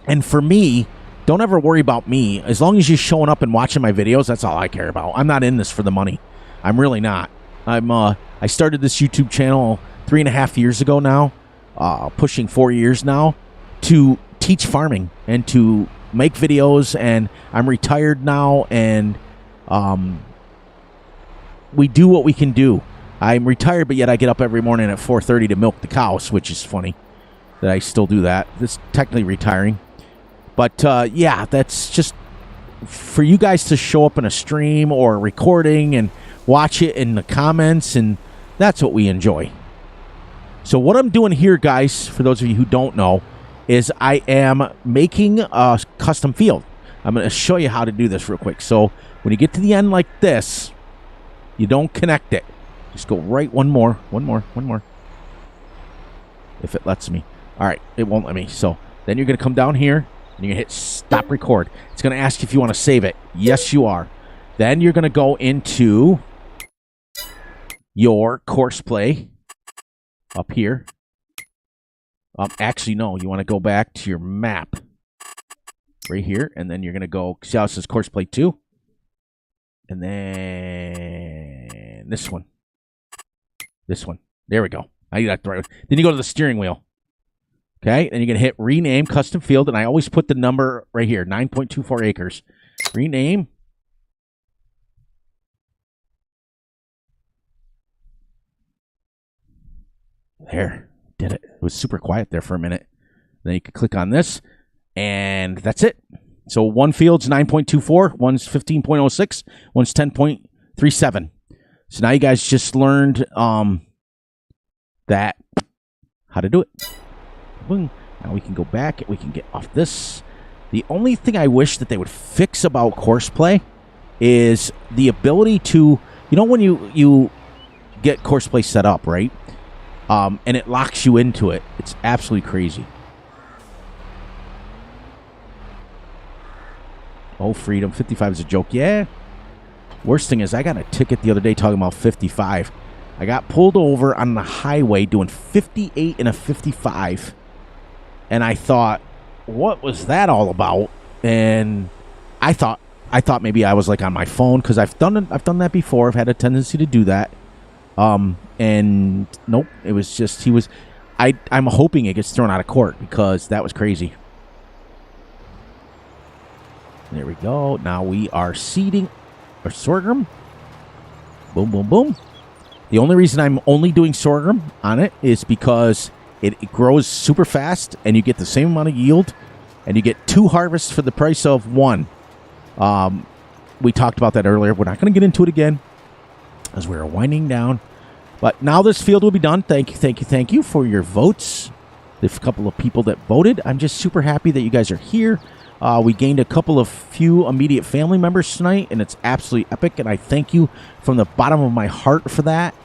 And for me, don't ever worry about me. As long as you're showing up and watching my videos, that's all I care about. I'm not in this for the money. I'm really not. I started this YouTube channel 3.5 years ago now, pushing 4 years now, to teach farming and to make videos, and I'm retired now, and we do what we can do. I'm retired, but yet I get up every morning at 4:30 to milk the cows, which is funny that I still do that. That's technically retiring. But, yeah, that's just for you guys to show up in a stream or a recording and watch it in the comments, and that's what we enjoy. So what I'm doing here, guys, for those of you who don't know, is I am making a custom field. I'm going to show you how to do this real quick. So when you get to the end like this, you don't connect it. Just go right one more. If it lets me. All right, it won't let me. So then you're going to come down here, and you're going to hit stop record. It's going to ask you if you want to save it. Yes, you are. Then you're going to go into your course play up here. Actually, no. You want to go back to your map right here, and then you're going to go, see how it says course play 2? And then this one. There we go. Now you got the right one. Then you go to the steering wheel. Okay, then you're going to hit rename custom field, and I always put the number right here, 9.24 acres. Rename. There, did it. It was super quiet there for a minute. Then you can click on this, and that's it. So one field's 9.24, one's 15.06, one's 10.37. So now you guys just learned that how to do it. Boom. Now we can go back. We can get off this. The only thing I wish that they would fix about course play is the ability to, when you get course play set up, right? And it locks you into it. It's absolutely crazy. Oh, freedom. 55 is a joke. Yeah. Worst thing is I got a ticket the other day talking about 55. I got pulled over on the highway doing 58 and a 55. And I thought, what was that all about? And I thought maybe I was like on my phone, because I've done that before. I've had a tendency to do that. And nope, it was just I'm hoping it gets thrown out of court, because that was crazy. There we go. Now we are seeding our sorghum. Boom, boom, boom. The only reason I'm only doing sorghum on it is because it grows super fast, and you get the same amount of yield, and you get 2 harvests for the price of 1. We talked about that earlier. We're not going to get into it again as we're winding down. But now this field will be done. Thank you for your votes. There's a couple of people that voted. I'm just super happy that you guys are here. We gained a few immediate family members tonight, and it's absolutely epic, and I thank you from the bottom of my heart for that.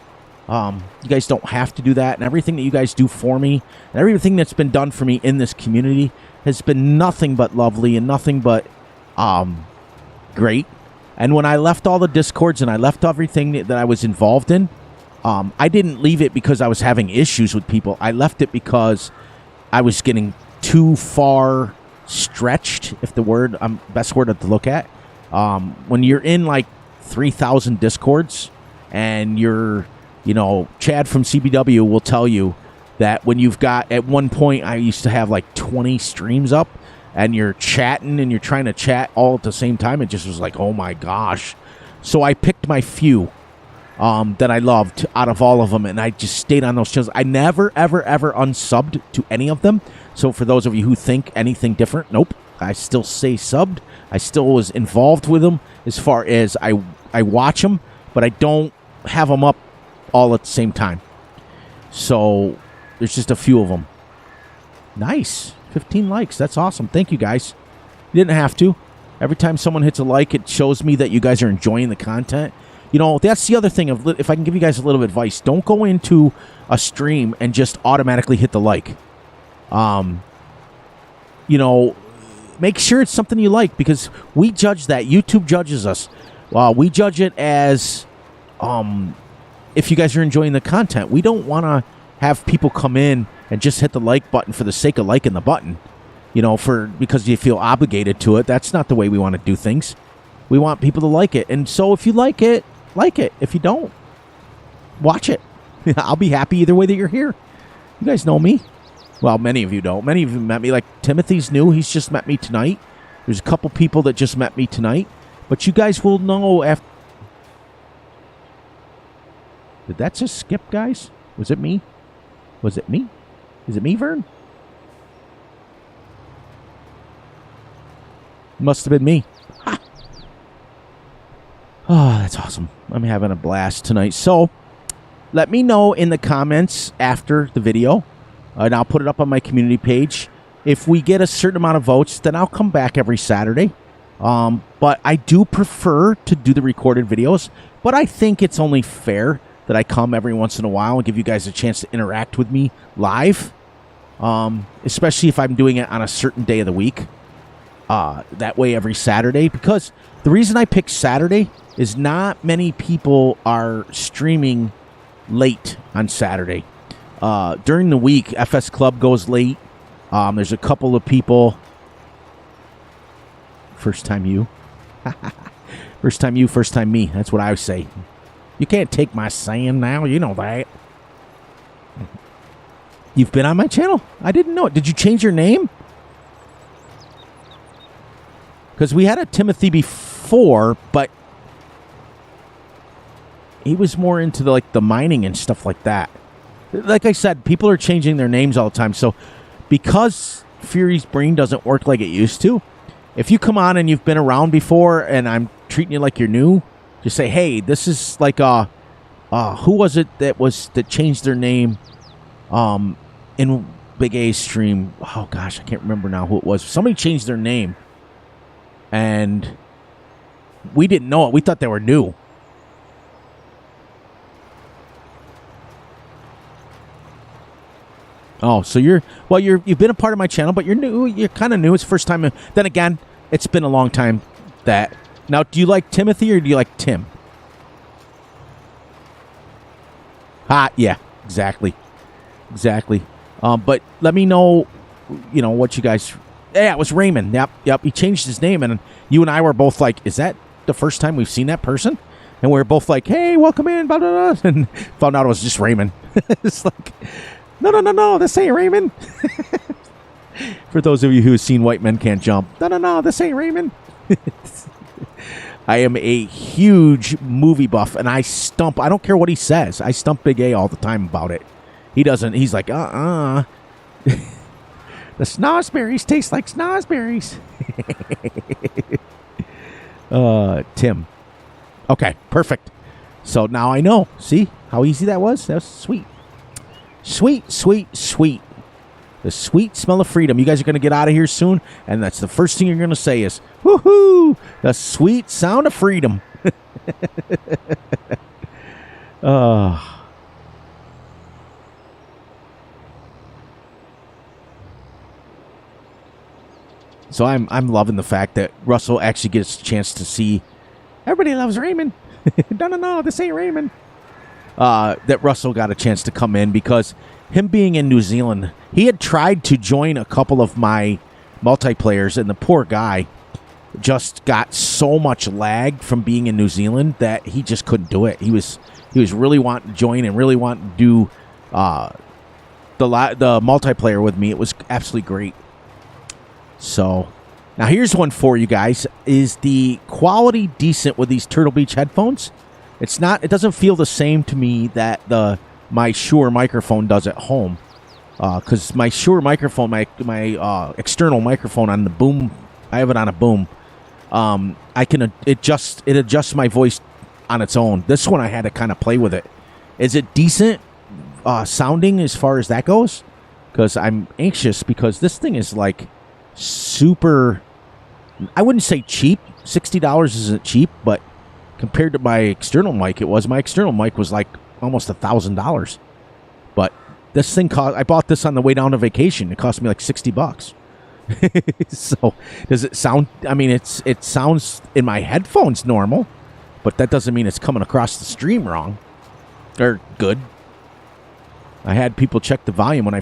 You guys don't have to do that, and everything that you guys do for me, and everything that's been done for me in this community has been nothing but lovely and nothing but great. And when I left all the Discords and I left everything that I was involved in, I didn't leave it because I was having issues with people. I left it because I was getting too far stretched, if the word, best word to look at. When you're in like 3,000 Discords, and you're, Chad from CBW will tell you that when you've got, at one point I used to have like 20 streams up, and you're chatting and you're trying to chat all at the same time. It just was like, oh my gosh. So I picked my few that I loved out of all of them, and I just stayed on those channels. I never, ever, ever unsubbed to any of them. So for those of you who think anything different, nope. I still stay subbed. I still was involved with them as far as I watch them, but I don't have them up all at the same time. So there's just a few of them. Nice. 15 likes. That's awesome. Thank you, guys. You didn't have to. Every time someone hits a like, it shows me that you guys are enjoying the content. That's the other thing. If I can give you guys a little advice, don't go into a stream and just automatically hit the like. Make sure it's something you like, because we judge that. YouTube judges us. We judge it as if you guys are enjoying the content. We don't want to have people come in and just hit the like button for the sake of liking the button, because you feel obligated to it. That's not the way we want to do things. We want people to like it. And so if you like it, like it. If you don't, watch it. I'll be happy either way that you're here. You guys know me. Well, many of you don't. Many of you met me. Like Timothy's new. He's just met me tonight. There's a couple people that just met me tonight. But you guys will know after. Did that just skip, guys? Was it me? Was it me? Is it me, Vern? Must have been me. Ha! Oh, that's awesome. I'm having a blast tonight. So, let me know in the comments after the video, and I'll put it up on my community page. If we get a certain amount of votes, then I'll come back every Saturday. But I do prefer to do the recorded videos, but I think it's only fair that I come every once in a while and give you guys a chance to interact with me live, especially if I'm doing it on a certain day of the week. That way every Saturday, because the reason I picked Saturday is not many people are streaming late on Saturday. During the week, FS Club goes late. There's a couple of people. First time you. First time you, first time me. That's what I would say. You can't take my saying now. You know that. You've been on my channel? I didn't know it. Did you change your name? Because we had a Timothy before, but he was more into the mining and stuff like that. Like I said, people are changing their names all the time. So because Fury's Brain doesn't work like it used to, if you come on and you've been around before and I'm treating you like you're new, just say, hey, this is like who was it that changed their name in Big A's stream. Oh gosh, I can't remember now who it was. Somebody changed their name, and we didn't know it. We thought they were new. Oh, so you've been a part of my channel, but you're new. You're kind of new. It's the first time. Then again, it's been a long time. That now, do you like Timothy or do you like Tim? Yeah, exactly. But let me know, what you guys. Yeah, it was Raymond. Yep. He changed his name, and you and I were both like, "Is that the first time we've seen that person?" And we were both like, "Hey, welcome in," blah, blah, blah, and found out it was just Raymond. It's like, no, this ain't Raymond. For those of you who have seen White Men Can't Jump, no, this ain't Raymond. I am a huge movie buff, and I don't care what he says. I stump Big A all the time about it. He doesn't. He's like, The snozzberries taste like snozzberries. Tim. Okay, perfect. So now I know. See how easy that was? That was sweet. Sweet. The sweet smell of freedom. You guys are going to get out of here soon, and that's the first thing you're going to say is, woohoo, the sweet sound of freedom. So I'm loving the fact that Russell actually gets a chance to see. Everybody loves Raymond. No, this ain't Raymond. That Russell got a chance to come in because him being in New Zealand, he had tried to join a couple of my multiplayers, and the poor guy just got so much lag from being in New Zealand that he just couldn't do it. He was really wanting to join and really wanting to do the multiplayer with me. It was absolutely great. So now here's one for you guys. Is the quality decent with these Turtle Beach headphones? It's not. It doesn't feel the same to me that my Shure microphone does at home. Because my Shure microphone, my external microphone on the boom, I have it on a boom. It adjusts my voice on its own. This one I had to kind of play with it. Is it decent sounding as far as that goes? Because I'm anxious because this thing is like super. I wouldn't say cheap. $60 isn't cheap, but compared to my external mic, my external mic was like almost $1,000. But this thing I bought this on the way down to vacation. It cost me like $60. So does it sound? I mean, it sounds in my headphones normal, but that doesn't mean it's coming across the stream wrong or good. I had people check the volume when they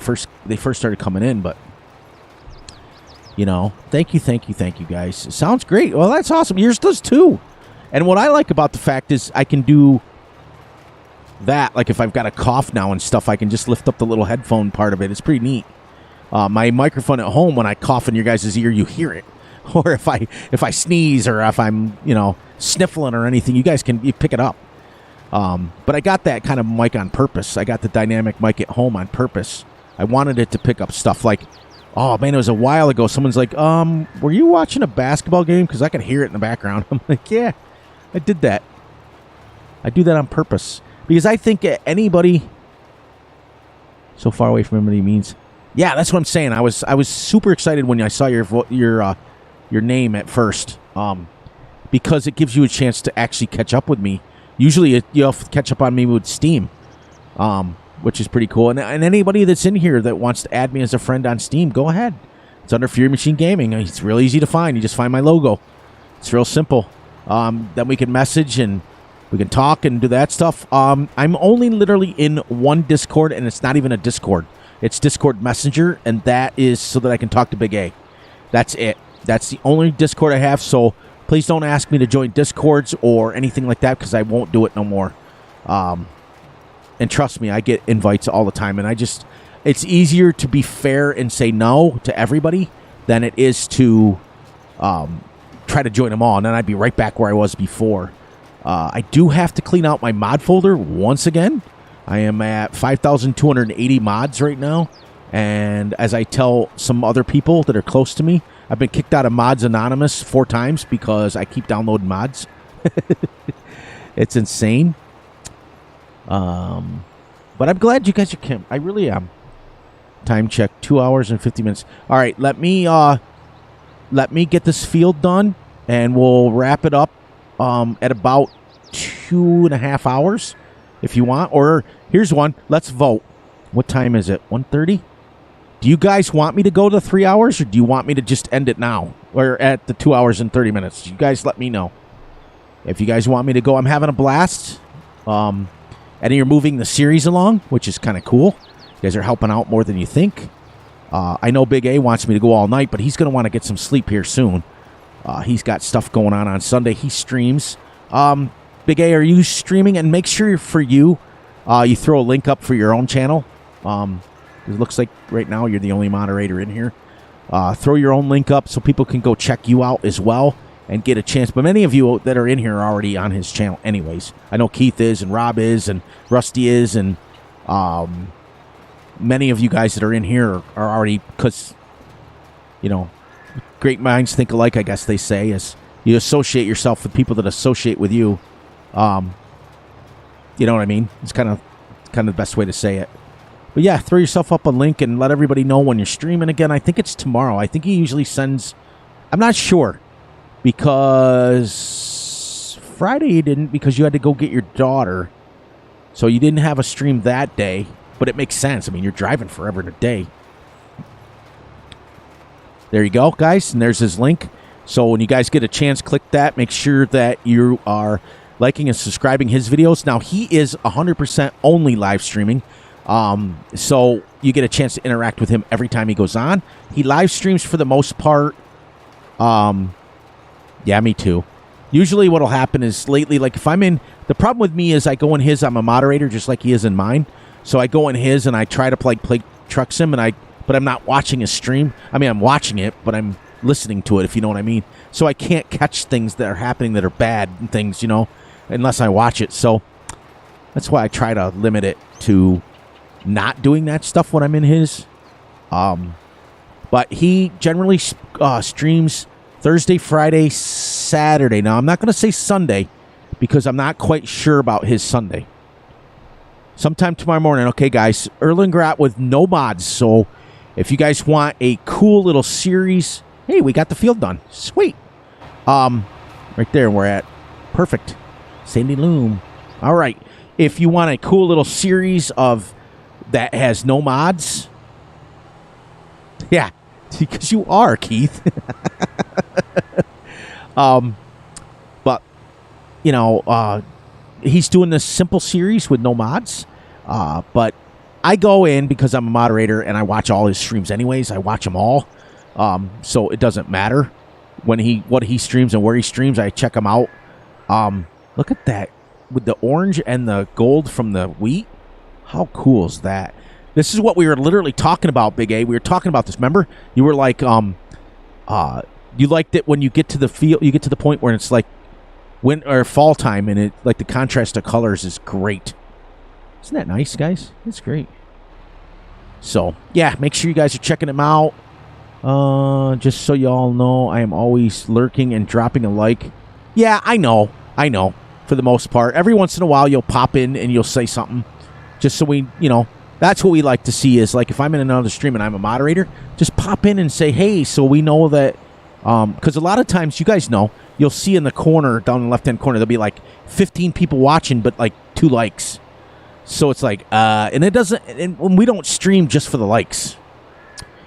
first started coming in, but thank you guys. It sounds great. Well, that's awesome. Yours does too. And what I like about the fact is I can do that. Like if I've got a cough now and stuff, I can just lift up the little headphone part of it. It's pretty neat. My microphone at home, when I cough in your guys' ear, you hear it. Or if I sneeze or if I'm, sniffling or anything, you pick it up. But I got that kind of mic on purpose. I got the dynamic mic at home on purpose. I wanted it to pick up stuff like, oh man, it was a while ago. Someone's like, were you watching a basketball game? Because I could hear it in the background. I'm like, yeah, I did that. I do that on purpose. Because I think anybody so far away from everybody means, yeah, that's what I'm saying. I was super excited when I saw your name at first, because it gives you a chance to actually catch up with me. Usually, you'll catch up on me with Steam, which is pretty cool. And anybody that's in here that wants to add me as a friend on Steam, go ahead. It's under Fury Machine Gaming. It's real easy to find. You just find my logo. It's real simple. Then we can message and we can talk and do that stuff. I'm only literally in one Discord, and it's not even a Discord. It's Discord Messenger, and that is so that I can talk to Big A. That's it. That's the only Discord I have, so please don't ask me to join Discords or anything like that because I won't do it no more. And trust me, I get invites all the time, and it's easier to be fair and say no to everybody than it is to try to join them all, and then I'd be right back where I was before. I do have to clean out my mod folder once again. I am at 5,280 mods right now, and as I tell some other people that are close to me, I've been kicked out of Mods Anonymous 4 times because I keep downloading mods. It's insane. But I'm glad you guys are. I really am. Time check, 2 hours and 50 minutes. All right, let me get this field done, and we'll wrap it up at about 2.5 hours, if you want. Or here's one. Let's vote. What time is it? 1:30? Do you guys want me to go to 3 hours, or do you want me to just end it now? Or at the 2 hours and 30 minutes? You guys let me know. If you guys want me to go, I'm having a blast. And you're moving the series along, which is kind of cool. You guys are helping out more than you think. I know Big A wants me to go all night, but he's going to want to get some sleep here soon. He's got stuff going on Sunday. He streams. Big A, are you streaming? And make sure for you throw a link up for your own channel. It looks like right now you're the only moderator in here. Throw your own link up so people can go check you out as well and get a chance. But many of you that are in here are already on his channel anyways. I know Keith is, and Rob is, and Rusty is, and many of you guys that are in here are already, because, you know, great minds think alike, I guess they say, as you associate yourself with people that associate with you. You know what I mean? It's kind of the best way to say it. But yeah, throw yourself up a link and let everybody know when you're streaming again. I think it's tomorrow. I think he usually sends, I'm not sure, because Friday you didn't, because you had to go get your daughter. So you didn't have a stream that day, but it makes sense. I mean, you're driving forever in a day. There you go, guys, and there's his link. So when you guys get a chance, click that. Make sure that you are liking and subscribing his videos. Now, he is 100% only live streaming. So you get a chance to interact with him every time he goes on. He live streams for the most part. Yeah, me too. Usually what'll happen is lately, like if I'm in, the problem with me is I go in his, I'm a moderator just like he is in mine. So I go in his and I try to play truck sim, but I'm not watching his stream. I mean, I'm watching it, but I'm listening to it, if you know what I mean. So I can't catch things that are happening that are bad and things, you know, unless I watch it. So that's why I try to limit it to not doing that stuff when I'm in his. But he generally streams Thursday, Friday, Saturday. Now, I'm not going to say Sunday because I'm not quite sure about his Sunday. Sometime tomorrow morning. Okay, guys. Erlengrat with no mods. So if you guys want a cool little series, hey, we got the field done. Sweet. Right there we're at. Perfect. Sandy Loom. All right. If you want a cool little series of that has no mods, yeah, because you are, Keith. But you know, he's doing this simple series with no mods. But I go in because I'm a moderator and I watch all his streams anyways. I watch them all. So it doesn't matter what he streams and where he streams. I check him out. Look at that with the orange and the gold from the wheat. How cool is that? This is what we were literally talking about, Big A. We were talking about this. Remember? You were like, you liked it when you get to the field. You get to the point where it's like winter or fall time, and it like the contrast of colors is great. Isn't that nice, guys? It's great. So yeah, make sure you guys are checking them out. Just so you all know, I am always lurking and dropping a like. Yeah, I know. For the most part, every once in a while you'll pop in and you'll say something. Just so we, you know, that's what we like to see is like if I'm in another stream and I'm a moderator, just pop in and say, hey, so we know that, because a lot of times, you guys know, you'll see in the corner, down in the left-hand corner, there'll be like 15 people watching, but like 2 likes. So it's like, and it doesn't, and when we don't stream just for the likes,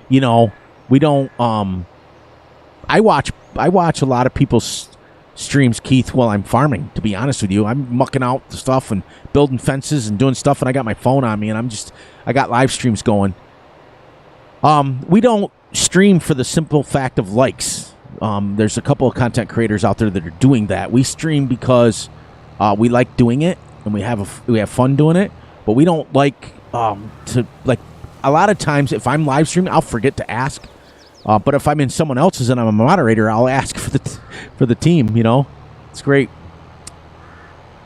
you know, we don't, I watch a lot of people's streams, Keith, while I'm farming, to be honest with you. I'm mucking out the stuff and building fences and doing stuff, and I got my phone on me, and I got live streams going. We don't stream for the simple fact of likes. There's a couple of content creators out there that are doing that. We stream because we like doing it, and we have fun doing it, but we don't like to, like, a lot of times if I'm live streaming, I'll forget to ask. But if I'm in someone else's and I'm a moderator, I'll ask for the team, you know. It's great.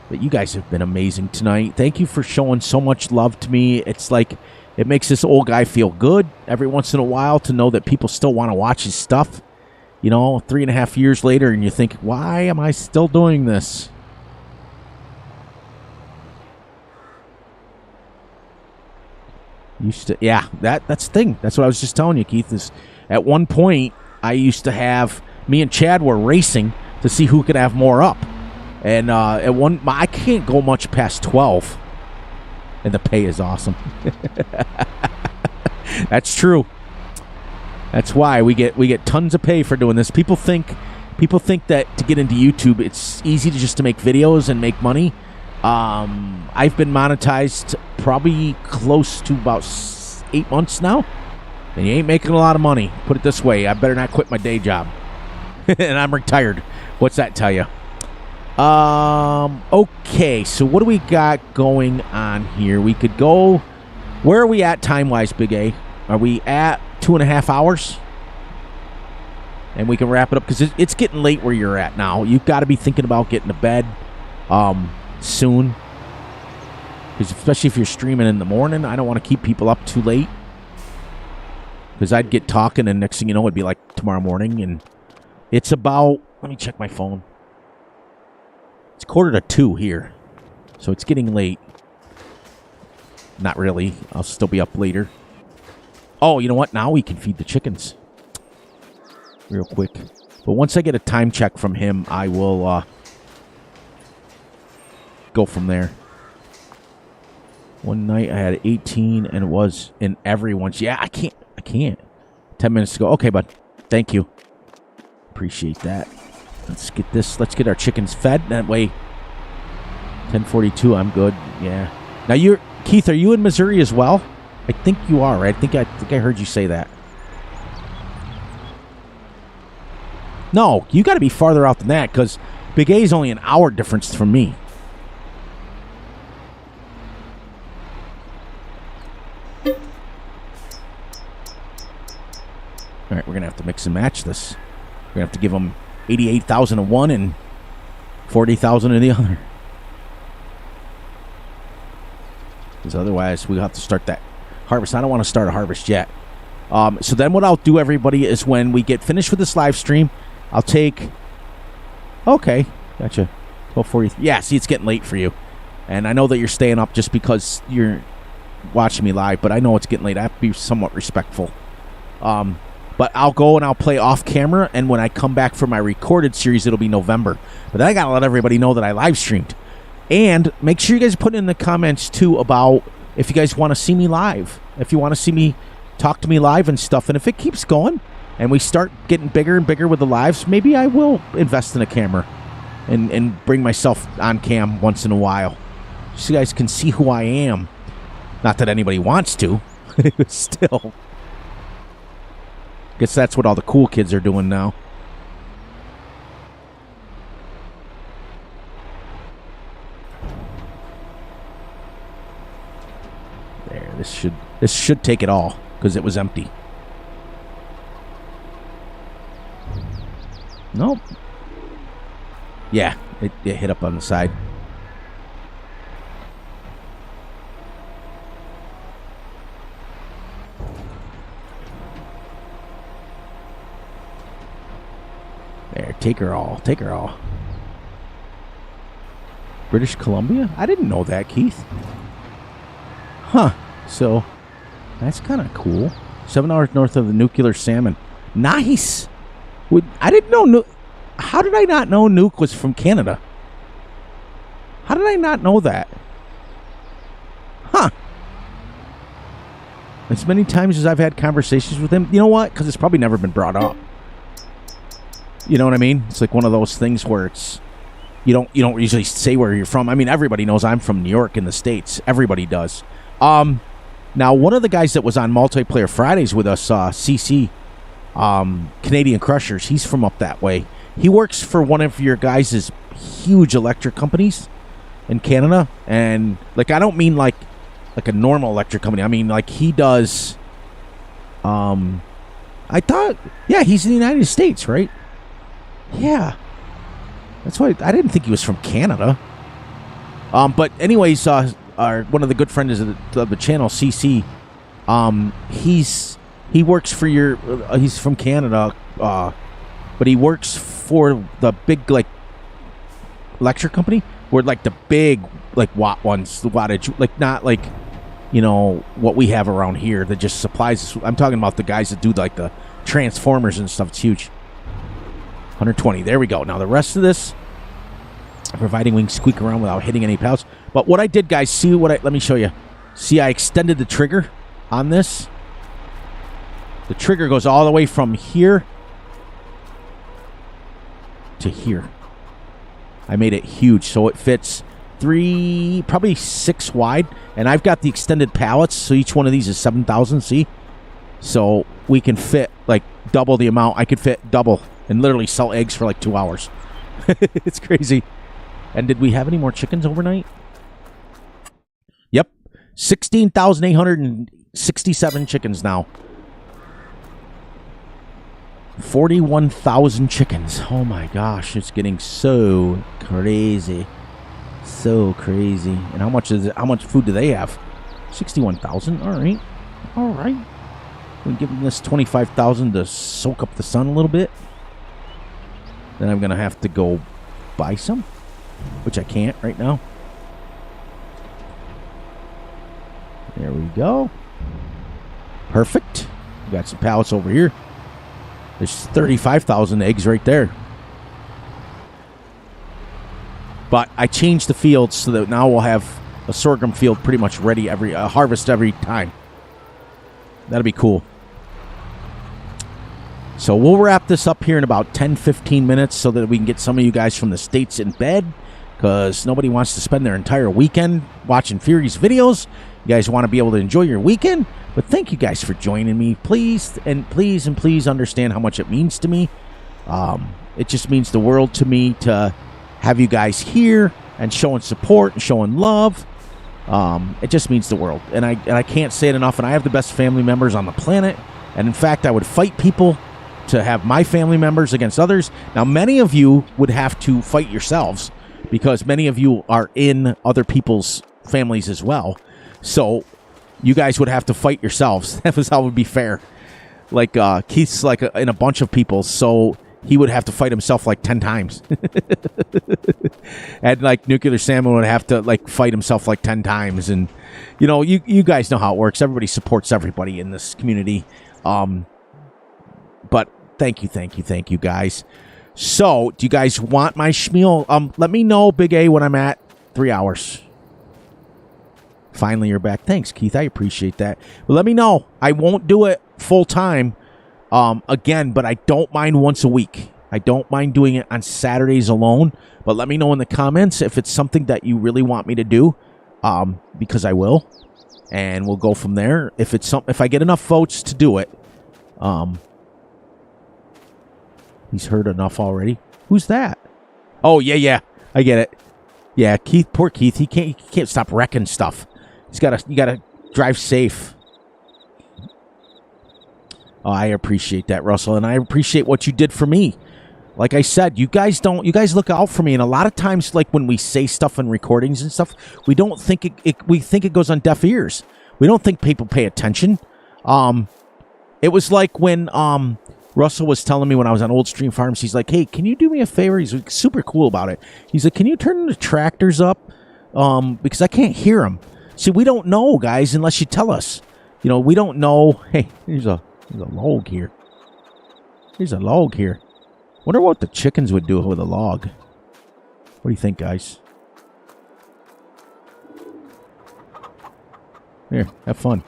But you guys have been amazing tonight. Thank you for showing so much love to me. It's like it makes this old guy feel good every once in a while to know that people still want to watch his stuff. You know, 3.5 years later, and you think, why am I still doing this? Yeah, that's the thing. That's what I was just telling you, Keith, is at one point I used to have, me and Chad were racing to see who could have more up. And I can't go much past 12. And the pay is awesome. That's true. That's why we get tons of pay for doing this. People think that to get into YouTube, it's easy to make videos and make money. I've been monetized probably close to about 8 months now, and you ain't making a lot of money. Put it this way, I better not quit my day job. And I'm retired. What's that tell you? Okay, so what do we got going on here? We could go, where are we at time-wise, Big A? Are we at 2.5 hours? And we can wrap it up, because it's getting late where you're at now. You've got to be thinking about getting to bed soon. Because especially if you're streaming in the morning, I don't want to keep people up too late. Because I'd get talking, and next thing you know, it'd be like tomorrow morning. And it's about, let me check my phone. It's 1:45 here. So it's getting late. Not really. I'll still be up later. Oh, you know what? Now we can feed the chickens. Real quick. But once I get a time check from him, I will go from there. One night I had 18 and it was in everyone's. Yeah, I can't. 10 minutes ago. Okay, bud. Thank you. Appreciate that. Let's get this. Let's get our chickens fed. That way, 10:42. I'm good. Yeah. Now Keith. Are you in Missouri as well? I think you are, right? I think I heard you say that. No, you got to be farther out than that, because Big A is only an hour difference from me. All right, we're gonna have to mix and match this. We're gonna have to give them 88,000 of one and 40,000 of the other. Because otherwise, we'll have to start that harvest. I don't want to start a harvest yet. So then what I'll do, everybody, is when we get finished with this live stream, I'll take... Okay, gotcha. 12:40. Yeah, see, it's getting late for you. And I know that you're staying up just because you're watching me live, but I know it's getting late. I have to be somewhat respectful. But I'll go and I'll play off camera, and when I come back for my recorded series, it'll be November. But then I got to let everybody know that I live streamed. And make sure you guys put in the comments, too, about if you guys want to see me live. If you want to see me talk to me live and stuff. And if it keeps going and we start getting bigger and bigger with the lives, maybe I will invest in a camera and bring myself on cam once in a while, so you guys can see who I am. Not that anybody wants to. Still. Guess that's what all the cool kids are doing now. There, this should take it all, because it was empty. Nope. Yeah, it hit up on the side. There, take her all. Take her all. British Columbia? I didn't know that, Keith. Huh. So, that's kind of cool. 7 hours north of the nuclear salmon. Nice! I didn't know... How did I not know Nuke was from Canada? How did I not know that? Huh. As many times as I've had conversations with him, you know what? Because it's probably never been brought up. You know what I mean? It's like one of those things where it's... You don't usually say where you're from. I mean, everybody knows I'm from New York in the States. Everybody does. Now, one of the guys that was on Multiplayer Fridays with us, CC, Canadian Crushers, he's from up that way. He works for one of your guys' huge electric companies in Canada. And, like, I don't mean like a normal electric company. I mean, like, he does... I thought... Yeah, he's in the United States, right? Yeah. That's why I didn't think he was from Canada. But anyways, one of the good friends of the channel, CC, he works for your... he's from Canada, but he works for the big, like, electric company, where, like, the big, like, watt ones, the wattage, like, not like you know, what we have around here that just supplies us. I'm talking about the guys that do like the transformers and stuff. It's huge. 120. There we go. Now the rest of this, providing we can squeak around without hitting any pallets. But what I did, guys, see what let me show you. See, I extended the trigger on this. The trigger goes all the way from here to here. I made it huge so it fits 3, probably 6 wide, and I've got the extended pallets, so each one of these is 7,000. See, so we can fit like double the amount. I could fit double and literally sell eggs for like 2 hours. It's crazy. And did we have any more chickens overnight? Yep, 16,867 chickens now. 41,000 chickens. Oh my gosh, it's getting so crazy. So crazy. And how much is it? How much food do they have? 61,000. All right. All right. We give them this 25,000 to soak up the sun a little bit. Then I'm going to have to go buy some, which I can't right now. There we go. Perfect. We got some pallets over here. There's 35,000 eggs right there. But I changed the fields so that now we'll have a sorghum field pretty much ready every harvest every time. That'll be cool. So we'll wrap this up here in about 10-15 minutes so that we can get some of you guys from the States in bed, because nobody wants to spend their entire weekend watching Fury's videos. You guys want to be able to enjoy your weekend. But thank you guys for joining me. Please understand how much it means to me. It just means the world to me to have you guys here and showing support and showing love. It just means the world. And I can't say it enough. And I have the best family members on the planet. And in fact, I would fight people to have my family members against others. Now, many of you would have to fight yourselves because many of you are in other people's families as well. So you guys would have to fight yourselves. That was how it would be fair. Like Keith's like in a bunch of people, so he would have to fight himself like 10 times. And like Nuclear Salmon would have to like fight himself like 10 times. And you know, you guys know how it works. Everybody supports everybody in this community. But thank you guys. So do you guys want my schmeal? Let me know, Big A, when I'm at 3 hours. Finally, you're back. Thanks, Keith. I appreciate that. But let me know. I won't do it full time again, but I don't mind once a week. I don't mind doing it on Saturdays alone. But let me know in the comments if it's something that you really want me to do, because I will, and we'll go from there. If I get enough votes to do it, he's heard enough already. Who's that? Oh yeah, I get it. Yeah, Keith. Poor Keith. He can't stop wrecking stuff. You gotta drive safe. Oh, I appreciate that, Russell, and I appreciate what you did for me. Like I said, you guys look out for me, and a lot of times, like when we say stuff in recordings and stuff, we don't think we think it goes on deaf ears. We don't think people pay attention. It was like when Russell was telling me when I was on Old Stream Farms, he's like, "Hey, can you do me a favor?" He's like, super cool about it. He's like, "Can you turn the tractors up? Because I can't hear them." See, we don't know, guys, unless you tell us. You know, we don't know. Hey, there's a log here. There's a log here. Wonder what the chickens would do with a log. What do you think, guys? Here, have fun.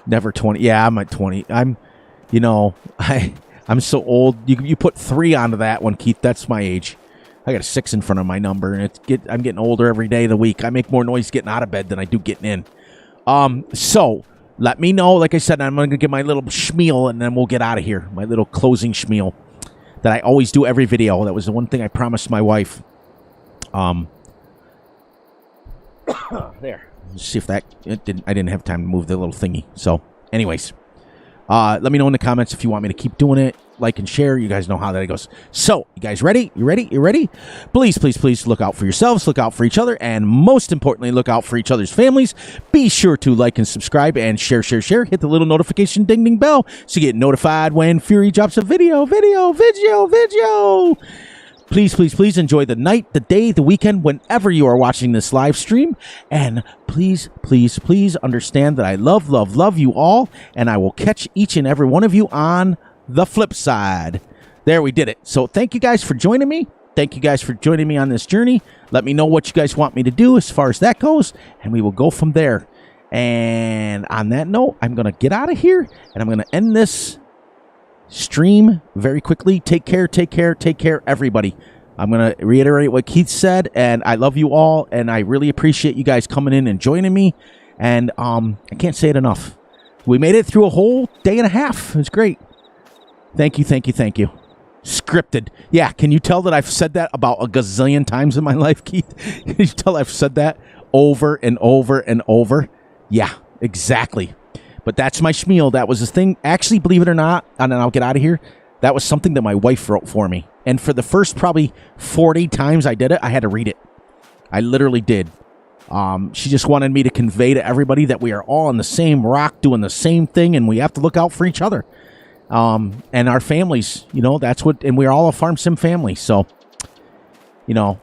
Never 20. Yeah, I'm at 20. I'm so old. You put 3 onto that one, Keith. That's my age. I got a 6 in front of my number, and I'm getting older every day of the week. I make more noise getting out of bed than I do getting in. So let me know. Like I said, I'm going to get my little schmeal, and then we'll get out of here. My little closing schmeal that I always do every video. That was the one thing I promised my wife. There. Let's see if I didn't have time to move the little thingy. So, anyways, let me know in the comments if you want me to keep doing it. Like and share. You guys know how that goes. So, you guys ready? You ready? You ready? Please, please, please look out for yourselves, look out for each other, and most importantly, look out for each other's families. Be sure to like and subscribe and share. Hit the little notification ding bell so you get notified when Fury drops a video. Please, please, please enjoy the night, the day, the weekend, whenever you are watching this live stream. And please, please, please understand that I love, love, love you all. And I will catch each and every one of you on the flip side. There, we did it. So thank you guys for joining me. Thank you guys for joining me on this journey. Let me know what you guys want me to do as far as that goes, and we will go from there. And on that note, I'm going to get out of here, and I'm going to end this stream very quickly. Take care, take care, take care, everybody. I'm going to reiterate what Keith said, and I love you all, and I really appreciate you guys coming in and joining me. And I can't say it enough. We made it through a whole day and a half. It was great. Thank you, thank you, thank you. Scripted. Yeah, can you tell that I've said that about a gazillion times in my life, Keith? Can you tell I've said that over and over and over? Yeah, exactly. But that's my spiel. That was the thing. Actually, believe it or not, and then I'll get out of here, that was something that my wife wrote for me. And for the first probably 40 times I did it, I had to read it. I literally did. She just wanted me to convey to everybody that we are all on the same rock doing the same thing, and we have to look out for each other. And our families, you know, that's what, and we're all a Farm Sim family. So, you know,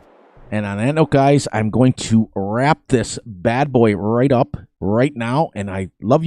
and on that note, guys, I'm going to wrap this bad boy right up right now. And I love you.